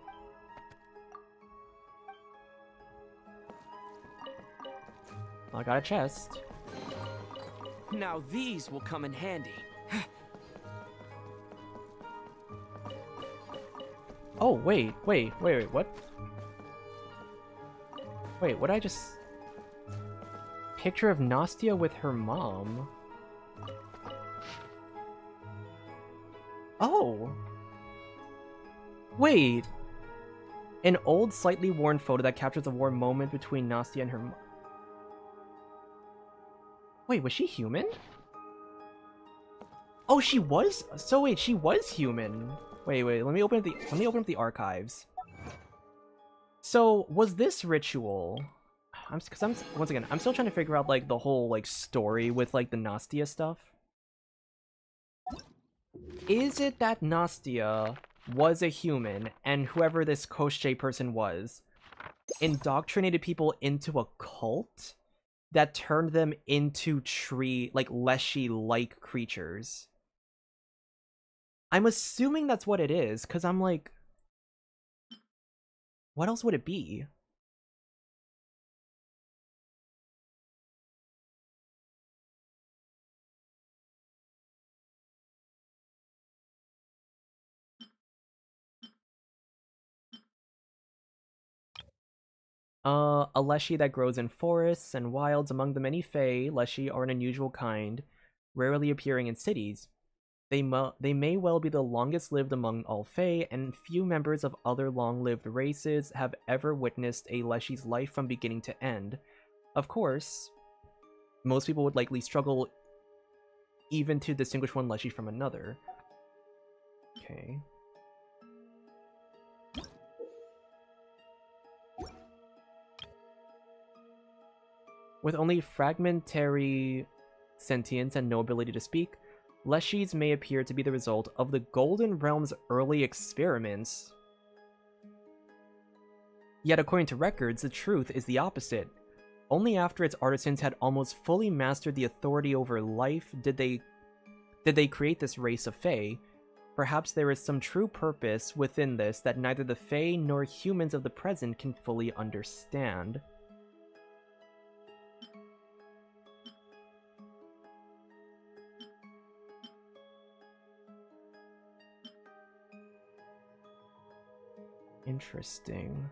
Well, I got a chest. Now these will come in handy. Oh, wait, what? Wait, what I just... Picture of Nastia with her mom. Oh! Wait! An old, slightly worn photo that captures a warm moment between Nastia and her mom. Wait, was she human? Oh, she was? So wait, she was human. Wait, let me open up the archives. So, was this ritual... once again, I'm still trying to figure out, like, the whole, like, story with, like, the Nastia stuff. Is it that Nastia was a human, and whoever this Koshche person was, indoctrinated people into a cult that turned them into Leshy-like creatures? I'm assuming that's what it is, because I'm like... What else would it be? A leshy that grows in forests and wilds. Among the many fae, leshy are an unusual kind, rarely appearing in cities. They may well be the longest lived among all fae, and few members of other long-lived races have ever witnessed a leshy's life from beginning to end. Of course, most people would likely struggle even to distinguish one leshy from another. Okay. With only fragmentary sentience and no ability to speak, leshies may appear to be the result of the Golden Realm's early experiments. Yet according to records, the truth is the opposite. Only after its artisans had almost fully mastered the authority over life did they create this race of fae. Perhaps there is some true purpose within this that neither the fae nor humans of the present can fully understand. Interesting.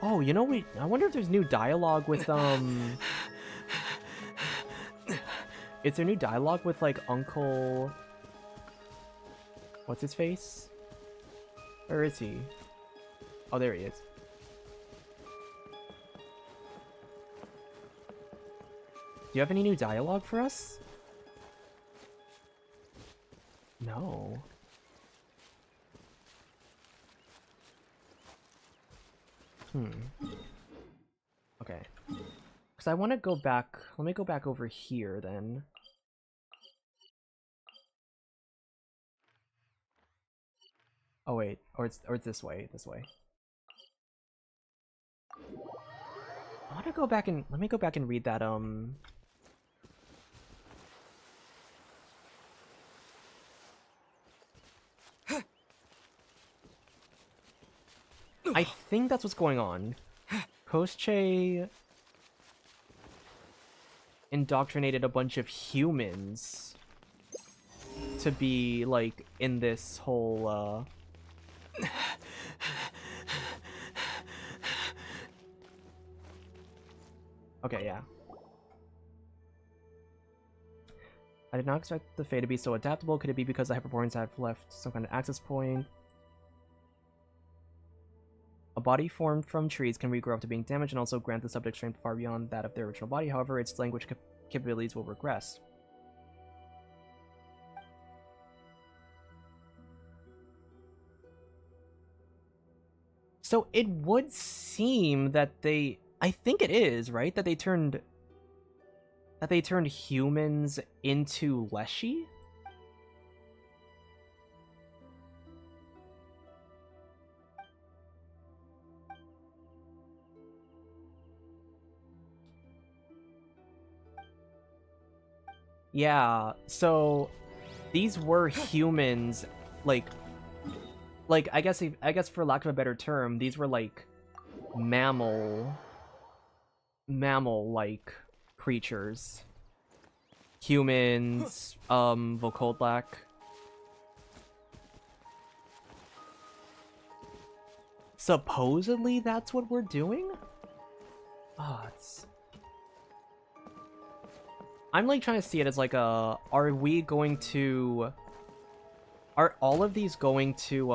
Oh, you know, I wonder if there's new dialogue with, Is there new dialogue with, like, Uncle... What's his face? Where is he? Oh, there he is. Do you have any new dialogue for us? No. Okay. Because I want to go back... Let me go back over here, then. Oh wait, or it's this way, this way. I want to go back and let me go back and read that I think that's what's going on. Koschei indoctrinated a bunch of humans to be like in this whole Okay, yeah. I did not expect the Fae to be so adaptable. Could it be because the Hyperboreans have left some kind of access point? A body formed from trees can regrow after being damaged and also grant the subject strength far beyond that of their original body. However, its language capabilities will regress. So it would seem that they... I think it is, right? That they turned humans into Leshy? Yeah, so these were humans, like I guess for lack of a better term, these were like mammal-like creatures. Humans, Vokoldlak. Supposedly that's what we're doing? Ah, it's... I'm like trying to see it as like a... Are we going to... Are all of these going to,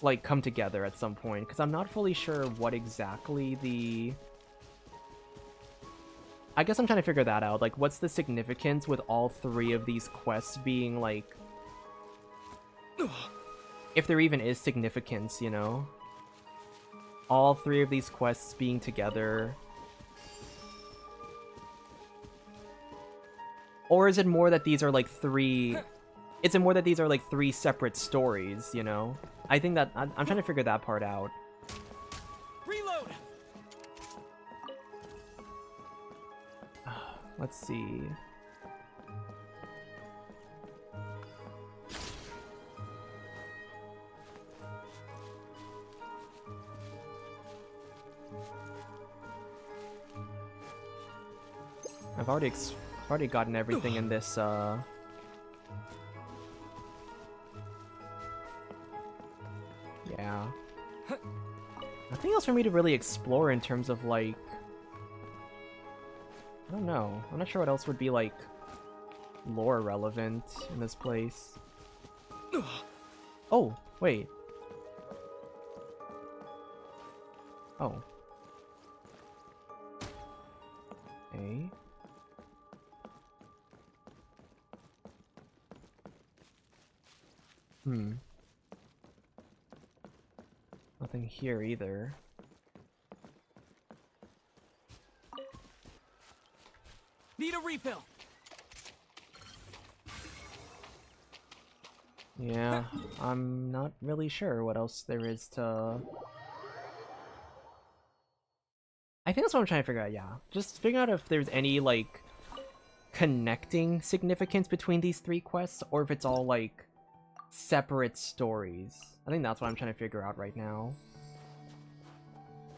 like, come together at some point? Because I'm not fully sure what exactly the... I guess I'm trying to figure that out. Like, what's the significance with all three of these quests being, like... If there even is significance, you know? All three of these quests being together... Or is it more that these are like three... Is it more that these are like three separate stories, you know? I think that... I'm trying to figure that part out. Reload. Let's see... I've already gotten everything in this, Yeah. Nothing else for me to really explore in terms of, like... I don't know. I'm not sure what else would be, like, lore relevant in this place. Oh, wait. Oh. Okay. Nothing here either. Need a refill. Yeah, I'm not really sure what else there is to... I think that's what I'm trying to figure out, yeah. Just figure out if there's any, like, connecting significance between these three quests, or if it's all, like, separate stories. I think that's what I'm trying to figure out right now.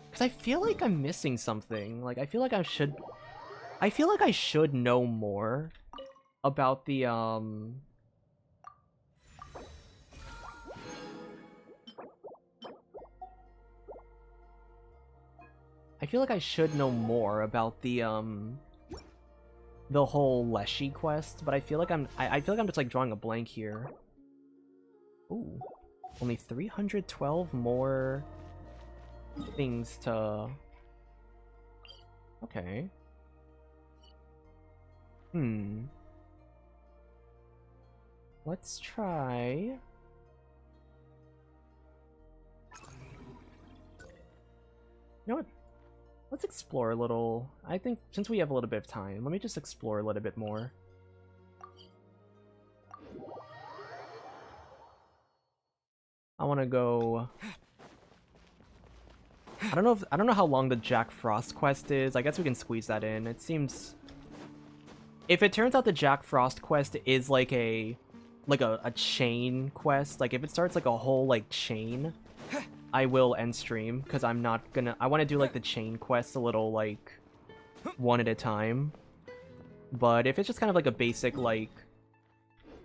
Because I feel like I'm missing something. Like, I feel like I should know more about the, I feel like I should know more about the whole Leshy quest, but I feel like I feel like I'm just like drawing a blank here. Ooh, only 312 more things to... Okay. Let's try... You know what? Let's explore a little. I think since we have a little bit of time, let me just explore a little bit more. want to go. I don't know how long the Jack Frost quest is. I guess we can squeeze that in. It seems. If it turns out the Jack Frost quest is like a chain quest, like if it starts like a whole like chain, I will end stream because I'm not gonna. I want to do like the chain quest a little like one at a time. But if it's just kind of like a basic like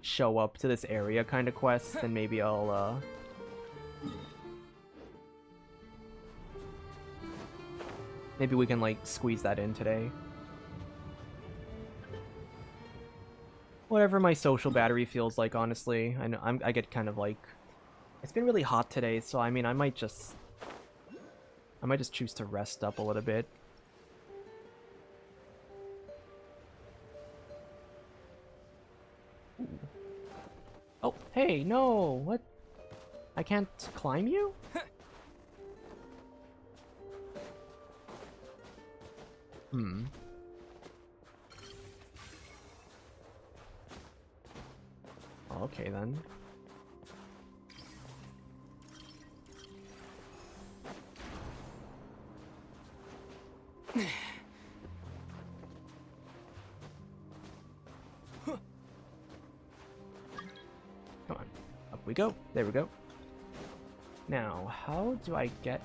show up to this area kind of quest, then maybe I'll maybe we can like squeeze that in today. Whatever my social battery feels like, honestly. I know I get kind of like, it's been really hot today, so I mean I might just choose to rest up a little bit. Ooh. Oh, hey, no, what? I can't climb you? Hmm. Okay then. Come on. Up we go. There we go. Now, how do I get...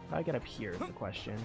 How do I get up here is the question.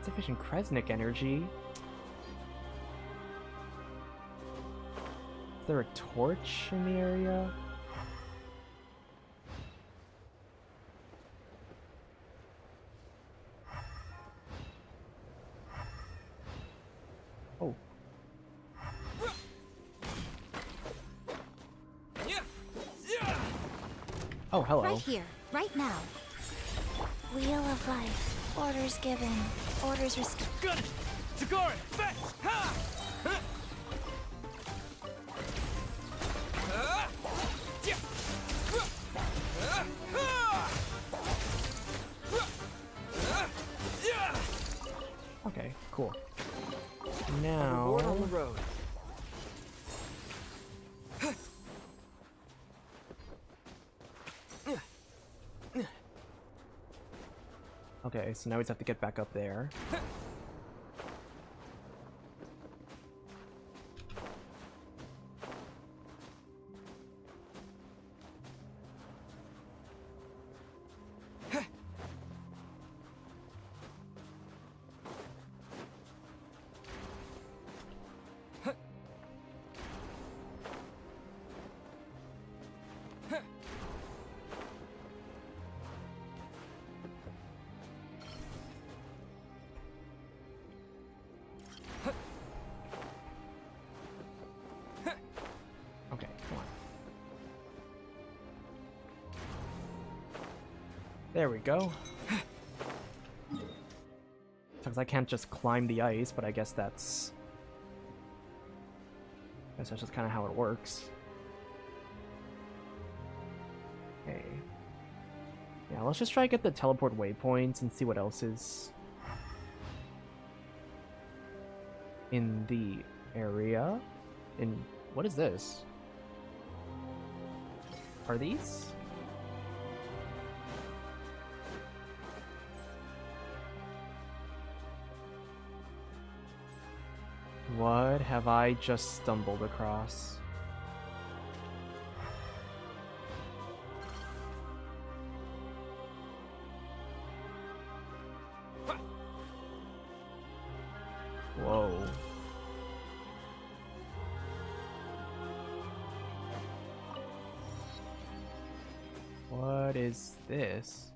Sufficient Kresnik energy. Is there a torch in the area? Oh. Oh, hello. Right here, right now. Wheel of life. Orders given. Orders received. Got it! Tagarin! Fetch! Ha! Okay, cool. Now... Board on the road. Okay, so now we just have to get back up there. There we go. Because I can't just climb the ice, but I guess that's just kind of how it works. Okay. Yeah, let's just try to get the teleport waypoints and see what else is in the area. What is this? Are these? What have I just stumbled across? What is this?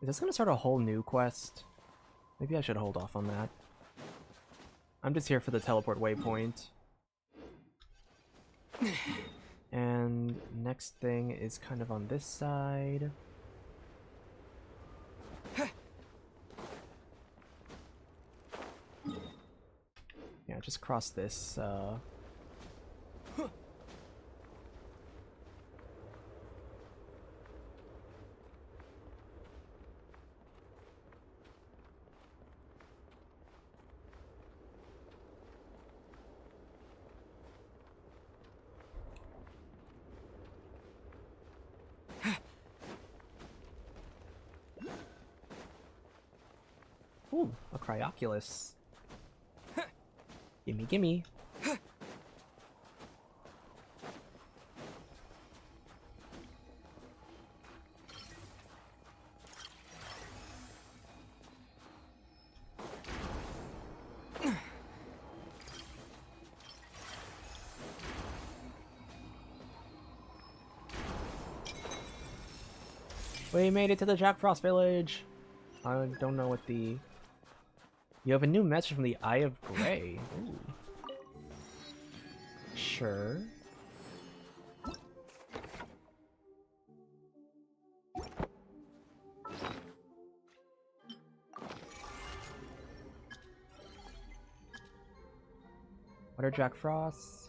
Is this gonna start a whole new quest? Maybe I should hold off on that. I'm just here for the teleport waypoint. And next thing is kind of on this side. Yeah, just cross this, Ooh, a Cryoculus. Gimme, gimme. We made it to the Jack Frost village. I don't know what the... You have a new message from the Eye of Graeae. Ooh. Sure. What are Jack Frosts?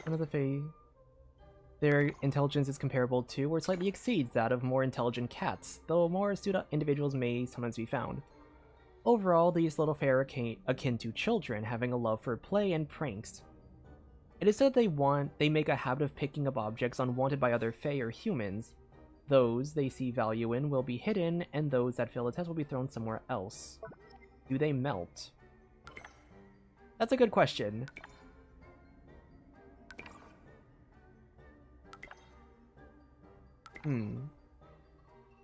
One of the Fae. Their intelligence is comparable to, or slightly exceeds, that of more intelligent cats, though more astute individuals may sometimes be found. Overall, these little fae are akin to children, having a love for play and pranks. It is said they make a habit of picking up objects unwanted by other fae or humans. Those they see value in will be hidden, and those that fail the test will be thrown somewhere else. Do they melt? That's a good question.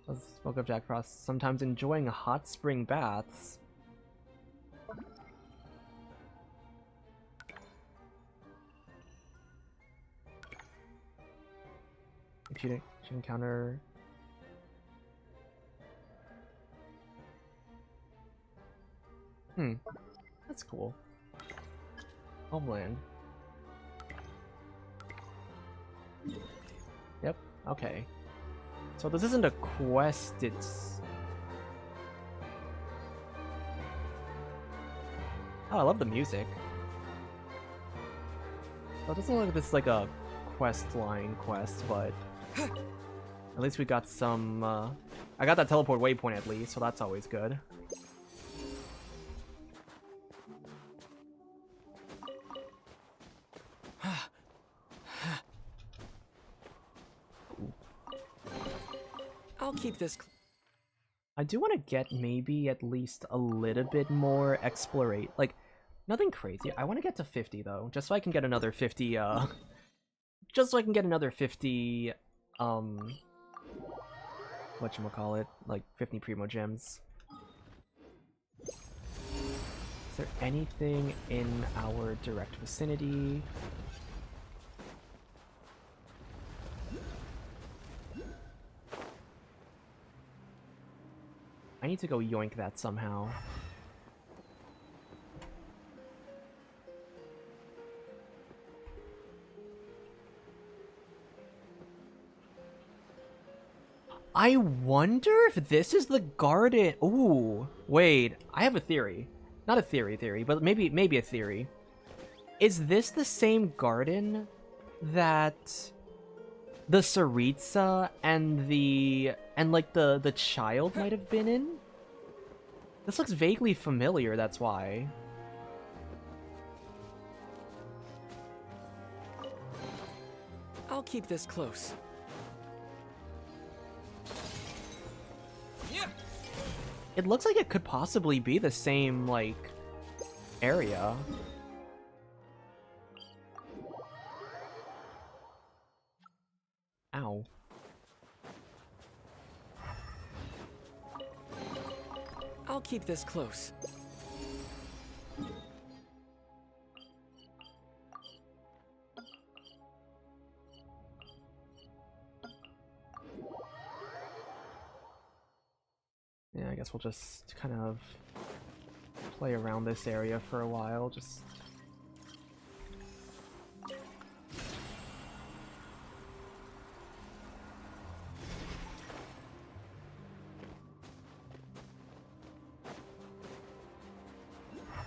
Let's spoke of Jack Frost. Sometimes enjoying hot spring baths. If you encounter... That's cool. Homeland. Yep, okay. So this isn't a quest, it's... Oh, I love the music. So it doesn't look like this is like a quest line quest, but... At least we got some, I got that teleport waypoint at least, so that's always good. I'll keep this. I do want to get maybe at least a little bit more explorate. Like, nothing crazy. I want to get to 50 though, just so I can get another 50, just so I can get another 50, whatchamacallit, like 50 Primo Gems. Is there anything in our direct vicinity? I need to go yoink that somehow. I wonder if this is the garden. Ooh, wait. I have a theory. Not a theory, but maybe a theory. Is this the same garden that the tsaritsa and the child might have been in? This looks vaguely familiar, that's why. I'll keep this close. Yeah. It looks like it could possibly be the same, like, area. Ow. I'll keep this close. Yeah, I guess we'll just kind of play around this area for a while, just...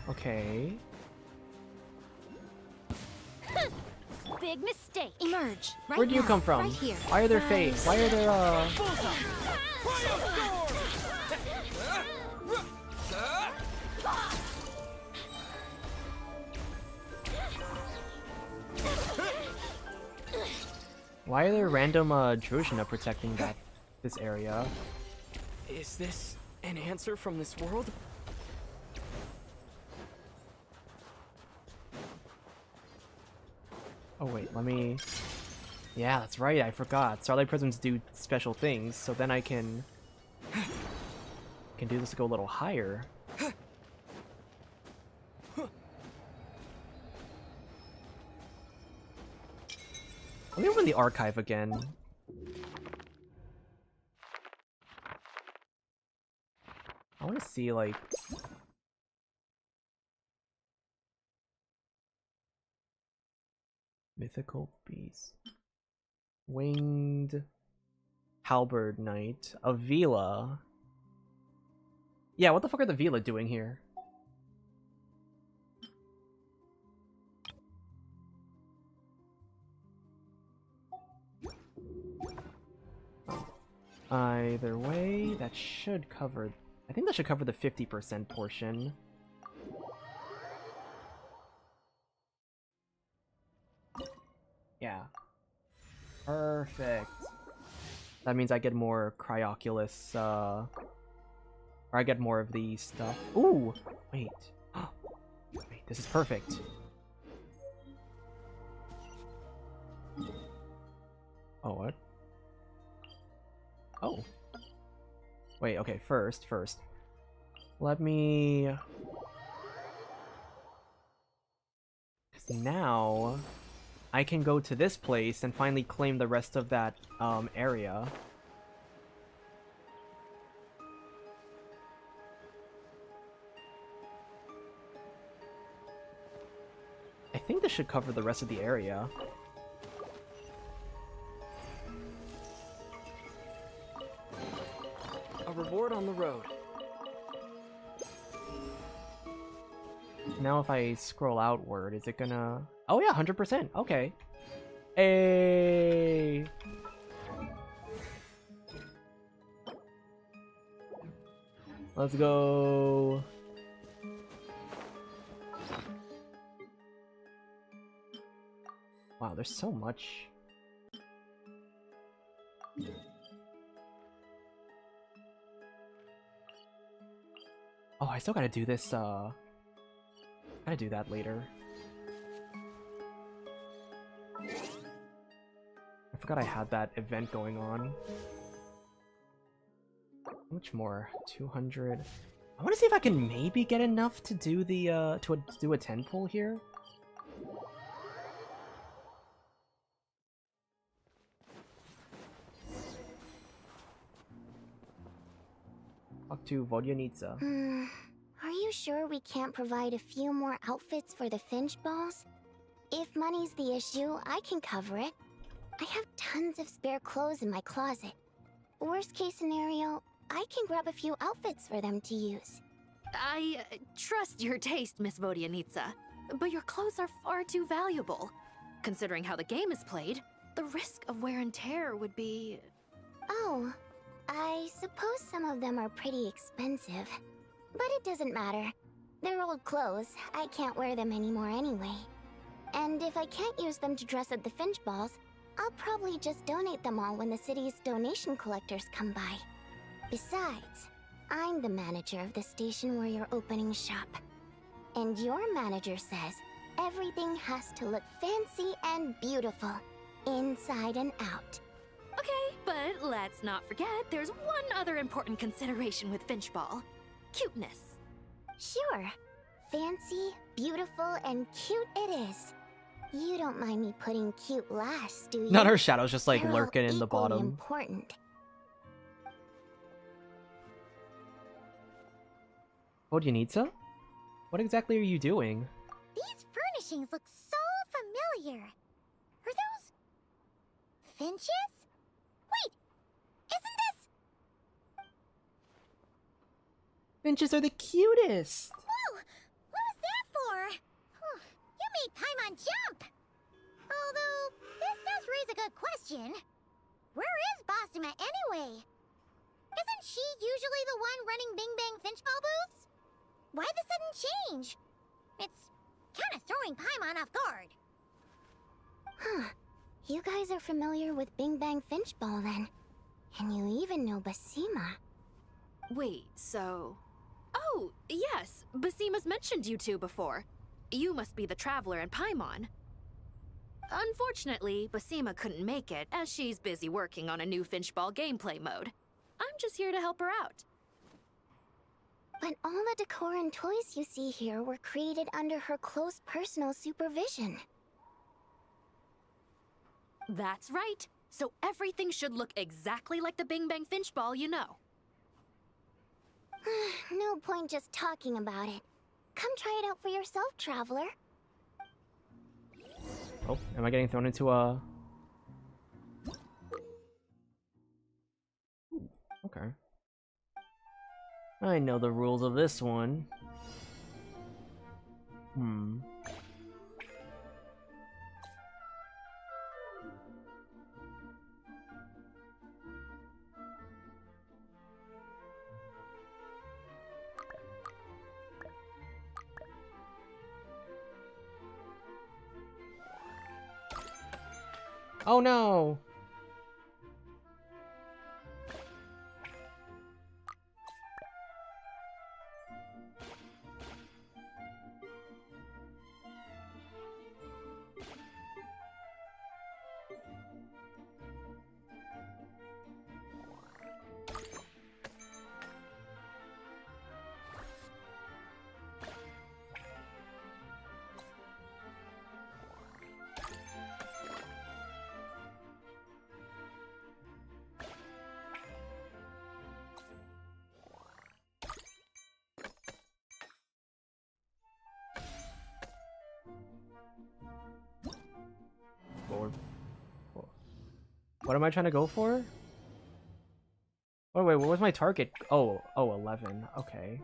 Okay. Big mistake. Emerge. Right Where do you now, come from? Right here. Why are there face? Why are there, Why are there random, Druzhina protecting this area? Is this an answer from this world? Oh wait, let me... Yeah, that's right, I forgot. Starlight Prisms do special things, so then I can do this to go a little higher. Let me open the archive again. I want to see, like... Mythical beast. Winged Halberd Knight. Avila. Yeah, what the fuck are the Vila doing here? Either way, that should cover... I think that should cover the 50% portion. Yeah. Perfect. That means I get more Cryoculus, or I get more of these stuff. Ooh! Wait. Wait, this is perfect. Oh, what? Oh. Wait, okay, first. Let me... Because now... I can go to this place and finally claim the rest of that, area. I think this should cover the rest of the area. A reward on the road. Now if I scroll outward, is it gonna... Oh yeah, 100%. Okay. Hey. Let's go. Wow, there's so much. Oh, I still gotta do this, gotta do that later. I forgot I had that event going on. How much more? 200. I want to see if I can maybe get enough to do the, to do a 10 pull here. Talk to Vodyanitsa. Are you sure we can't provide a few more outfits for the Finch balls? If money's the issue, I can cover it. I have tons of spare clothes in my closet. Worst case scenario, I can grab a few outfits for them to use. I trust your taste, Miss Vodyanitsa, but your clothes are far too valuable. Considering how the game is played, the risk of wear and tear would be... Oh, I suppose some of them are pretty expensive. But it doesn't matter. They're old clothes. I can't wear them anymore anyway. And if I can't use them to dress at the Finch balls, I'll probably just donate them all when the city's donation collectors come by. Besides, I'm the manager of the station where you're opening shop. And your manager says everything has to look fancy and beautiful, inside and out. Okay, but let's not forget there's one other important consideration with Finch Ball. cuteness. Sure. Fancy, beautiful, and cute it is. You don't mind me putting cute last, do you? Not her shadows just like They're all lurking in the equally bottom. important. Vodyanitsa? What exactly are you doing? These furnishings look so familiar. Are those finches? Wait, isn't this? Finches are the cutest! Whoa! What was that for? Whew, you made Paimon jump! Although, this does raise a good question. Where is Bastima anyway? Isn't she usually the one running Bing Bang Finchball booths? Why the sudden change? It's kind of throwing Paimon off guard. Huh. You guys are familiar with Bing Bang Finchball then. And you even know Basima. Wait, so... Oh, yes, Basima's mentioned you two before. You must be the Traveler and Paimon. Unfortunately, Basima couldn't make it, as she's busy working on a new Finchball gameplay mode. I'm just here to help her out. But all the decor and toys you see here were created under her close personal supervision. That's right. So everything should look exactly like the Bing Bang Finchball you know. No point just talking about it. Come try it out for yourself, Traveler. Oh, am I getting thrown into a... Okay. I know the rules of this one. Oh no! Forward. What am I trying to go for? Oh wait, what was my target? Oh, 11. Okay.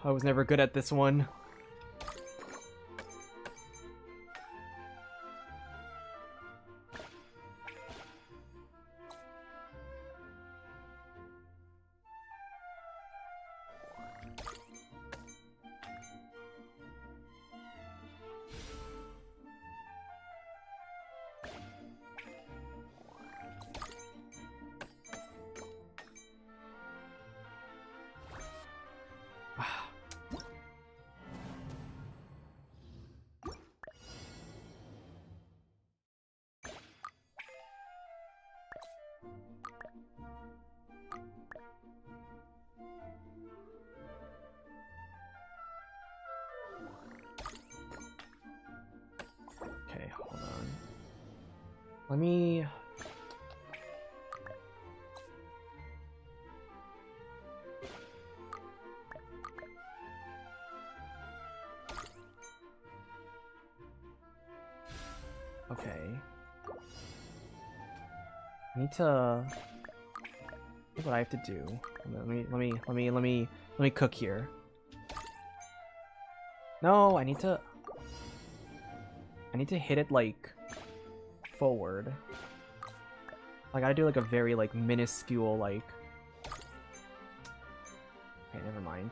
I was never good at this one. Okay, hold on. Let me... Okay. I need to... Here's what I have to do. Let me cook here. No, I need to hit it like forward. I gotta do like a very like minuscule like. Okay, never mind.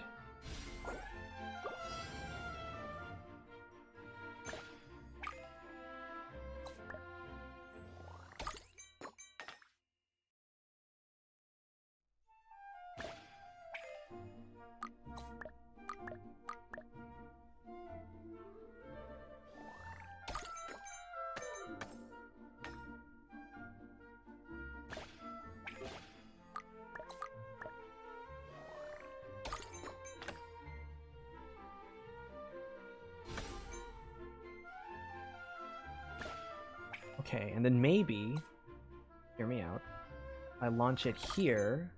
Okay, and then maybe, hear me out, I launch it here.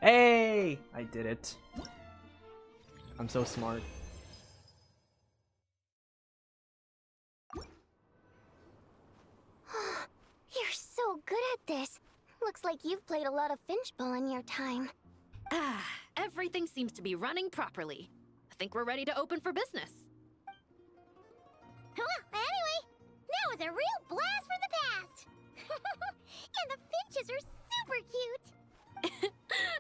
Hey! I did it. I'm so smart. You're so good at this. Looks like you've played a lot of finchball in your time. Ah, everything seems to be running properly. I think we're ready to open for business. Anyway, that was a real blast from the past. And the finches are super cute.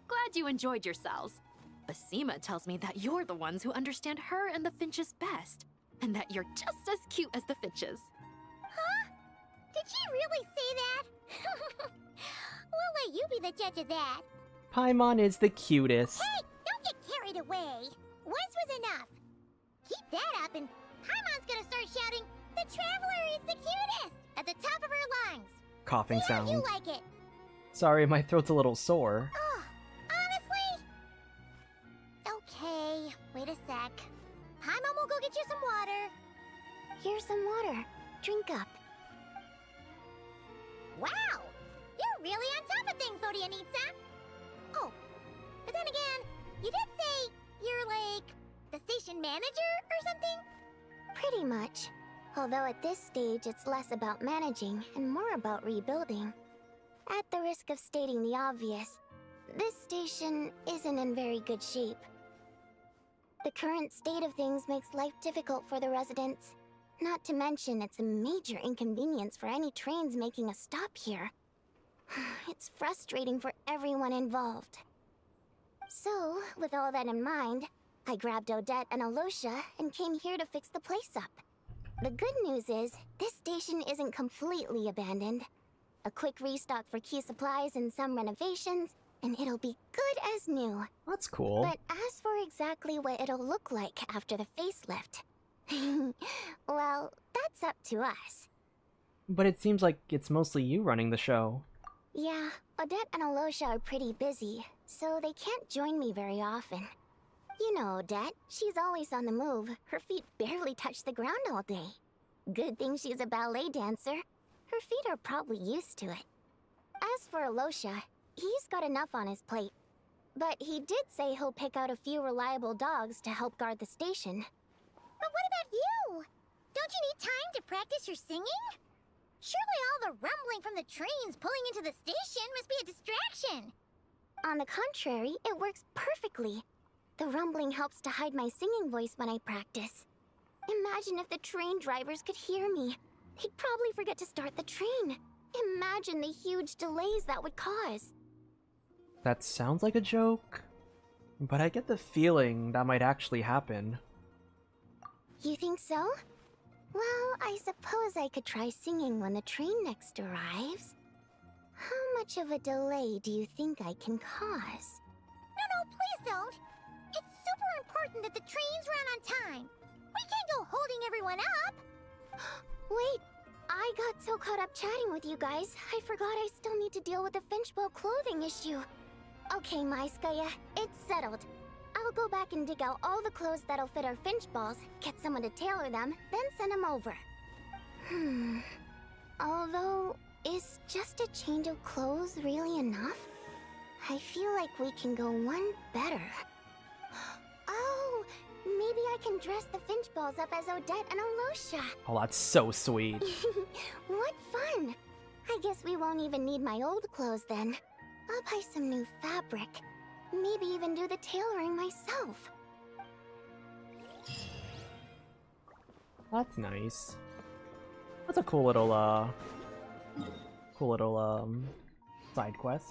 Glad you enjoyed yourselves. Basima tells me that you're the ones who understand her and the finches best, and that you're just as cute as the finches. Huh? Did she really say that? We'll let you be the judge of that. Paimon is the cutest. Hey, don't get carried away. Once was enough. Keep that up and Paimon's gonna start shouting, "The Traveler is the cutest!" at the top of her lungs. Coughing See how sound. you like it. Sorry, my throat's a little sore. Oh, honestly? Okay, wait a sec. Paimon will go get you some water. Here's some water. Drink up. Wow! You're really on top of things, Vodianitsa! Oh, but then again, you did say you're like the station manager or something? Pretty much. Although at this stage it's less about managing and more about rebuilding. At the risk of stating the obvious, this station isn't in very good shape. The current state of things makes life difficult for the residents. Not to mention it's a major inconvenience for any trains making a stop here. It's frustrating for everyone involved. So, with all that in mind, I grabbed Odette and Alosha and came here to fix the place up. The good news is, this station isn't completely abandoned. A quick restock for key supplies and some renovations, and it'll be good as new. That's cool. But as for exactly what it'll look like after the facelift, well, that's up to us. But it seems like it's mostly you running the show. Yeah, Odette and Alosha are pretty busy, so they can't join me very often. You know Odette, she's always on the move. Her feet barely touch the ground all day. Good thing she's a ballet dancer. Her feet are probably used to it. As for Alosha, he's got enough on his plate. But he did say he'll pick out a few reliable dogs to help guard the station. But what about you? Don't you need time to practice your singing? Surely all the rumbling from the trains pulling into the station must be a distraction. On the contrary, it works perfectly. The rumbling helps to hide my singing voice when I practice. Imagine if the train drivers could hear me. They'd probably forget to start the train. Imagine the huge delays that would cause. That sounds like a joke, but I get the feeling that might actually happen. You think so? Well, I suppose I could try singing when the train next arrives. How much of a delay do you think I can cause? No, please don't. It's super important that the trains run on time. We can't go holding everyone up. Wait, I got so caught up chatting with you guys, I forgot I still need to deal with the finchball clothing issue. Okay, Maiskaya, it's settled. I'll go back and dig out all the clothes that'll fit our finchballs, get someone to tailor them, then send them over. Although, is just a change of clothes really enough? I feel like we can go one better. Oh, maybe I can dress the finchballs up as Odette and Alosha. Oh, that's so sweet. What fun! I guess we won't even need my old clothes then. I'll buy some new fabric. Maybe even do the tailoring myself. That's nice. That's a cool little side quest.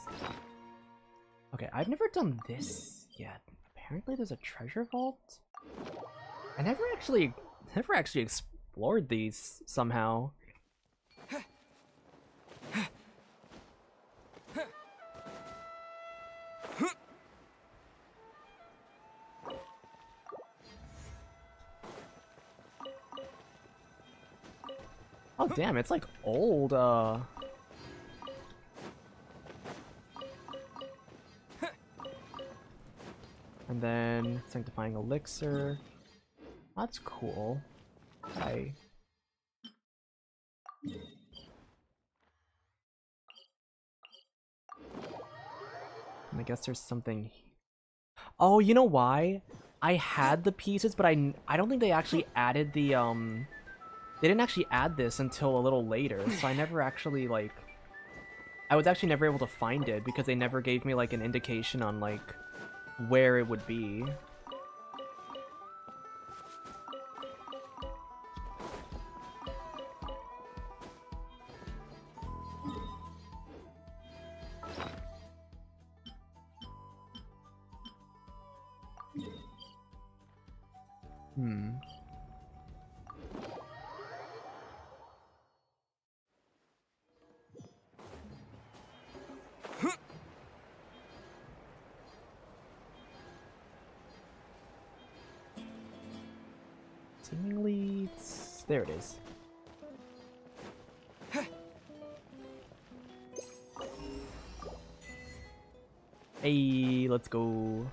Okay, I've never done this yet. Apparently there's a treasure vault. I never actually explored these somehow. Oh damn, it's like old, And then sanctifying elixir. That's cool. Hi. I guess there's something. Oh, you know why? I had the pieces, but I don't think they actually added the They didn't actually add this until a little later, so I never actually like. I was actually never able to find it because they never gave me like an indication on like where it would be. Hmm. Seemingly, there it is. Hey, let's go.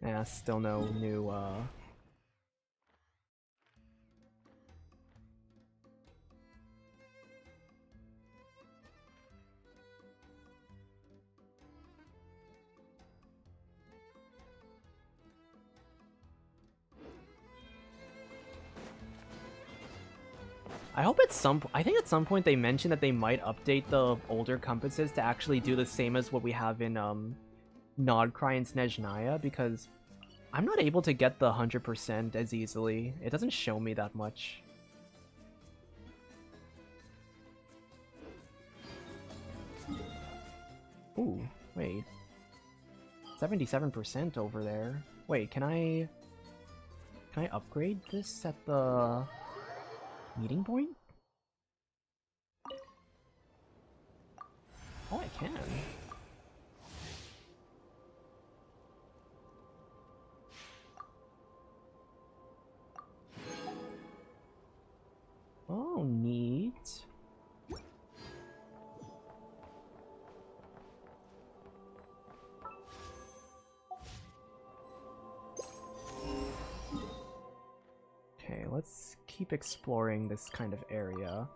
Yeah, still no new, I hope I think at some point they mentioned that they might update the older compasses to actually do the same as what we have in, Nodcry and Snezhnaya, because I'm not able to get the 100% as easily. It doesn't show me that much. Ooh, wait. 77% over there. Wait, can I upgrade this at the meeting point? Oh, I can. Oh, neat. Okay, let's keep exploring this kind of area.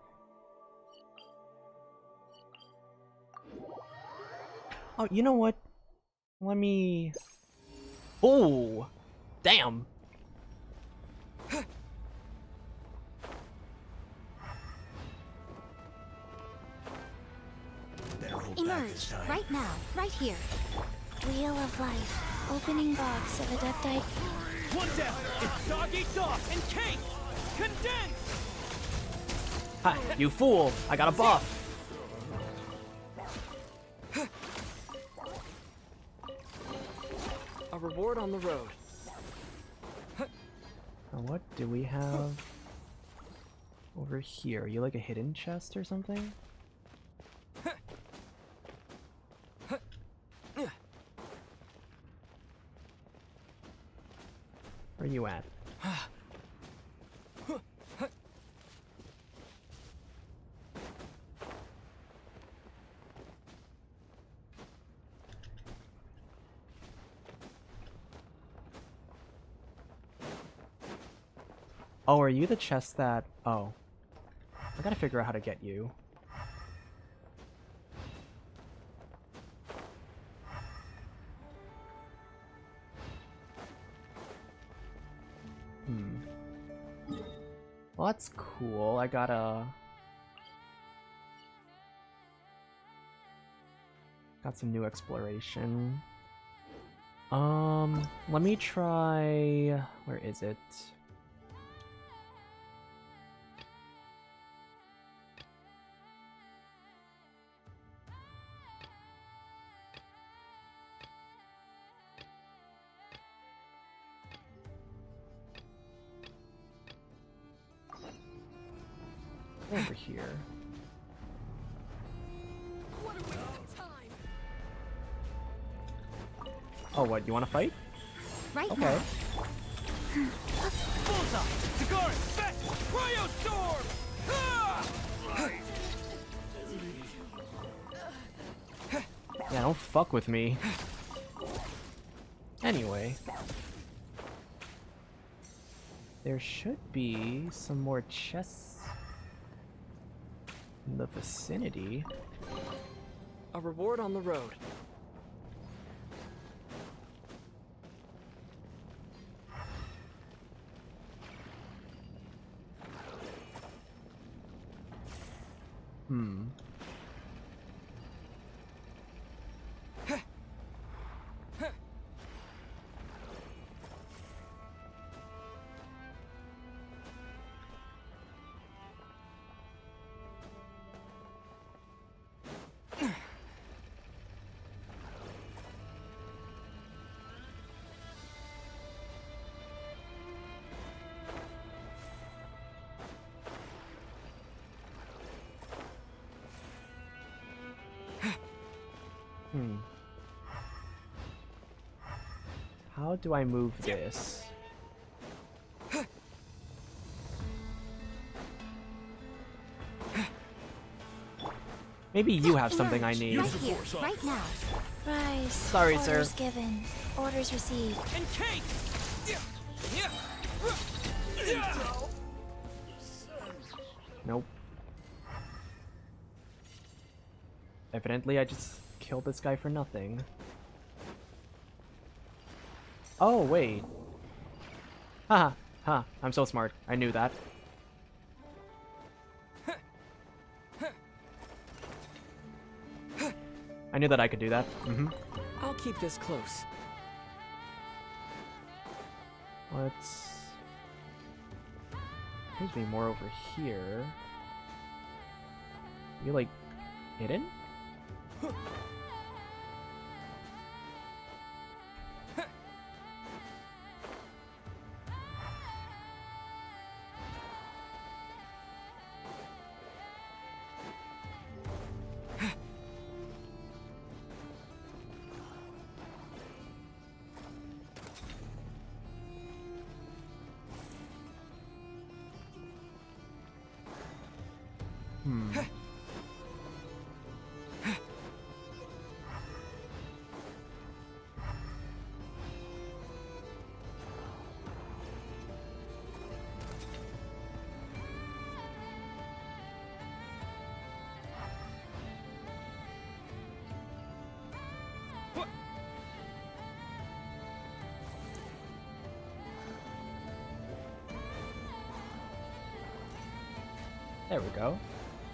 Oh, you know what? Let me... Oh! Damn! Emerge, right now, right here. Wheel of Life, opening box of Adeptite. One down. It's dog eat dog. Encase. Condense. Ha! You fool! I got a buff! A reward on the road. Now what do we have over here? Are you like a hidden chest or something? Where are you at? Oh, are you the chest that... Oh. I gotta figure out how to get you. Well, that's cool. I gotta... Got some new exploration. Let me try... Where is it? Over here. What a waste of time. Oh, what? You want to fight? Right Okay. now. Bullseye. Tagaris. Bet. Cryo storm. Ah! Yeah, don't fuck with me. Anyway. There should be some more chests in the vicinity. A reward on the road. Hmm. How do I move this? Maybe you have something I need. Right here, right now. Rise. Sorry, sir. Orders given. Orders received. Encase! Nope. Evidently, I just killed this guy for nothing. Oh, wait. Haha, ha, I'm so smart. I knew that. I knew that I could do that. I'll keep this close. Let's... There's be more over here. You like hidden? There we go.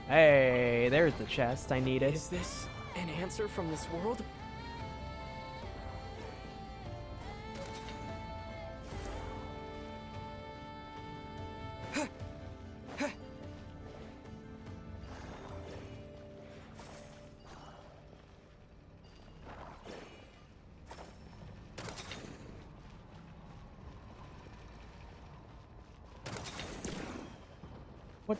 Hey, there's the chest I needed. Is this an answer from this world? What?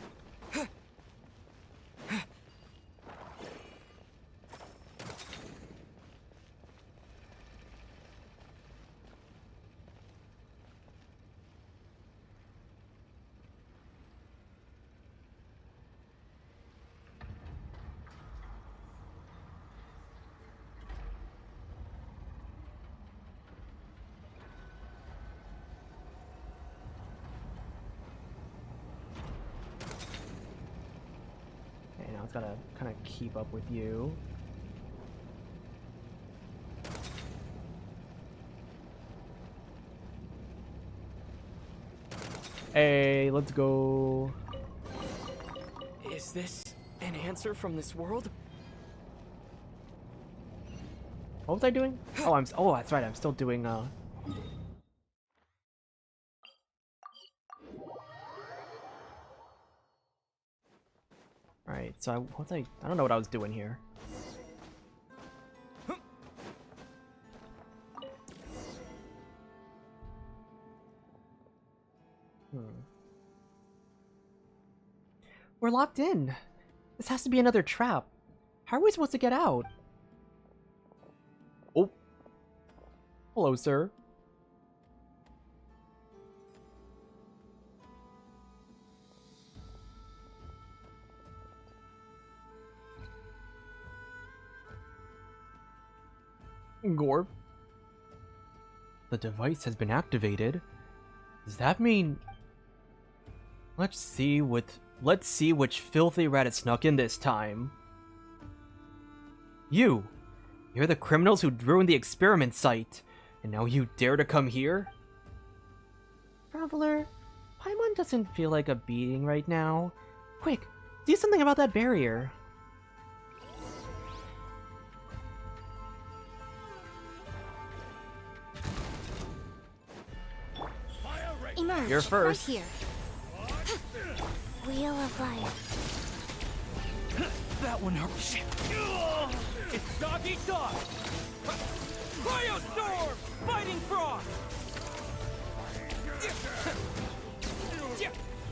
Okay, now it's gotta kind of keep up with you. Hey, let's go. Is this an answer from this world? What was I doing? Oh, oh, that's right. I'm still doing Right, so I don't know what I was doing here. We're locked in. This has to be another trap. How are we supposed to get out? Oh. Hello, sir. Gorp. The device has been activated. Does that mean... Let's see which filthy rat it snuck in this time. You're the criminals who ruined the experiment site, and now you dare to come here? Traveler, Paimon doesn't feel like a beating right now. Quick, do something about that barrier. Emerge. You're first. Right here. Wheel of Life. That one hurt. Shit. It's dog eat dog. Cryostorm! Fighting frost!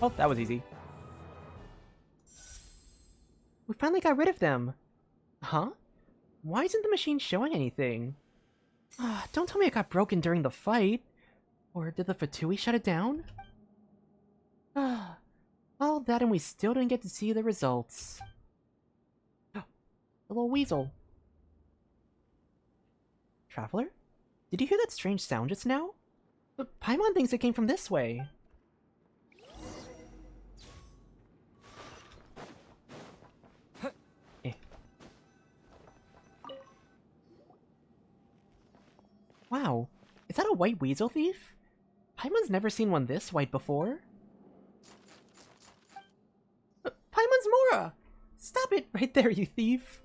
Oh, that was easy. We finally got rid of them. Huh? Why isn't the machine showing anything? Don't tell me it got broken during the fight. Or did the Fatui shut it down? All that and we still didn't get to see the results. The little weasel. Traveler? Did you hear that strange sound just now? But Paimon thinks it came from this way. Wow, is that a white weasel thief? Paimon's never seen one this white before. Paimon's Mora! Stop it right there, you thief!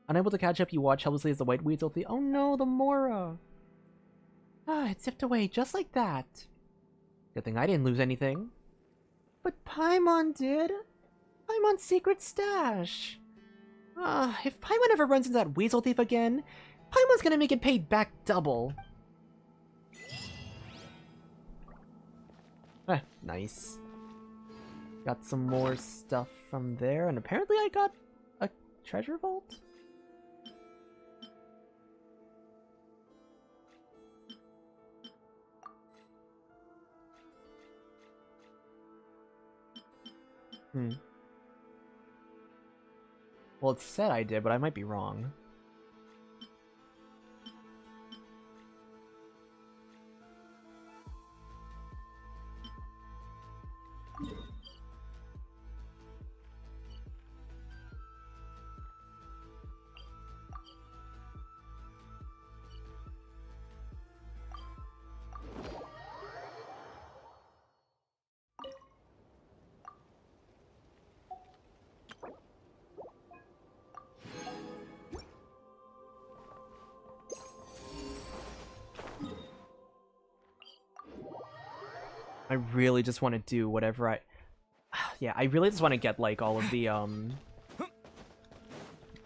Unable to catch up, you watch helplessly as the white weasel thief— Oh no, the Mora! It zipped away just like that. Good thing I didn't lose anything. But Paimon did? Paimon's secret stash! If Paimon ever runs into that weasel thief again, Paimon's gonna make it pay back double. Nice. Got some more stuff from there, and apparently I got a treasure vault? Well, it said I did, but I might be wrong. I really just want to do whatever I... Yeah, I really just want to get, like, all of the, I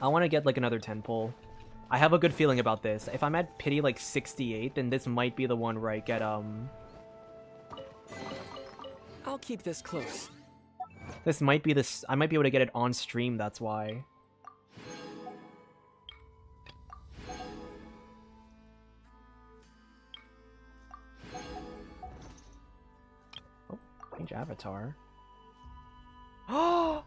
want to get, like, another 10 pull. I have a good feeling about this. If I'm at pity, like, 68, then this might be the one where I get, I'll keep this close. This might be this... I might be able to get it on stream, that's why. Change avatar. Oh!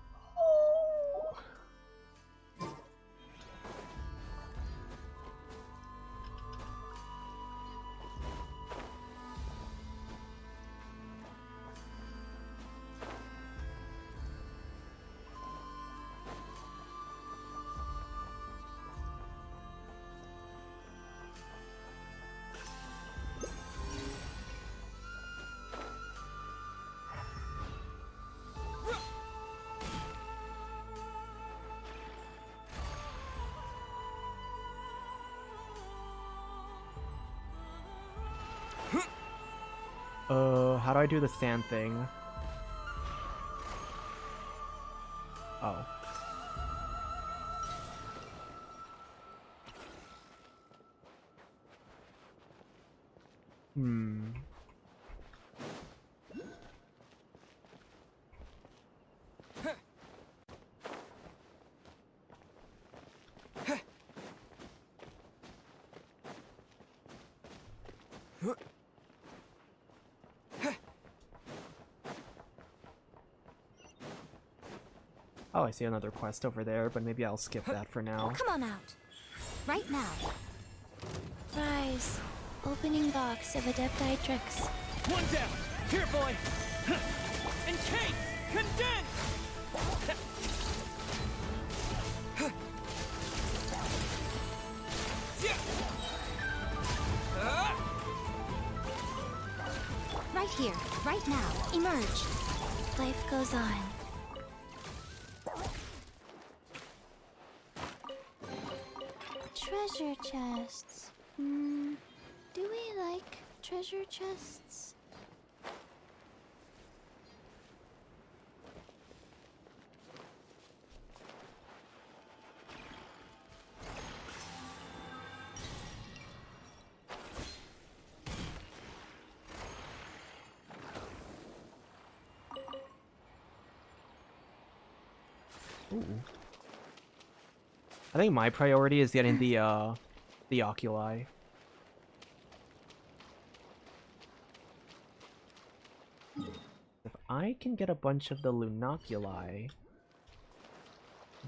How do I do the sand thing? Oh. Oh, I see another quest over there, but maybe I'll skip that for now. Come on out. Right now. Surprise! Opening box of Adepti tricks. One down. Here, boy. Encase. Condense. Right here, right now. Emerge. Life goes on. Treasure chests. Do we like treasure chests? Ooh. I think my priority is getting the oculi. If I can get a bunch of the lunoculi,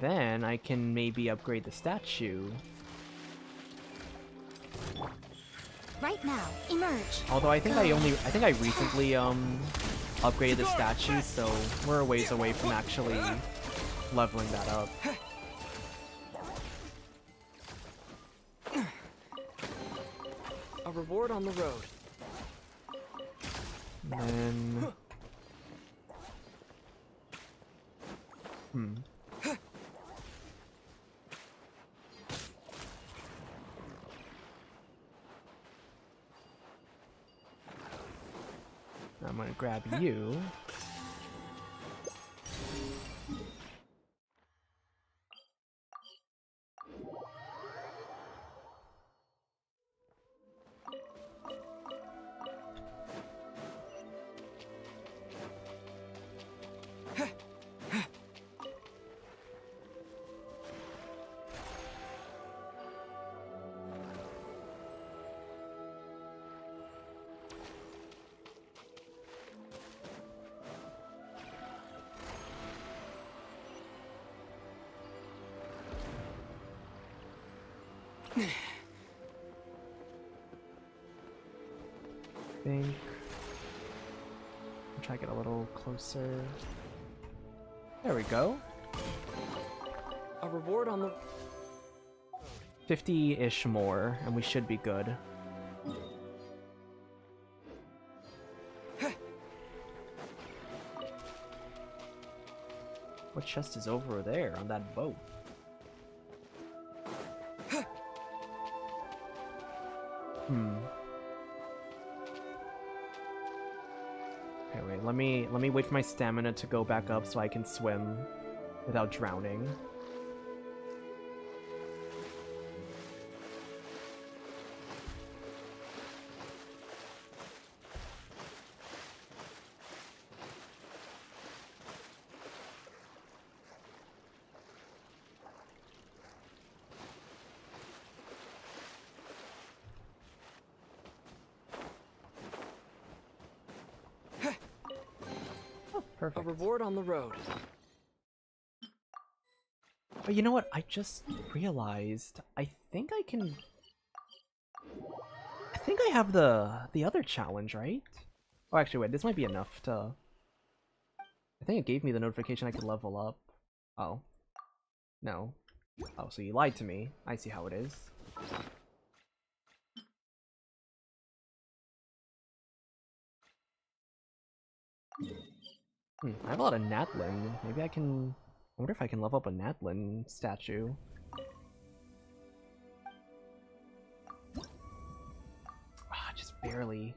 then I can maybe upgrade the statue. Right now, emerge. Although I think I recently upgraded the statue, so we're a ways away from actually leveling that up. A reward on the road. And then... I'm gonna grab you. Think. I'll try to get a little closer. There we go. A reward on the 50-ish more, and we should be good. What chest is over there on that boat? Okay, wait, let me wait for my stamina to go back up so I can swim without drowning. Perfect. A reward on the road. But you know what? I just realized I think I have the other challenge, right? Oh, actually, wait. This might be enough to. I think it gave me the notification I could level up. Oh, no. Oh, so you lied to me. I see how it is. I have a lot of Natlin. Maybe I can... I wonder if I can level up a Natlin statue. Ah, just barely.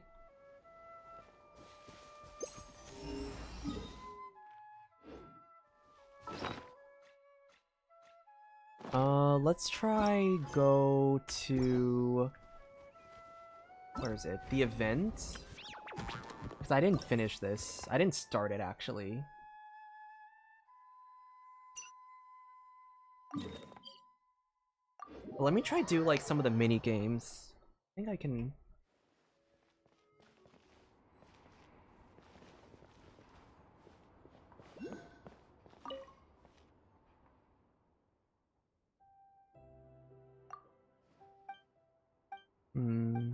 Let's try go to... Where is it? The event? Because I didn't finish this. I didn't start it, actually. Well, let me try do, like, some of the mini games. I think I can... Hmm.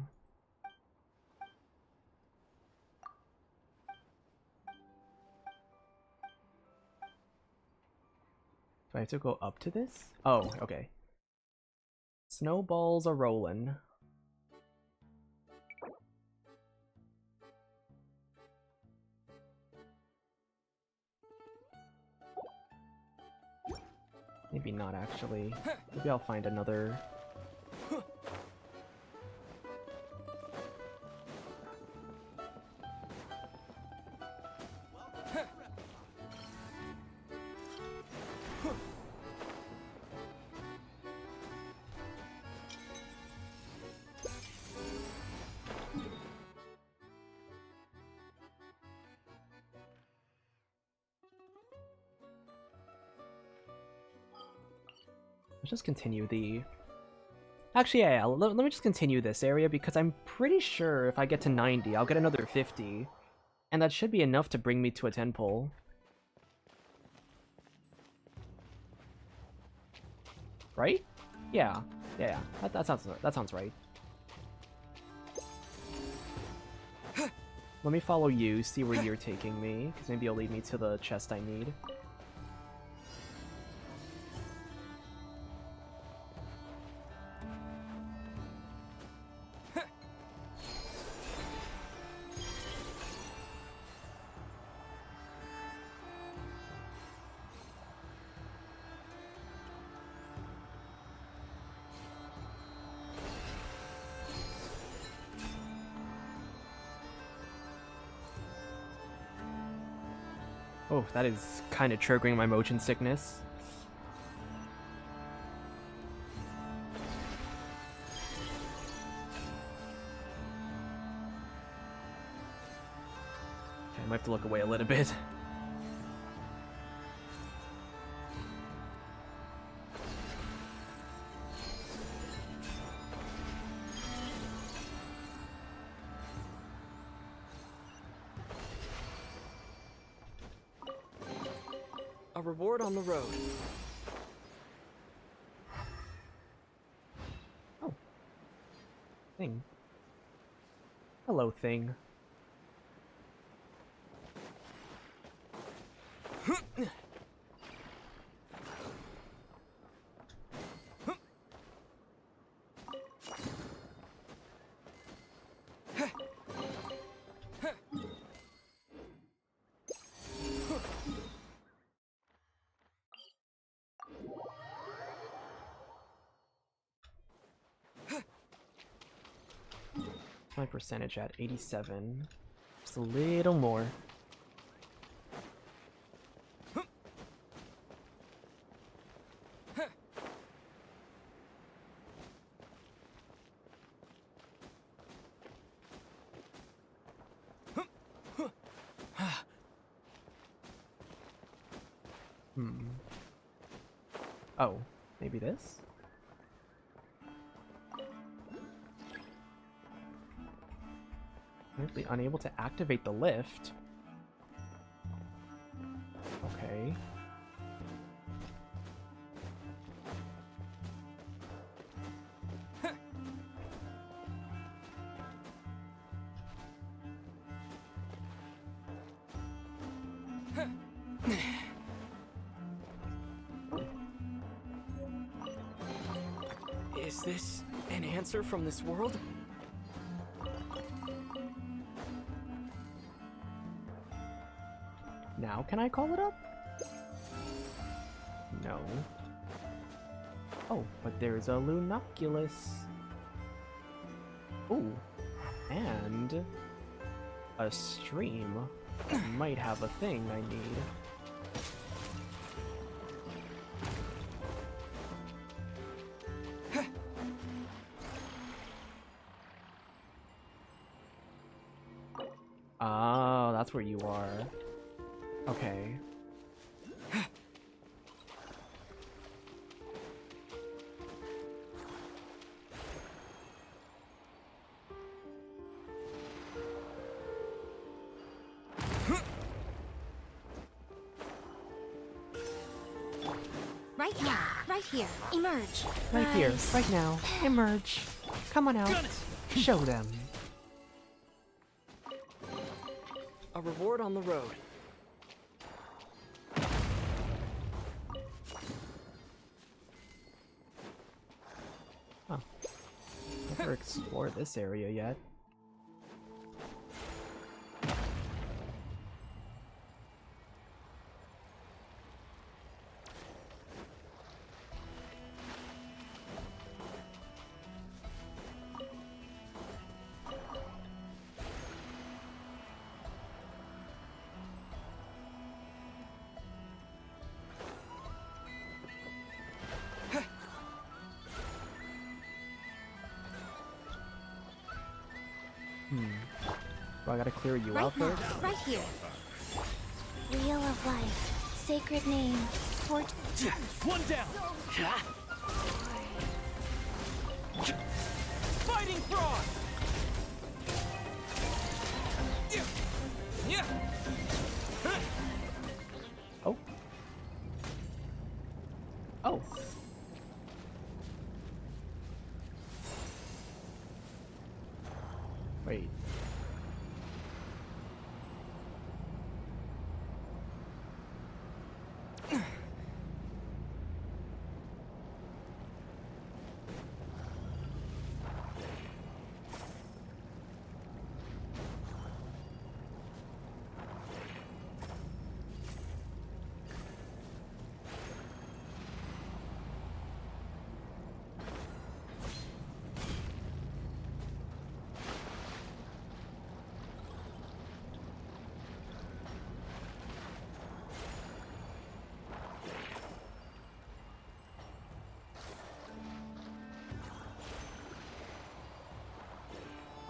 Do I have to go up to this? Oh, okay. Snowballs are rolling. Maybe not actually. Maybe I'll find another. Let's just continue the... Actually, yeah, let me just continue this area because I'm pretty sure if I get to 90, I'll get another 50. And that should be enough to bring me to a 10 pole. Right? Yeah. Yeah, that sounds right. Let me follow you, see where you're taking me, because maybe you'll lead me to the chest I need. Oh, that is kind of triggering my motion sickness. Okay, I might have to look away a little bit. A reward on the road. Oh. Thing. Hello, thing. My percentage at 87. Just a little more. Oh, maybe this? Apparently unable to activate the lift. Okay. Is this an answer from this world? Now can I call it up? No. Oh, but there's a Lunoculus. Ooh. And a stream that might have a thing I need. Oh, that's where you are. Okay. Right now, right here. Emerge. Right here, right now. Emerge. Come on out. Gun it! Show them. A reward on the road. Never explored this area yet. I gotta clear you out Right now, first? right here. Wheel of life. Sacred name. One down. Fighting frog. Oh. Oh. Wait.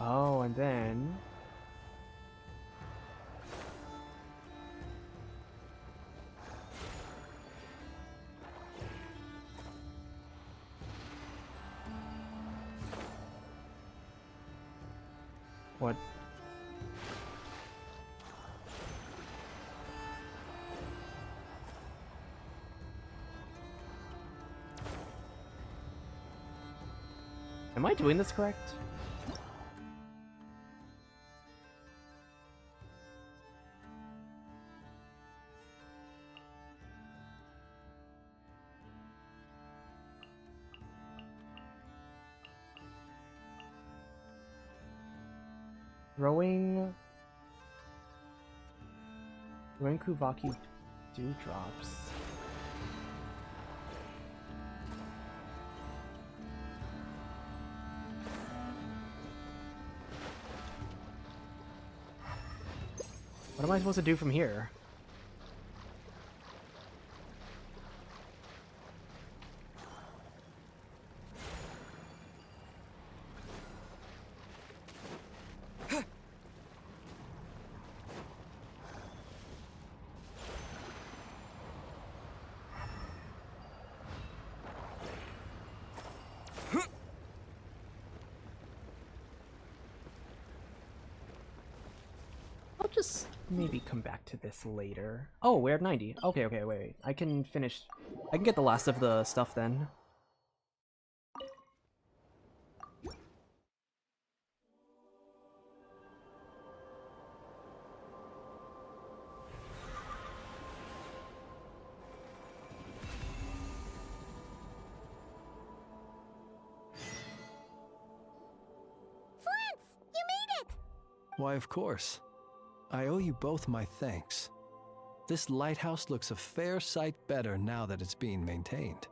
Oh, and then... What? Am I doing this correct? Throwing Kuvaki dewdrops. What am I supposed to do from here? I'll just maybe come back to this later. Oh, we're at 90. Okay, wait. I can finish. I can get the last of the stuff then. Flance! You made it! Why, of course. I owe you both my thanks. This lighthouse looks a fair sight better now that it's being maintained.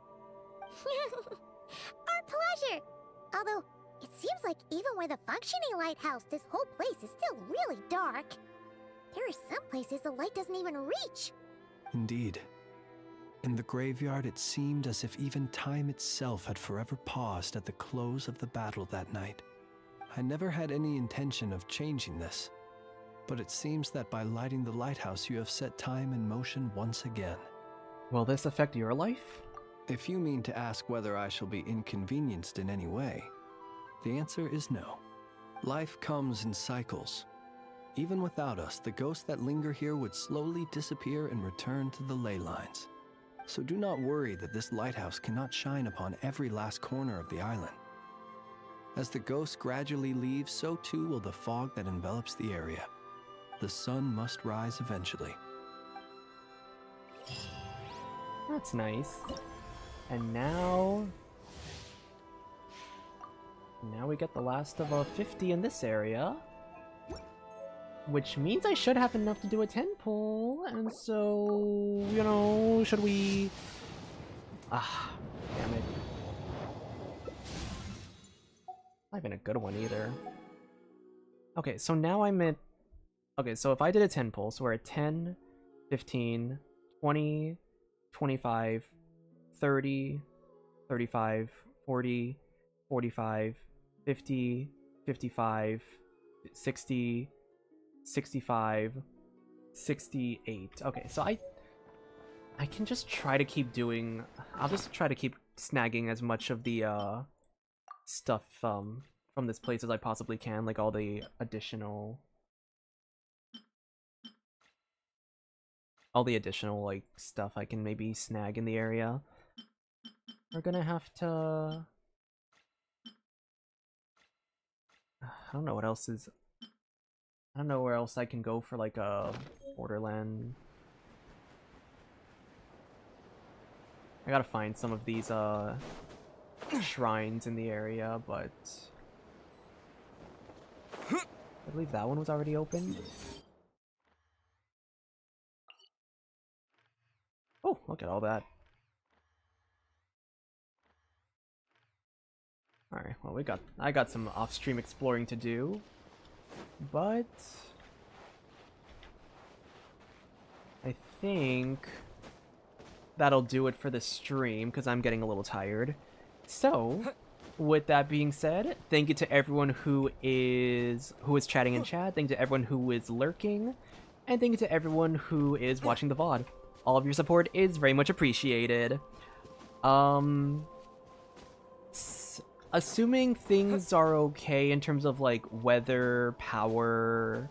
Our pleasure! Although, it seems like even with a functioning lighthouse, this whole place is still really dark. There are some places the light doesn't even reach. Indeed. In the graveyard, it seemed as if even time itself had forever paused at the close of the battle that night. I never had any intention of changing this, but it seems that by lighting the lighthouse, you have set time in motion once again. Will this affect your life? If you mean to ask whether I shall be inconvenienced in any way, the answer is no. Life comes in cycles. Even without us, the ghosts that linger here would slowly disappear and return to the ley lines. So do not worry that this lighthouse cannot shine upon every last corner of the island. As the ghost gradually leaves, so too will the fog that envelops the area. The sun must rise eventually. That's nice. And now we get the last of 50 in this area. Which means I should have enough to do a 10 pull, and so, you know, should we... Ah, damn it. Not even a good one either. Okay, so now I'm at... Okay, so if I did a 10 pull, so we're at 10, 15, 20, 25, 30, 35, 40, 45, 50, 55, 60... 65, 68. Okay, so I can just try to keep doing... I'll just try to keep snagging as much of the stuff from this place as I possibly can, like all the additional... like stuff I can maybe snag in the area. We're gonna have to... I don't know what else is... I don't know where else I can go for like a Borderland. I gotta find some of these shrines in the area, but I believe that one was already open. Oh, look at all that. Alright, well I got some off-stream exploring to do. But I think that'll do it for the stream because I'm getting a little tired. So, with that being said, thank you to everyone who is chatting in chat. Thank you to everyone who is lurking, and thank you to everyone who is watching the VOD. All of your support is very much appreciated. Assuming things are okay in terms of like weather, power,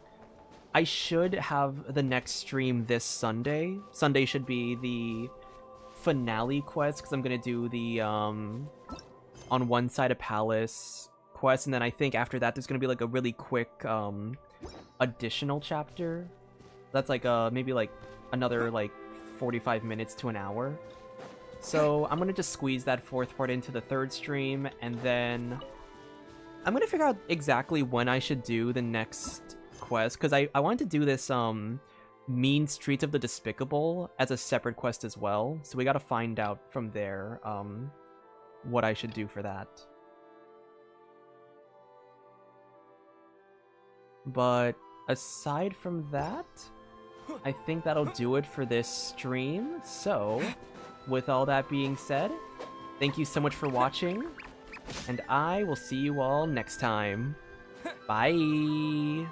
I should have the next stream this Sunday. Sunday should be the finale quest because I'm gonna do the on one side of Palace quest, and then I think after that there's gonna be like a really quick additional chapter. That's like maybe like another like 45 minutes to an hour. So I'm gonna just squeeze that fourth part into the third stream, and then I'm gonna figure out exactly when I should do the next quest, because I wanted to do this Mean Streets of the Despicable as a separate quest as well. So we gotta find out from there what I should do for that. But aside from that, I think that'll do it for this stream. So with all that being said, thank you so much for watching, and I will see you all next time. Bye!